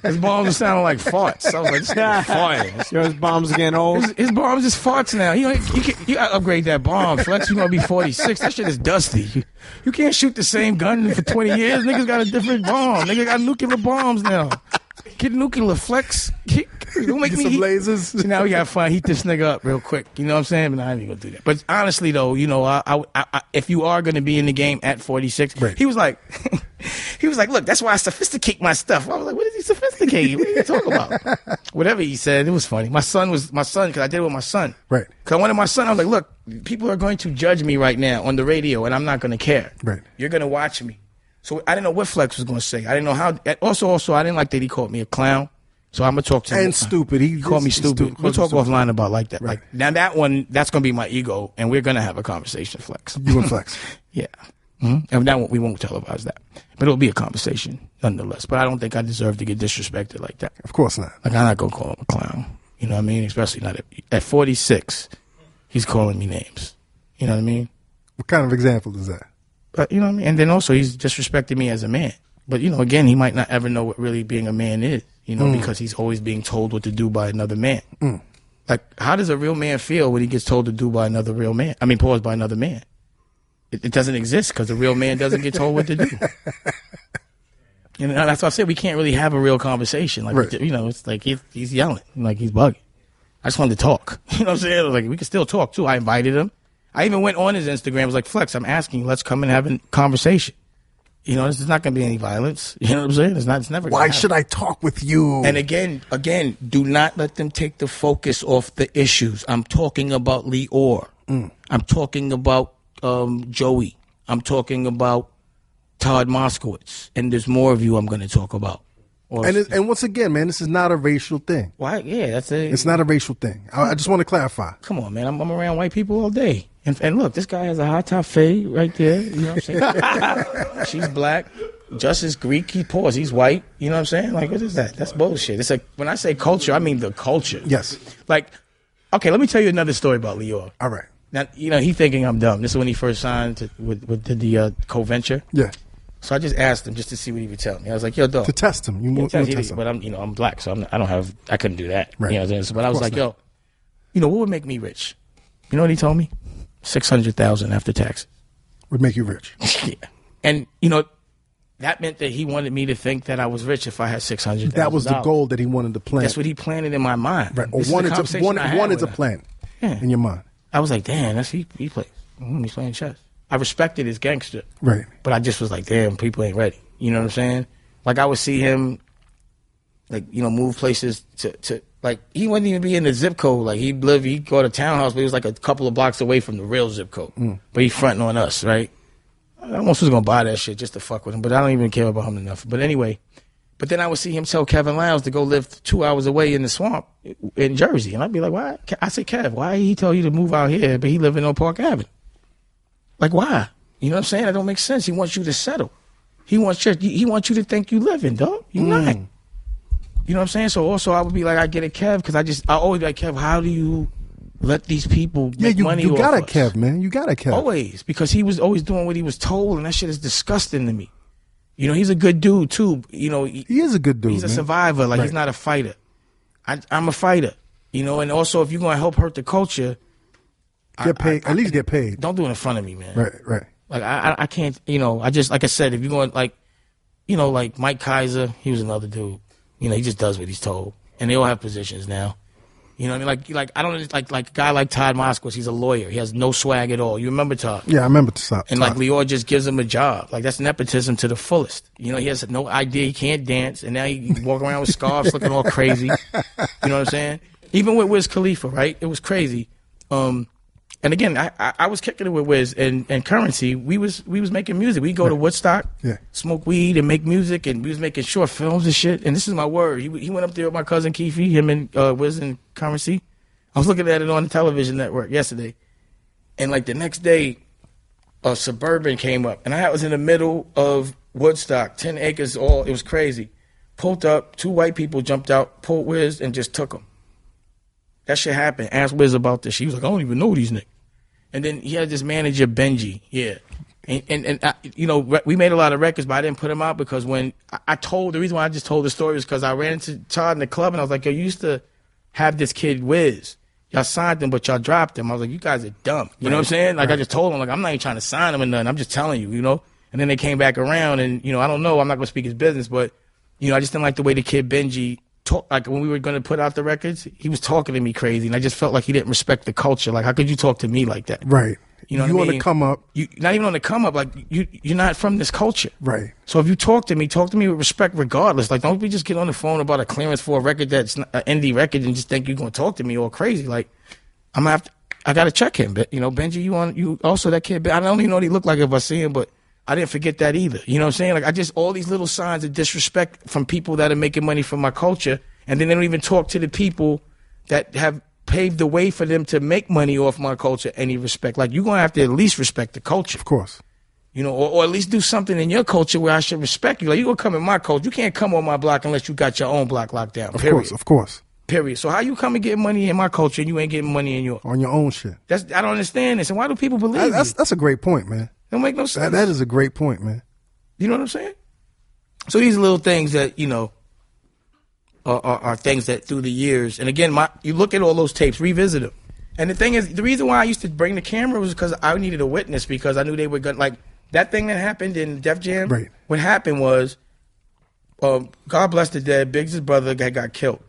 His bombs sounded like farts. I was like, this nigga farting. Yo, his bombs getting old. His bombs is farts now. You gotta upgrade that bomb, Flex. You're gonna be 46. That shit is dusty. You can't shoot the same gun for 20 years. Niggas got a different bomb. Nigga got nuclear bombs now. Get nuclear, Flex. Don't make me some lasers. So now we got fun. Heat this nigga up real quick. You know what I'm saying? But I ain't even gonna do that. But honestly, though, you know, I if you are gonna be in the game at 46, right. He was like, look, that's why I sophisticate my stuff. I was like, what is he sophisticating? What are you talking about? Whatever he said, it was funny. My son, because I did it with my son. Right. Because I wanted my son. I was like, look, people are going to judge me right now on the radio, and I'm not gonna care. Right. You're gonna watch me. So I didn't know what Flex was gonna say. I didn't know how. Also, I didn't like that he called me a clown. So I'm gonna talk to him. And stupid. He called me stupid. We'll talk offline about like that. Right. Like, now that's gonna be my ego, and we're gonna have a conversation, Flex. You and Flex. Yeah. Mm-hmm. And we won't televise that, but it'll be a conversation nonetheless. But I don't think I deserve to get disrespected like that. Of course not. Like, I'm not gonna call him a clown. You know what I mean? Especially not at 46, he's calling me names. You know what I mean? What kind of example is that? But you know what I mean? And then also he's disrespecting me as a man. But, you know, again, he might not ever know what really being a man is, you know, because he's always being told what to do by another man. Like, how does a real man feel when he gets told to do by another real man? I mean, pause, by another man. It doesn't exist because a real man doesn't get told what to do. You know, that's why I said we can't really have a real conversation. Like, Right. you know, it's like he's yelling, like he's bugging. I just wanted to talk. You know what I'm saying? Like, we can still talk, too. I invited him. I even went on his Instagram. I was like, Flex, I'm asking you, let's come and have a conversation. You know, this is not going to be any violence. You know what I'm saying? It's never. Why should I talk with you? And again, do not let them take the focus off the issues. I'm talking about Leor. I'm talking about Joey. I'm talking about Todd Moskowitz. And there's more of you I'm going to talk about. And once again, man, this is not a racial thing. Why? Yeah, that's it. It's not a racial thing. I just want to clarify. Come on, man. I'm around white people all day. And look, this guy has a high top fade right there. You know what I'm saying? She's black. Justice Greek. He's white. You know what I'm saying? Like, what is that? That's bullshit. It's like, when I say culture, I mean the culture. Yes. Like, okay, let me tell you another story about Leor. All right. Now, you know, he thinking I'm dumb. This is when he first signed with the co-venture. Yeah. So I just asked him just to see what he would tell me. I was like, yo, dog. To test him. You want to test him. But I'm black, so I couldn't do that. Right. You know what I'm saying? But I was like, yo, you know, what would make me rich? You know what he told me? $600,000 after taxes. Would make you rich. Yeah. And, you know, that meant that he wanted me to think that I was rich if I had $600,000. That was the goal that he wanted to plant. That's what he planted in my mind. Right. Or wanted to plant in your mind. I was like, damn, he plays. He's playing chess. I respected his gangster. Right. But I just was like, damn, people ain't ready. You know what I'm saying? Like, I would see him, like, you know, move places to like, he wouldn't even be in the zip code. Like, he'd go to townhouse, but he was like a couple of blocks away from the real zip code. But he fronting on us, right? I almost was going to buy that shit just to fuck with him, but I don't even care about him enough. But anyway, but then I would see him tell Kevin Lowndes to go live 2 hours away in the swamp in Jersey. And I'd be like, why? I said, Kev, why he tell you to move out here, but he living on Park Avenue? Like, why? You know what I'm saying? That don't make sense. He wants you to settle. He wants you to think you living, dog. You're not. You know what I'm saying? So also I would be like, I get it, Kev, because I always be like, Kev, how do you let these people make money off us? You got it, Kev, man. You got it, Kev. Always. Because he was always doing what he was told, and that shit is disgusting to me. You know, he's a good dude, too. You know, he is a good dude, He's a man. survivor. Like, he's not a fighter. I'm a fighter. You know, and also if you're going to help hurt the culture, get paid. At least get paid. Don't do it in front of me, man. Right. Like, I can't, you know, like I said, if you're going, like, you know, like Mike Kaiser, he was another dude. You know, he just does what he's told. And they all have positions now. You know what I mean? Like I don't, like a guy like Todd Moskowitz, he's a lawyer. He has no swag at all. You remember Todd? Yeah, I remember Todd. And like Leor just gives him a job. Like, that's nepotism to the fullest. You know, he has no idea. He can't dance. And now he walk around with scarves looking all crazy. You know what I'm saying? Even with Wiz Khalifa, right? It was crazy. And again, I was kicking it with Wiz and Currency. We was making music. We go to Woodstock, smoke weed and make music, and we was making short films and shit. And this is my word. He went up there with my cousin Keefe, him and Wiz and Currency. I was looking at it on the television network yesterday. And like the next day, a Suburban came up. And I was in the middle of Woodstock, 10 acres, it was crazy. Pulled up, 2 white people jumped out, pulled Wiz, and just took him. That shit happened. Asked Wiz about this. She was like, I don't even know these niggas. And then he had this manager, Benji. Yeah. And you know, we made a lot of records, but I didn't put them out because when the reason why I just told the story is because I ran into Todd in the club and I was like, yo, you used to have this kid, Wiz. Y'all signed him, but y'all dropped him. I was like, you guys are dumb. You know what I'm saying? Like, I just told him, like, I'm not even trying to sign him or nothing. I'm just telling you, you know? And then they came back around and, you know, I don't know. I'm not going to speak his business, but, you know, I just didn't like the way the kid, Benji, like when we were going to put out the records, he was talking to me crazy, and I just felt like he didn't respect the culture. Like, how could you talk to me like that? Right. You know, you on the come up. You not even on the come up. Like, you're not from this culture. Right. So if you talk to me with respect, regardless. Like, don't we just get on the phone about a clearance for a record that's an indie record and just think you're going to talk to me all crazy? Like, I got to check him. But you know, Benji, you also that kid. I don't even know what he looked like if I see him, but I didn't forget that either. You know what I'm saying? Like, all these little signs of disrespect from people that are making money from my culture, and then they don't even talk to the people that have paved the way for them to make money off my culture any respect. Like, you're going to have to at least respect the culture. Of course. You know, or at least do something in your culture where I should respect you. Like, you're going to come in my culture. You can't come on my block unless you got your own block locked down, period. Of course. Period. So how you come and get money in my culture and you ain't getting money in yours? On your own shit. I don't understand this. And why do people believe you? That's a great point, man. Don't make no sense. That is a great point, man. You know what I'm saying? So these little things that, you know, are things that through the years, and again, you look at all those tapes, revisit them. And the thing is, the reason why I used to bring the camera was because I needed a witness, because I knew they were going to, like, that thing that happened in Def Jam. Right. What happened was, God bless the dead, Biggs' brother got killed.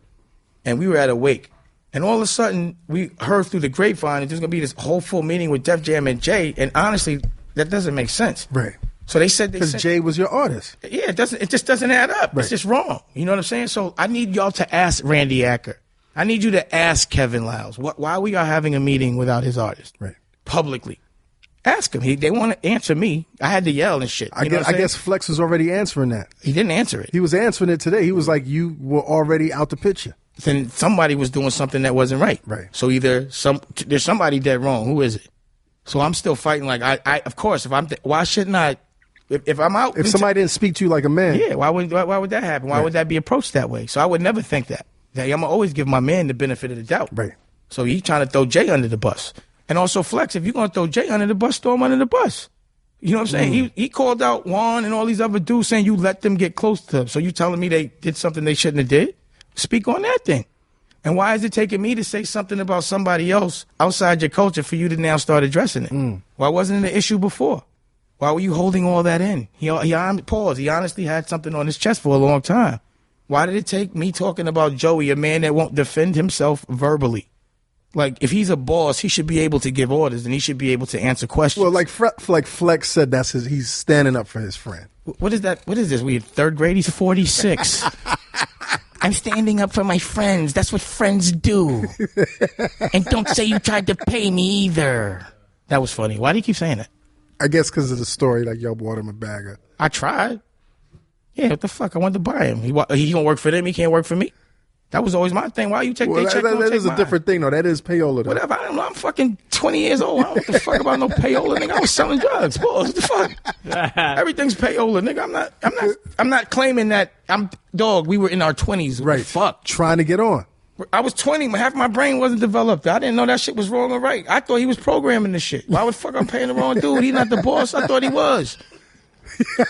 And we were at a wake. And all of a sudden, we heard through the grapevine that there's going to be this whole full meeting with Def Jam and Jay. And honestly, that doesn't make sense. Right. So they said... Because Jay was your artist. Yeah, it just doesn't add up. Right. It's just wrong. You know what I'm saying? So I need y'all to ask Randy Acker. I need you to ask Kevin Lyles why we are having a meeting without his artist. Right. Publicly. Ask him. They want to answer me. I had to yell and shit. I guess Flex was already answering that. He didn't answer it. He was answering it today. He was like, you were already out the picture. Then somebody was doing something that wasn't right. Right. So either there's somebody dead wrong. Who is it? So I'm still fighting. Like I of course, why shouldn't I? If I'm out, if somebody didn't speak to you like a man, yeah. Why would that happen? Why would that be approached that way? So I would never think that. I'm gonna always give my man the benefit of the doubt. Right. So he's trying to throw Jay under the bus. And also, Flex, if you're going to throw Jay under the bus, throw him under the bus. You know what I'm saying? He called out Juan and all these other dudes saying you let them get close to him. So you telling me they did something they shouldn't have did? Speak on that thing. And why is it taking me to say something about somebody else outside your culture for you to now start addressing it? Why wasn't it an issue before? Why were you holding all that in? He honestly had something on his chest for a long time. Why did it take me talking about Joey, a man that won't defend himself verbally? Like, if he's a boss, he should be able to give orders and he should be able to answer questions. Well, like Flex said, he's standing up for his friend. What is that? What is this? We in third grade? He's 46. I'm standing up for my friends. That's what friends do. And don't say you tried to pay me either. That was funny. Why do you keep saying that? I guess because of the story, like y'all bought him a bag of. I tried. Yeah, what the fuck? I wanted to buy him. He gonna work for them. He can't work for me. That was always my thing. Why you take their check? That is a different thing, though. That is payola, though. Whatever. I don't know. I'm fucking 20 years old. I don't know what the fuck about no payola, nigga. I was selling drugs. What the fuck? Everything's payola, nigga. I'm not claiming that. We were in our 20s. What the fuck? Trying to get on. I was 20. Half my brain wasn't developed. I didn't know that shit was wrong or right. I thought he was programming this shit. Why would the fuck I'm paying the wrong dude? He's not the boss. I thought he was.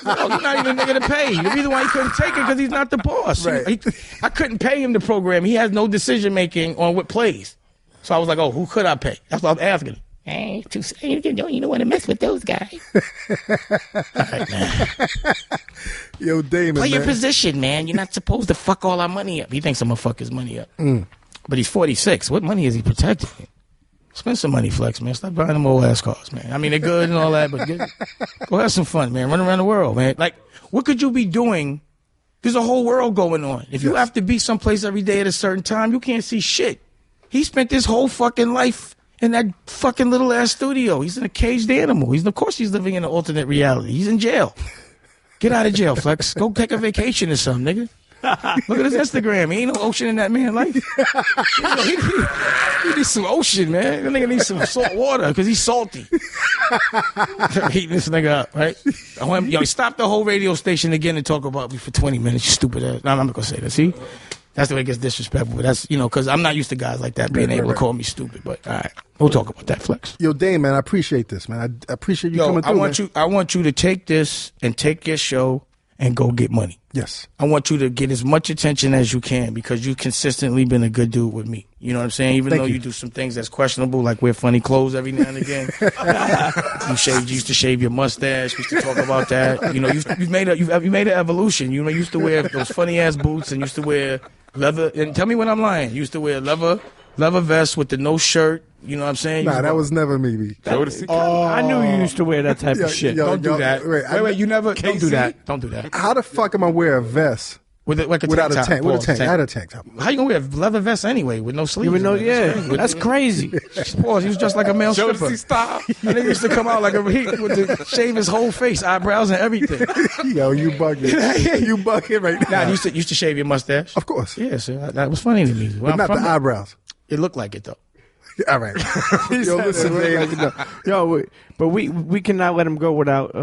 No, he's not even a nigga to pay. The reason why he couldn't take it because he's not the boss. Right. I couldn't pay him to program. He has no decision making on what plays. So I was like, oh, who could I pay? That's what I'm asking him. Hey, you don't want to mess with those guys. All right, man. Yo, Damon, play your position, man. You're not supposed to fuck all our money up. He thinks I'm gonna fuck his money up. But he's 46. What money is he protecting? Spend some money, Flex, man. Stop buying them old ass cars, man. I mean, they're good and all that, but go have some fun, man. Run around the world, man. Like, what could you be doing? There's a whole world going on. If you have to be someplace every day at a certain time, you can't see shit. He spent his whole fucking life in that fucking little ass studio. He's in a caged animal. Of course he's living in an alternate reality. He's in jail. Get out of jail, Flex. Go take a vacation or something, nigga. Look at his Instagram. He ain't no ocean in that man's life. He needs some ocean, man. That nigga needs some salt water because he's salty. Heating this nigga up, right? I want him, stop the whole radio station again and talk about me for 20 minutes, you stupid ass. No, I'm not going to say that. See? That's the way it gets disrespectful. But that's, because I'm not used to guys like that being able to call me stupid. But, all right, we'll talk about that, Flex. Yo, Dame, man, I appreciate this, man. I appreciate you coming through, I want you to take this and take your show and go get money. Yes. I want you to get as much attention as you can because you've consistently been a good dude with me. You know what I'm saying? Even though you do some things that's questionable, like wear funny clothes every now and again. You used to shave your mustache. We used to talk about that. You've made an evolution. You used to wear those funny ass boots and used to wear leather. And tell me when I'm lying. You used to wear leather vest with the no shirt. You know what I'm saying? Nah, that was never me, B. I knew you used to wear that type of shit. Don't do that. Wait, you never. Don't do that. Don't do that. How the fuck am I wear a vest without a tank? With a tank. I had a tank top. How you gonna wear a leather vest anyway with no sleeves? That's crazy. Pause. He was just like a male stripper. Stop. And he used to come out like shave his whole face, eyebrows and everything. Yo, you bugging. You bugging right now. Nah, you used to shave your mustache. Of course. Yeah, so that was funny to me. But not the eyebrows. It looked like it though. All right. Yo, listen, man. But we cannot let him go without,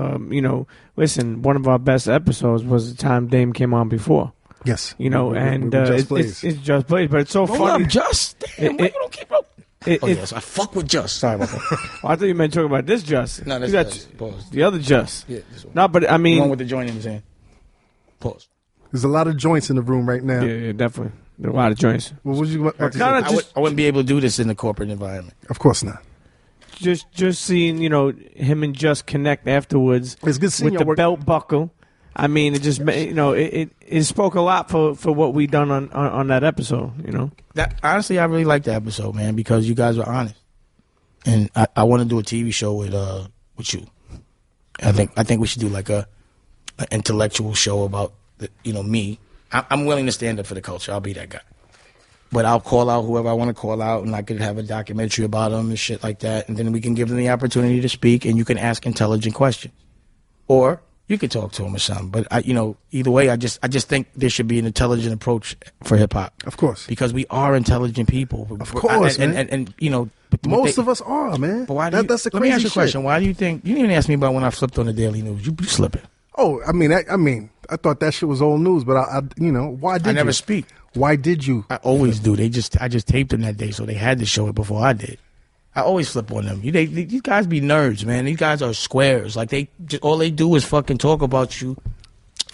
listen, one of our best episodes was the time Dame came on before. Yes. You know, and it's Just Blaze, but it's so funny. Up, Just. Damn, why you don't keep up? Yes, I fuck with Just. Sorry about that. I thought you meant talking about this Just. No, that's Just. Pause. The other Just. Yeah, this one. No, but I mean, the one with the joint in his hand. Pause. There's a lot of joints in the room right now. Yeah, definitely. There are a lot of joints. What would you about to say? I wouldn't be able to do this in the corporate environment. Of course not. Just seeing, you know, him and Just connect afterwards. It's good seeing with the belt buckle. I mean, it just, you know, it spoke a lot for what we done on that episode, you know. That honestly, I really liked the episode, man, because you guys were honest, and I want to do a TV show with you. I think we should do like an intellectual show about me. I'm willing to stand up for the culture. I'll be that guy. But I'll call out whoever I want to call out, and I could have a documentary about them and shit like that. And then we can give them the opportunity to speak, and you can ask intelligent questions. Or you could talk to them or something. But, either way, I just think there should be an intelligent approach for hip-hop. Of course. Because we are intelligent people. Of course, man. And most of us are, man. But why that's the crazy let me ask you a shit. question. Why do you think, you didn't even ask me about when I flipped on the Daily News. You slipping. Oh, I mean, I thought that shit was old news, but why did you? I never speak. Why did you? I always do. I just taped them that day, so they had to show it before I did. I always flip on them. These guys be nerds, man. These guys are squares. Like all they do is fucking talk about you.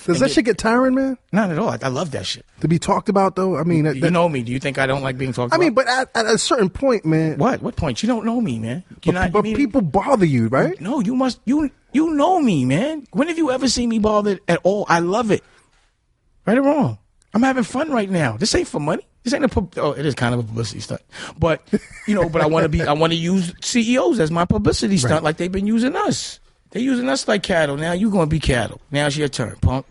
Does that shit get tiring, man? Not at all. I love that shit. To be talked about, though. I mean, you know me. Do you think I don't like being talked about? I mean, but at a certain point, man. What? What point? You don't know me, man. But people bother you, right? No, you must. You know me, man. When have you ever seen me bothered at all? I love it. Right or wrong? I'm having fun right now. This ain't for money. This ain't it is kind of a publicity stunt. But, but I want to use CEOs as my publicity stunt, like they've been using us. They're using us like cattle. Now you're going to be cattle. Now it's your turn, punk.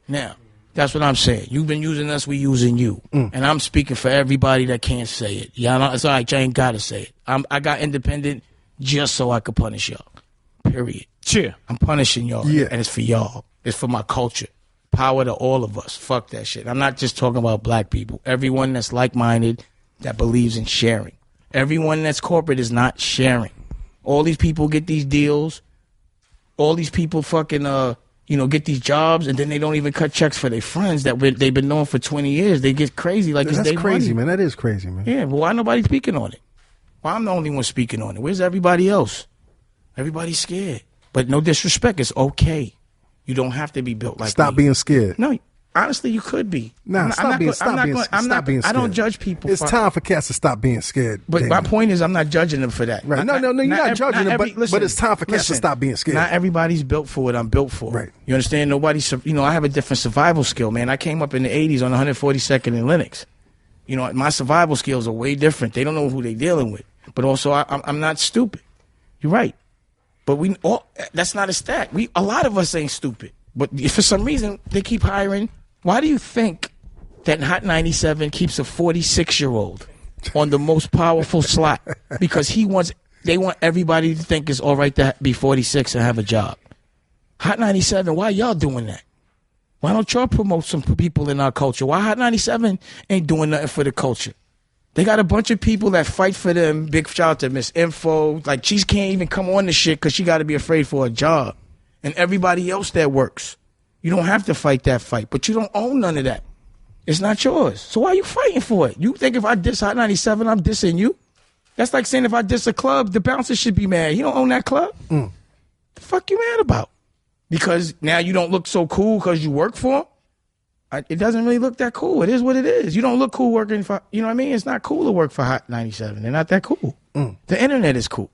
Now, that's what I'm saying. You've been using us, we using you. And I'm speaking for everybody that can't say it. Y'all, it's all right, you ain't got to say it. I got independent just so I could punish y'all. Period. Cheer. I'm punishing y'all, and it's for y'all. It's for my culture. Power to all of us. Fuck that shit. I'm not just talking about black people. Everyone that's like-minded, that believes in sharing. Everyone that's corporate is not sharing. All these people get these deals. All these people fucking, get these jobs, and then they don't even cut checks for their friends that they've been knowing for 20 years. They get crazy like it's That's their crazy, money. man. That is crazy, man. Yeah, but why nobody speaking on it? Why I'm the only one speaking on it? Where's everybody else? Everybody's scared. But no disrespect, it's okay. You don't have to be built like Stop me. being scared. No, honestly, you could be. Nah, stop being scared. I don't judge people. It's time for cats to stop being scared. But my point is, I'm not judging them for that. Right. No, you're not judging them, but it's time for cats to stop being scared. Not everybody's built for what I'm built for. Right. You understand? Nobody's, I have a different survival skill, man. I came up in the 80s on 142nd and Linux. My survival skills are way different. They don't know who they're dealing with. But also, I'm not stupid. You're right. But that's not a stat. A lot of us ain't stupid. But for some reason, they keep hiring. Why do you think that Hot 97 keeps a 46-year-old on the most powerful slot? Because they want everybody to think it's all right to be 46 and have a job. Hot 97, why y'all doing that? Why don't y'all promote some people in our culture? Why Hot 97 ain't doing nothing for the culture? They got a bunch of people that fight for them. Big shout out to Miss Info. Like, she can't even come on the shit because she got to be afraid for a job. And everybody else that works. You don't have to fight that fight, but you don't own none of that. It's not yours. So why are you fighting for it? You think if I diss Hot 97, I'm dissing you? That's like saying if I diss a club, the bouncer should be mad. You don't own that club? The fuck you mad about? Because now you don't look so cool because you work for them? It doesn't really look that cool. It is what it is. You don't look cool working for, you know what I mean? It's not cool to work for Hot 97. They're not that cool. The internet is cool.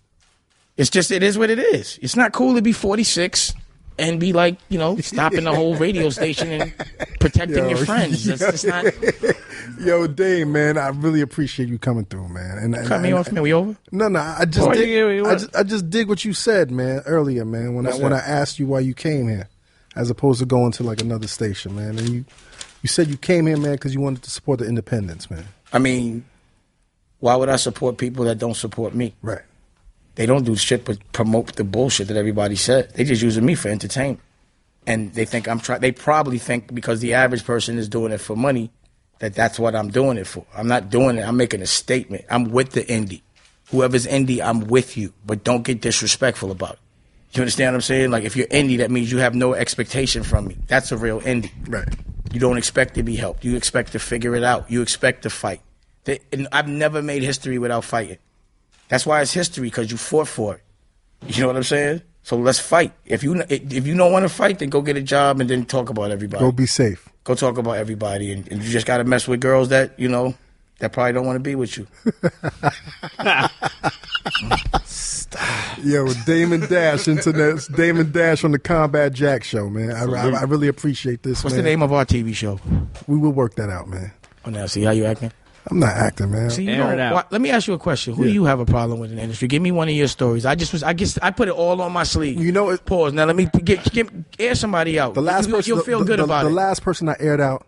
It's just, it is what it is. It's not cool to be 46 and be like, stopping the whole radio station and protecting your friends. That's not. Yo, Dave, man, I really appreciate you coming through, man. Cut me off, man. We over? No, I just dig what you said, man, earlier, man, when I asked you why you came here, as opposed to going to like another station, man. And you said you came here, man, because you wanted to support the independents, man. I mean, why would I support people that don't support me? Right. They don't do shit but promote the bullshit that everybody said. They just using me for entertainment. And they think they probably think because the average person is doing it for money, that's what I'm doing it for. I'm not doing it. I'm making a statement. I'm with the indie. Whoever's indie, I'm with you. But don't get disrespectful about it. You understand what I'm saying? Like, if you're indie, that means you have no expectation from me. That's a real indie. Right. You don't expect to be helped. You expect to figure it out. You expect to fight. And I've never made history without fighting. That's why it's history, because you fought for it. You know what I'm saying? So let's fight. If you don't want to fight, then go get a job and then talk about everybody. Go be safe. Go talk about everybody, and you just got to mess with girls that that probably don't want to be with you. Yo, Damon Dash, internet. Damon Dash on the Combat Jack Show, man. I really appreciate this. What's man. the name of our TV show? We will work that out, man. Oh, now see how you acting. I'm not acting, man. See, Air it out. Let me ask you a question. Who do you have a problem with in the industry? Give me one of your stories. I put it all on my sleeve. You know it. Pause. Now let me air somebody out. The last person, you'll feel good about it. The last person I aired out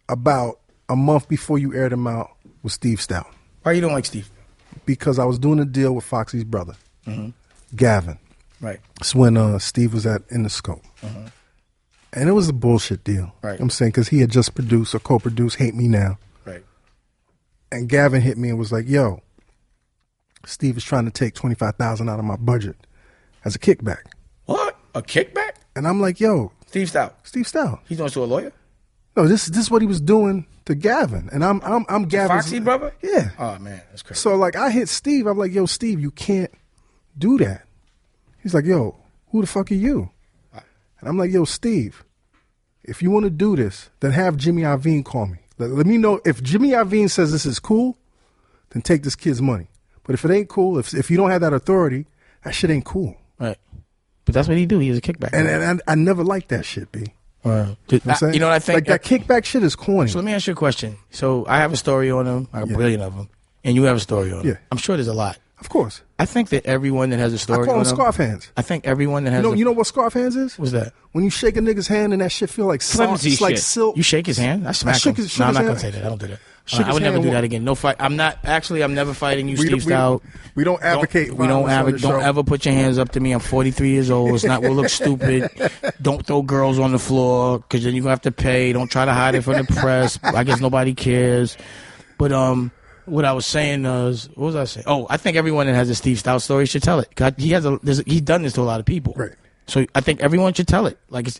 about a month before you aired him out was Steve Stoute. Why you don't like Steve? Because I was doing a deal with Foxy's brother, Gavin. Right. It's when Steve was in the scope. And it was a bullshit deal. Right. I'm saying, because he had just produced or co-produced Hate Me Now. Right. And Gavin hit me and was like, yo, Steve is trying to take $25,000 out of my budget as a kickback. What? A kickback? And I'm like, yo. Steve Stoute. Steve Stoute. He's doing it to a lawyer? No, this is what he was doing to Gavin. And I'm Gavin's. Foxy brother? Yeah. Oh, man. That's crazy. So, like, I hit Steve. I'm like, yo, Steve, you can't do that. He's like, yo, who the fuck are you? And I'm like, yo, Steve, if you want to do this, then have Jimmy Iovine call me. Let me know. If Jimmy Iovine says this is cool, then take this kid's money. But if it ain't cool, if you don't have that authority, that shit ain't cool. Right. But that's what he do. He's a kickback. And I never liked that shit, B. You know what I think? Like, that kickback shit is corny. So let me ask you a question. So I have a story on him. I have a billion of them. And you have a story on him. Yeah. I'm sure there's a lot. Of course. I think that everyone that has a story I call on them him. scarf hands. I think everyone that has You know what scarf hands is? What's that? When you shake a nigga's hand and that shit feel like Flimsy it's like shit. silk. You shake his hand? I smack him. shook No, I'm his not going hand. to say that. I don't do that. Shook I his would never hand. do that again. No fight. I'm never fighting you, Steve Stoute. We don't advocate. We don't violence on the don't show. ever put your hands up to me. I'm 43 years old. It's not. We'll look stupid. Don't throw girls on the floor, because then you're gonna have to pay. Don't try to hide it from the press. I guess nobody cares. But what I was saying was, what was I saying? Oh, I think everyone that has a Steve Stoute story should tell it. 'Cause he's done this to a lot of people. Right. So I think everyone should tell it. Like it's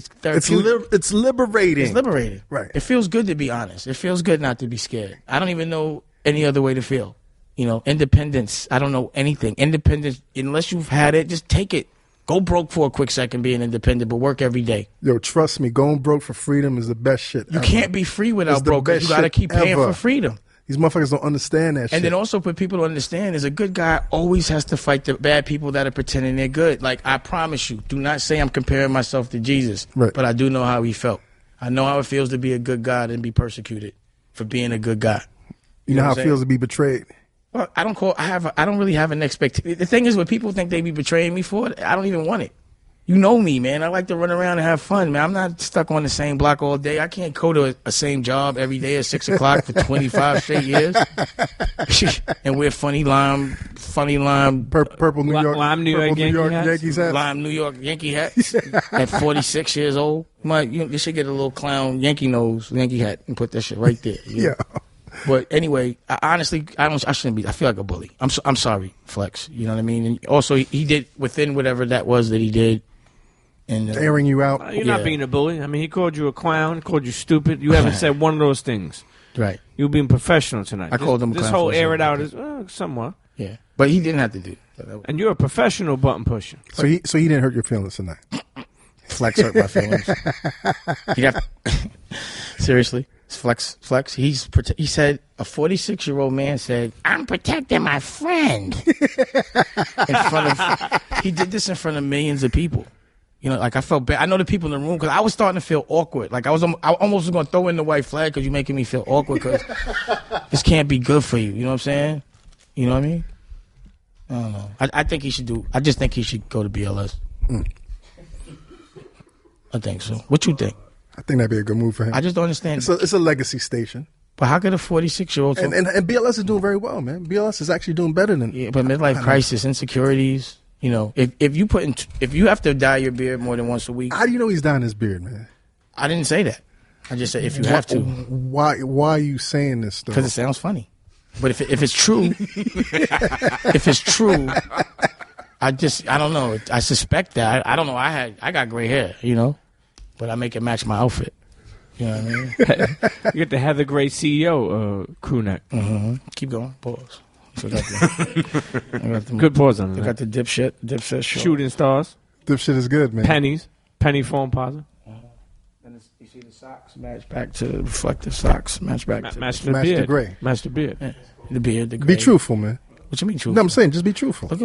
therapeutic. It's liberating. It's liberating. Right. It feels good to be honest. It feels good not to be scared. I don't even know any other way to feel. Independence. I don't know anything. Independence, unless you've had it, just take it. Go broke for a quick second being independent, but work every day. Yo, trust me, going broke for freedom is the best shit You ever. can't be free It's without the broke. best You got to shit keep paying ever. for freedom. These motherfuckers don't understand that shit. And then also for people to understand is a good guy always has to fight the bad people that are pretending they're good. Like, I promise you, do not say I'm comparing myself to Jesus, Right. but I do know how he felt. I know how it feels to be a good guy and be persecuted for being a good guy. you know how what it I'm feels to be betrayed. Well, I don't really have an expectation. The thing is, what people think they be betraying me for, I don't even want it. You know me, man. I like to run around and have fun, man. I'm not stuck on the same block all day. I can't go to a same job every day at 6 o'clock for 25 straight years and wear funny lime Purple New York, Lime New York purple New York Yankee hats? Yankees hat. lime New York Yankee hats at 46 years old. You should get a little clown Yankee hat and put that shit right there. Yeah. But anyway, I shouldn't be. I feel like a bully. I'm sorry, Flex. You know what I mean? And also, he did within whatever that was that he did. And Airing you out. You're not being a bully. I mean, he called you a clown, called you stupid. You haven't said one of those things. Right. You're being professional tonight. I called him a this clown whole for air it something out is somewhat. Yeah. But he didn't have to do that. And you're a professional button pusher. So he didn't hurt your feelings tonight. Flex hurt my feelings. Seriously. Flex. He said, a 46-year-old man said, "I'm protecting my friend." He did this in front of millions of people. Like, I felt bad. I know the people in the room, because I was starting to feel awkward. Like, I almost was going to throw in the white flag because you're making me feel awkward, because this can't be good for you. You know what I'm saying? You know what I mean? I don't know. I think he should I just think he should go to BLS. I think so. What you think? I think that'd be a good move for him. I just don't understand. It's a legacy station. But how could a 46-year-old... And BLS is doing very well, man. BLS is actually doing better than... Yeah, but midlife crisis, insecurities, if you have to dye your beard more than once a week... How do you know he's dyeing his beard, man? I didn't say that. I just said if you have to. Why are you saying this stuff? Because it sounds funny. But if it's true... if it's true... I don't know. I suspect that. I don't know. I got gray hair, but I make it match my outfit. You know what I mean? You get the Heather Gray CEO crew neck. Keep going. Pause. So Good pause on I that. got the dipshit shirt. Shooting stars. Dipshit is good, man. Pennies. Penny foam positive. And you see the socks match back to reflective socks. Match back to Match the Match beard. the gray. Match the beard. yeah, the beard. The gray. Be truthful, man. What you mean truthful? No, I'm saying just be truthful. Look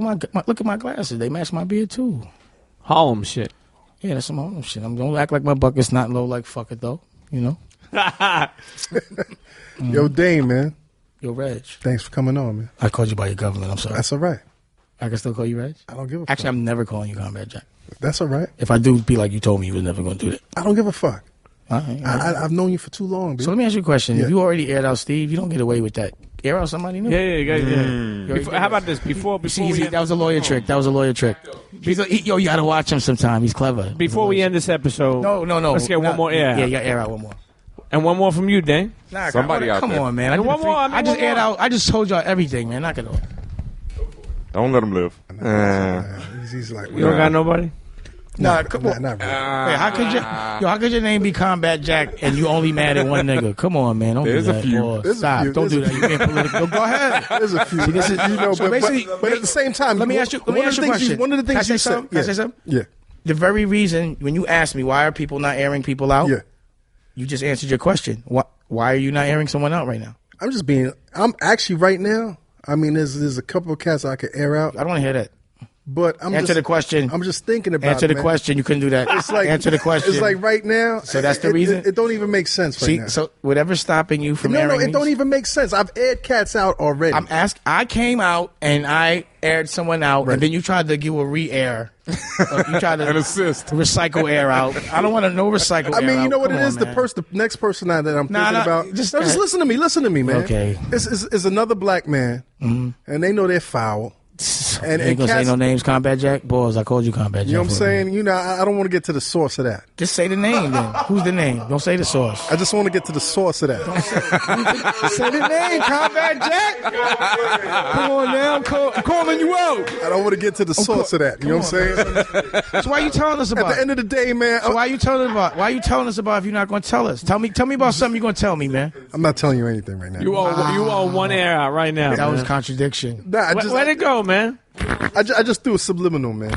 at my glasses. They match my beard too. Harlem shit. Yeah, that's some Harlem shit. Don't act like my bucket's not low like fuck it though. You know. Yo, Dame, man. Yo, Reg. Thanks for coming on, man. I called you by your government. I'm sorry. That's all right. I can still call you Reg. I don't give a Actually, fuck. I'm never calling you Combat Jack. That's all right. If I do, be like you told me you was never going to do that. I don't give a fuck. All right. I've known you for too long, dude. So let me ask you a question. Yeah. If you already aired out Steve, you don't get away with that. Air out somebody new? Yeah. How about this? Before See, we that was a lawyer trick. That was a lawyer trick. Yo, you got to watch him sometime. He's clever. Before we end this episode, No. let's get one more air. Yeah, you got to air out one more. And one more from you, Dane. Nah, Somebody out come there. on, man. And one more. I just one aired more. out. I just told y'all everything, man. Knock it off. Don't let him live. He's like, You don't got nobody? Nah, come on. Not really. Wait, how could your name be Combat Jack and you only mad at one nigga? Come on, man. Don't There's do a that. few. Boy. There's a Stop. few. Don't do There's that. You being political. Go ahead. There's a few. this is- so basically- but at the same time, Let me ask you a question. One of the Can I things say you something? said. Can I say something? Yeah. The very reason when you asked me why are people not airing people out, Yeah. you just answered your question. Why are you not airing someone out right now? I'm actually right now. I mean, there's a couple of cats I could air out, I don't want to hear that. but Answer the question. I'm just thinking about Answer it, the man. question. You couldn't do that. It's like Answer the question. It's like right now. So that's the reason? It don't even make sense right See, now. so whatever's stopping you from no, airing it don't these- even make sense. I've aired cats out already. I came out and I aired someone out, Right. and then you tried to give a re-air. You tried to An assist. recycle air out. I don't want to no recycle. I mean, air you out. know what Come it on, is. man. The next person that I'm thinking about. just listen to me. Listen to me, man. Okay. It's another black man, and they know they're foul. And you ain't gonna say no names, Combat Jack? Boys, I called you Combat Jack. You know what I'm for a saying? reason. You know, I don't want to get to the source of that. Just say the name then. Who's the name? Don't say the source. I just want to get to the source of that. Say the name, Combat Jack. Come on now, I'm calling you out. I don't want to get to the source of that. You know what I'm saying? So why you telling us At about? the end of the day, man, So why you telling us about if you're not going to tell us? Tell me about something you're going to tell me, man. I'm not telling you anything right now. You owe one air out right now. That was man. contradiction. Nah, Let it go, man. I just threw a subliminal, man.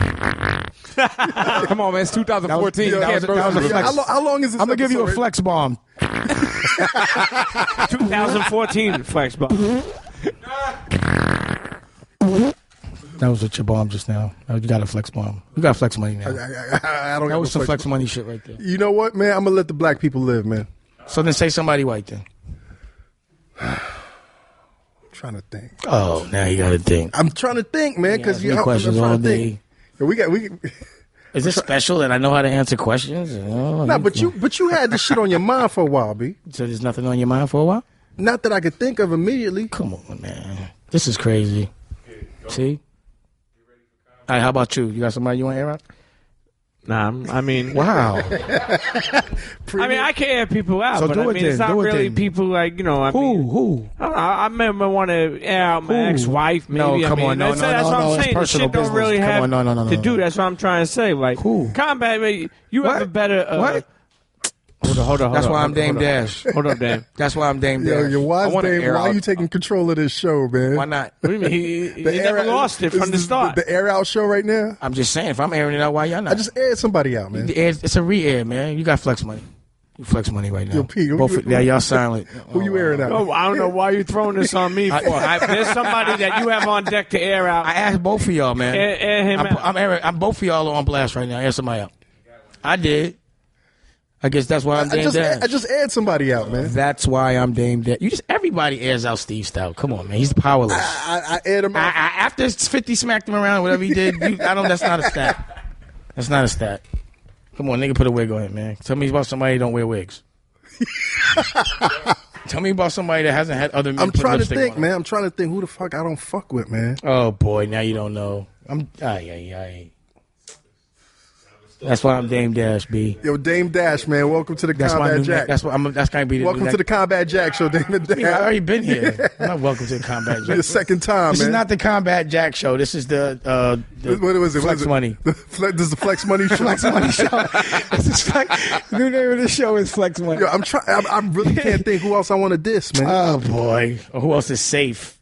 Come on, man. It's 2014. That was a flex. How long is this? I'm gonna give you a episode, flex bomb. 2014 flex bomb. That was with your bomb just now. You got a flex bomb. You got flex money now. I don't That have was no some flex money shit right there. You know what, man? I'm gonna let the black people live, man. So then say somebody white then. I'm trying to think. Oh, now you got to think. I'm trying to think, man, because You ask me questions all day. We Is it special that I know how to answer questions? Nah, but you had this shit on your mind for a while, B. So there's nothing on your mind for a while? Not that I could think of immediately. Come on, man. This is crazy. See? All right, how about you? You got somebody you want to air out? Nah, I mean, Wow. I can air people out, So but do I it mean, then, it's not do it really then. people like, you know, I mean, Who? I don't know, I remember want to air out my ex-wife, maybe. No, I come mean, on, no, that's, no, that's no, what no, I'm it's saying. This personal shit don't business. really Come have on, no, to do. That's what I'm trying to say. Like, Who? Combat, you have a better. What? Hold on. That's why I'm hold Dame on. Dash. Hold up, Dame. That's why I'm Dame Yo, Dash. your wise wanna Dame, air why are out- you taking control of this show, man? Why not? What do you mean? He never out- lost it from the this start. The air out show right now. I'm just saying, if I'm airing it out, why y'all not? I just aired somebody out, man. It's a re-air, man. You got flex money. You flex money right now. Yo, P, who Both you- of- yeah, y'all silent. Who you airing out? Oh, I don't know why you throwing this on me for. There's somebody that you have on deck to air out. I asked both of y'all, man. Air him out. I'm both of y'all on blast right now. Air somebody out. I did. I guess that's why I'm Dame Dash. I just aired somebody out, man. That's why I'm Dame Dash. Everybody airs out Steve Stoute. Come on, man. He's powerless. I aired him out. After 50 smacked him around, whatever he did, that's not a stat. That's not a stat. Come on, nigga, put a wig on him, man. Tell me about somebody who don't wear wigs. Tell me about somebody that hasn't had other men I'm put trying to lipstick think, on. man. I'm trying to think who the fuck I don't fuck with, man. Oh, boy, now you don't know. That's why I'm Dame Dash, B. Yo, Dame Dash, man. Welcome to the Combat Jack. That's gonna be the welcome to the Combat Jack show, Damon Dash. I've already been here. I'm not welcome to the Combat Jack. The second time, This man. is not the Combat Jack show. This is the what was it? Flex Money. This is the Flex Money show. Flex Money show. The new name of the show is Flex Money. Yo, I really can't think who else I want to diss, man. Oh boy, who else is safe?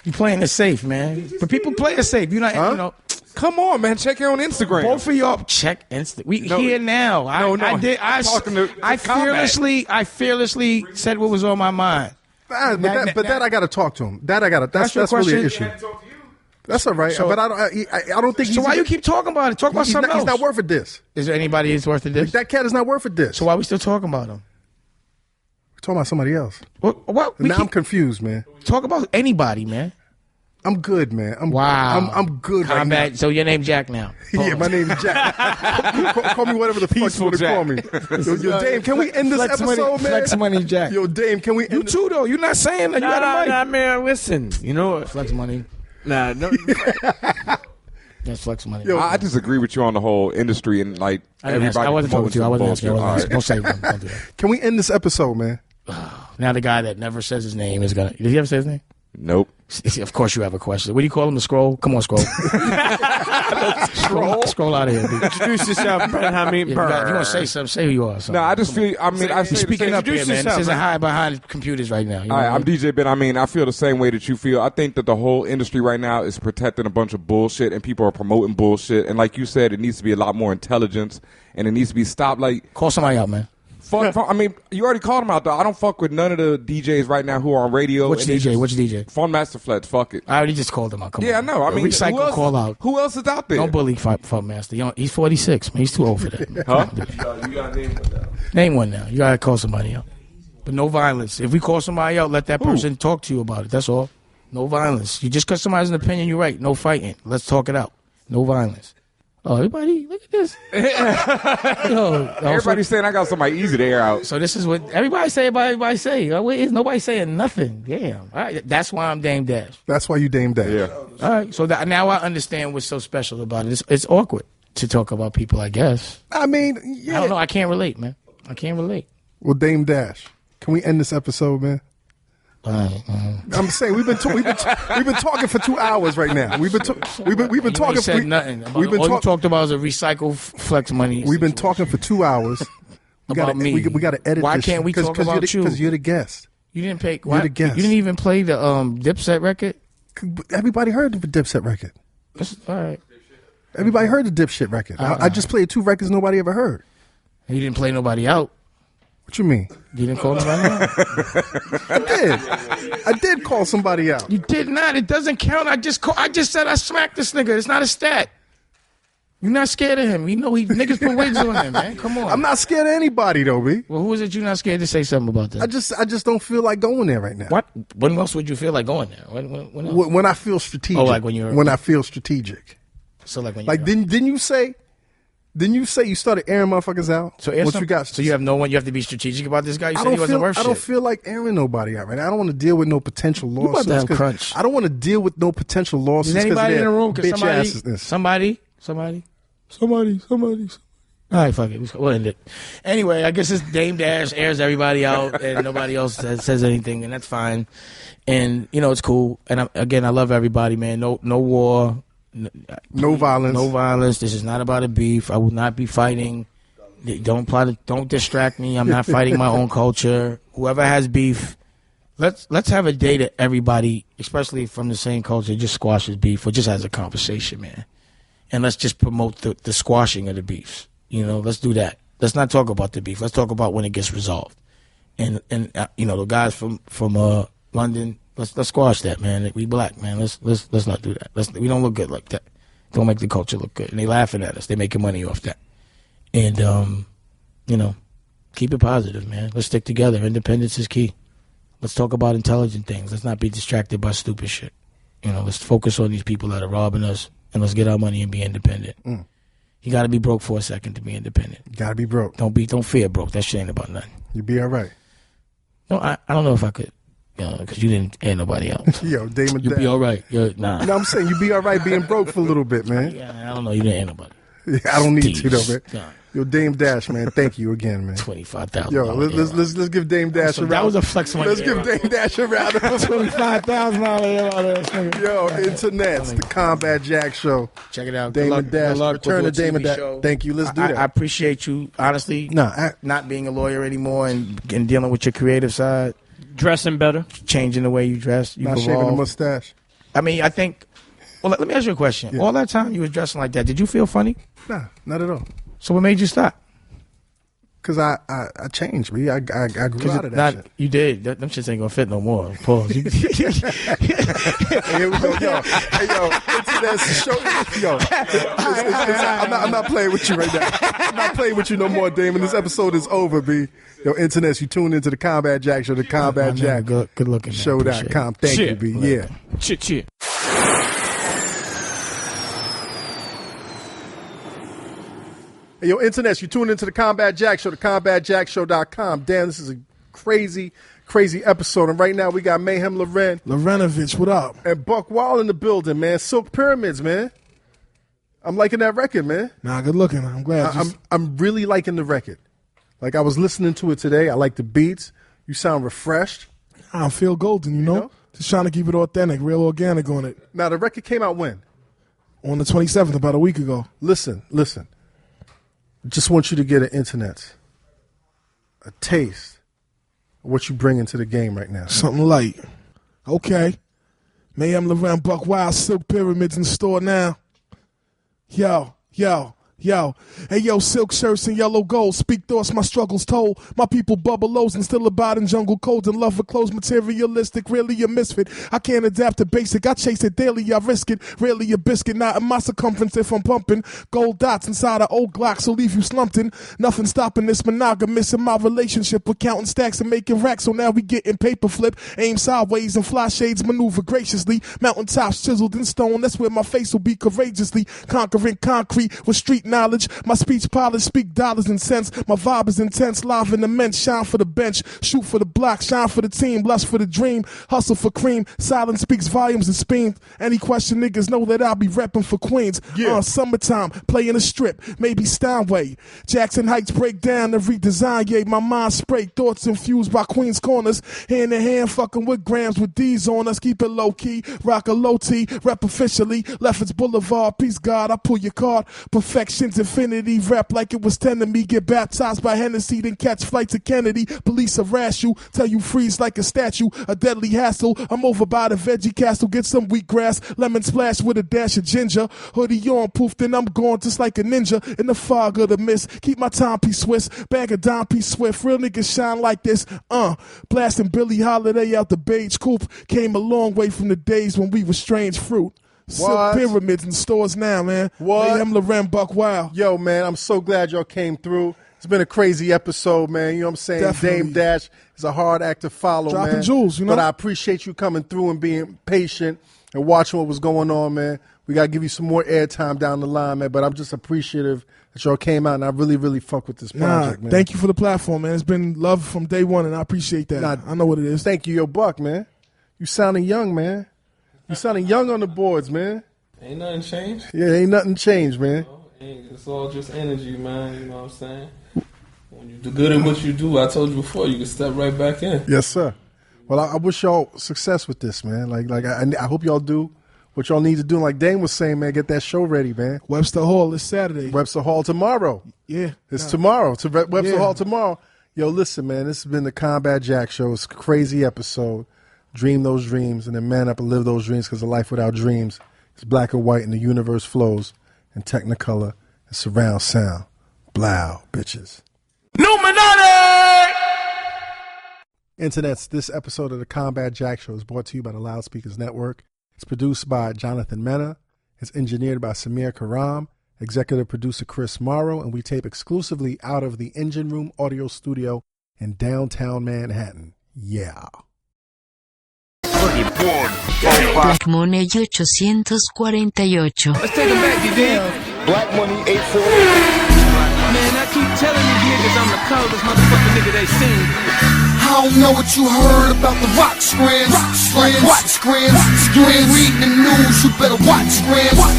You playing it safe, man. But people play it safe. You know. Come on, man. Check your own Instagram. Both of y'all check Insta. We here now. I fearlessly said what was on my mind. That I got to talk to him. That's really an issue. That's all right. So, but I don't think. So why you keep talking about it? Talk about something else. He's not worth a diss. Is there anybody who's worth a diss? That cat is not worth a diss. So why are we still talking about him? We're talking about somebody else. What? I'm confused, man. Talk about anybody, man. I'm good, man. I'm good Combat. right now. So your name Jack now. Yeah, my name is Jack. call me whatever the fuck you want to call me. Yo, Dame, can we end this episode, man? Flex Money Jack. Yo, Dame, can we end You too, though. You're not saying that. You got a mic. Nah, man, listen. You know what? Flex Money. Nah, no. That's Flex Money. Yo, I disagree with you on the whole industry and like everybody. I wasn't talking to you. I wasn't asking. Right. Don't say that. Don't do that. Can we end this episode, man? Now the guy that never says his name is gonna. Did he ever say his name? Nope. Of course you have a question. What do you call him? The scroll? Come on, scroll. Scroll out of here, dude. Introduce yourself, Brett Hamid. If you want to say something, say who you are. No, I just feel. I mean, I You're speaking up here, man. This isn't high behind computers right now. You know All right, what I I'm mean? DJ Ben. I mean, I feel the same way that you feel. I think that the whole industry right now is protecting a bunch of bullshit, and people are promoting bullshit. And like you said, it needs to be a lot more intelligence, and it needs to be stopped. Like, call somebody out, man. I mean, you already called him out, though. I don't fuck with none of the DJs right now who are on radio. Which DJ? Fun Master Fletch. Fuck it. I already just called him out. Come on. I know. I mean, recycle call out. Who else is out there? Don't bully Fun Master. He's 46, man. He's too old for that. Huh? You got to name one now. Name one now. You gotta call somebody out. But no violence. If we call somebody out, let that person talk to you about it. That's all. No violence. You just because somebody has an opinion, you're right. No fighting. Let's talk it out. No violence. Oh, everybody, look at this. Everybody's saying I got somebody easy to air out. So this is what everybody say. Everybody say. Nobody saying nothing. Damn. All right. That's why I'm Dame Dash. That's why you Dame Dash. Yeah. All right. So now I understand what's so special about it. It's awkward to talk about people, I guess. I mean, yeah. I don't know. I can't relate, man. I can't relate. Well, Dame Dash, can we end this episode, man? I'm saying we've been talking for 2 hours right now. We've been talking. Said nothing. All you talked about is a recycle Flex Money. We've been talking for 2 hours. We got to edit. Why this can't we talk about you? Because you're the guest. You didn't pay. You're the guest. You didn't even play the Dipset record. Everybody heard the Dipset record. All right. Everybody heard the Dipshit record. I just played 2 records nobody ever heard. You didn't play nobody out. What you mean? You didn't call nobody out? I did call somebody out. You did not. It doesn't count. I just said I smacked this nigga. It's not a stat. You're not scared of him. You know niggas put wigs on him, man. Come on. I'm not scared of anybody though, B. Well, who is it you're not scared to say something about that? I just don't feel like going there right now. What? When else would you feel like going there? When else? When I feel strategic. Oh, like when I feel strategic. So like when you like didn't you say you started airing motherfuckers out? So you have no one. You have to be strategic about this guy. You said he wasn't worth shit. I don't feel like airing nobody out right now. I don't want to deal with no potential lawsuits. You about to have crunch. I don't want to deal with no potential lawsuits. Is anybody in the room? Somebody. All right, fuck it. We'll end it. Anyway, I guess it's Dame Dash airs everybody out, and nobody else says anything, and that's fine. And it's cool. And I love everybody, man. No war. No violence. No violence. This is not about a beef. I will not be fighting. Don't distract me. I'm not fighting my own culture. Whoever has beef, let's have a day that everybody, especially from the same culture, just squashes beef or just has a conversation, man. And let's just promote the squashing of the beefs. Let's do that. Let's not talk about the beef. Let's talk about when it gets resolved. And the guys from London. Let's squash that, man. We black, man. Let's not do that. We don't look good like that. Don't make the culture look good. And they laughing at us. They making money off that. And keep it positive, man. Let's stick together. Independence is key. Let's talk about intelligent things. Let's not be distracted by stupid shit. Let's focus on these people that are robbing us, and let's get our money and be independent. You got to be broke for a second to be independent. You got to be broke. Don't fear broke. That shit ain't about nothing. You'll be all right. No, I don't know if I could. Because you didn't air nobody out. Yo, Damon Dash. You'll be all right. Nah. I'm saying you be all right being broke for a little bit, man. Yeah, I don't know. You didn't air nobody. Yeah, I don't need to though, man. Nah. Yo, Dame Dash, man, thank you again, man. $25,000. Yo, let's give Dame Dash a round. That was a flex one. Let's give Dame Dash a round. $25,000. Yo, internets, the Combat Jack Show. Check it out. Damon Dash, return to Damon Dash. Thank you. Let's do that. I appreciate you, honestly. Not being a lawyer anymore and dealing with your creative side. Dressing better. Changing the way you dress. Not shaving the mustache. I mean, I think. Well, let me ask you a question. Yeah. All that time you was dressing like that, did you feel funny? Nah, not at all. So what made you stop? Because I changed, me. I grew out of that shit. You did. Them shits ain't gonna fit no more. Pause. Here we go, yo. Hey, yo, internet show. Yo, I'm not playing with you right now. I'm not playing with you no more, Damon. This episode is over, B. Yo, internet, you tuned into the Combat Jack Show, the Combat Jack. Good looking. Show.com. Thank you, B. Yeah. Cheer. Hey, yo, internet, you tuned into the Combat Jack Show, the CombatJackShow.com. Damn, this is a crazy episode. And right now we got Mayhem Lauren. Lorenovich, what up? And Buck Wild in the building, man. Silk Pyramids, man. I'm liking that record, man. Nah, good looking. I'm glad. I'm really liking the record. Like, I was listening to it today. I like the beats. You sound refreshed. I feel golden, you know? Just trying to keep it authentic, real organic on it. Now, the record came out when? On the 27th, about a week ago. Listen. Just want you to get a taste of what you bring into the game right now. Something light. Okay. Mayhem Lauren, Buck Wild, Silk Pyramids in the store now. Yo. Hey, yo, silk shirts and yellow gold. Speak thoughts, my struggles told. My people bubble lows and still abide in jungle codes and love for clothes. Materialistic, really a misfit. I can't adapt to basic. I chase it daily, I risk it. Rarely a biscuit, not in my circumference if I'm pumping. Gold dots inside an old Glock, so leave you slumped in. Nothing stopping this monogamous in my relationship with counting stacks and making racks. So now we getting paper flip. Aim sideways and fly shades maneuver graciously. Mountaintops chiseled in stone. That's where my face will be courageously. Conquering concrete with street knowledge, my speech polished, speak dollars and cents. My vibe is intense, live and immense. Shine for the bench, shoot for the block, shine for the team, lust for the dream, hustle for cream. Silence speaks volumes and speed. Any question, niggas know that I'll be repping for Queens. Summertime, playing a strip, maybe Steinway. Jackson Heights break down and redesign. Yeah, my mind spray, thoughts infused by Queens corners. Hand in hand, fucking with grams with D's on us. Keep it low key, rock a low T, rep officially. Lefferts Boulevard, peace God, I pull your card. Perfection's infinity, rap like it was 10 to me. Get baptized by Hennessy, then catch flight to Kennedy. Police harass you, tell you freeze like a statue. A deadly hassle, I'm over by the veggie castle. Get some wheatgrass, lemon splash with a dash of ginger. Hoodie on, poof, then I'm gone just like a ninja. In the fog of the mist, keep my timepiece Swiss. Bag of dime piece swift, real niggas shine like this. Blasting Billie Holiday out the beige coupe. Came a long way from the days when we were strange fruit. Silk Pyramids in stores now, man. Mayhem Lauren, Buck Wild. Yo, man, I'm so glad y'all came through. It's been a crazy episode, man. You know what I'm saying? Definitely. Dame Dash is a hard act to follow, Dropping man. jewels, you know? But I appreciate you coming through and being patient and watching what was going on, man. We got to give you some more airtime down the line, man. But I'm just appreciative that y'all came out, and I really, really fuck with this project, man. Thank you for the platform, man. It's been love from day one, and I appreciate that. I know what it is. Thank you, yo, Buck, man. You sounding young, man. You sounding young on the boards, man. Ain't nothing changed. Yeah, ain't nothing changed, man. It's all just energy, man. You know what I'm saying? When you do good at what you do, I told you before, you can step right back in. Yes, sir. Well, I wish y'all success with this, man. I hope y'all do what y'all need to do. Like Dane was saying, man, get that show ready, man. Webster Hall this Saturday. Webster Hall tomorrow. Yeah. It's tomorrow. To Webster Hall tomorrow. Yo, listen, man, this has been the Combat Jack Show. It's a crazy episode. Dream those dreams and then man up and live those dreams, because a life without dreams is black and white and the universe flows in Technicolor and surround sound. Blow, bitches. Illuminati! Internets, this episode of the Combat Jack Show is brought to you by the Loudspeakers Network. It's produced by Jonathan Mena. It's engineered by Samir Karam, executive producer Chris Morrow, and we tape exclusively out of the Engine Room Audio Studio in downtown Manhattan. Yeah. Black Money 848. Let's take it back, you dig? Black Money 848. Man, I keep telling these niggas I'm the coldest motherfucking nigga they seen. I don't know what you heard about the rock screens. Watch screens. You ain't reading the news, you better watch screens.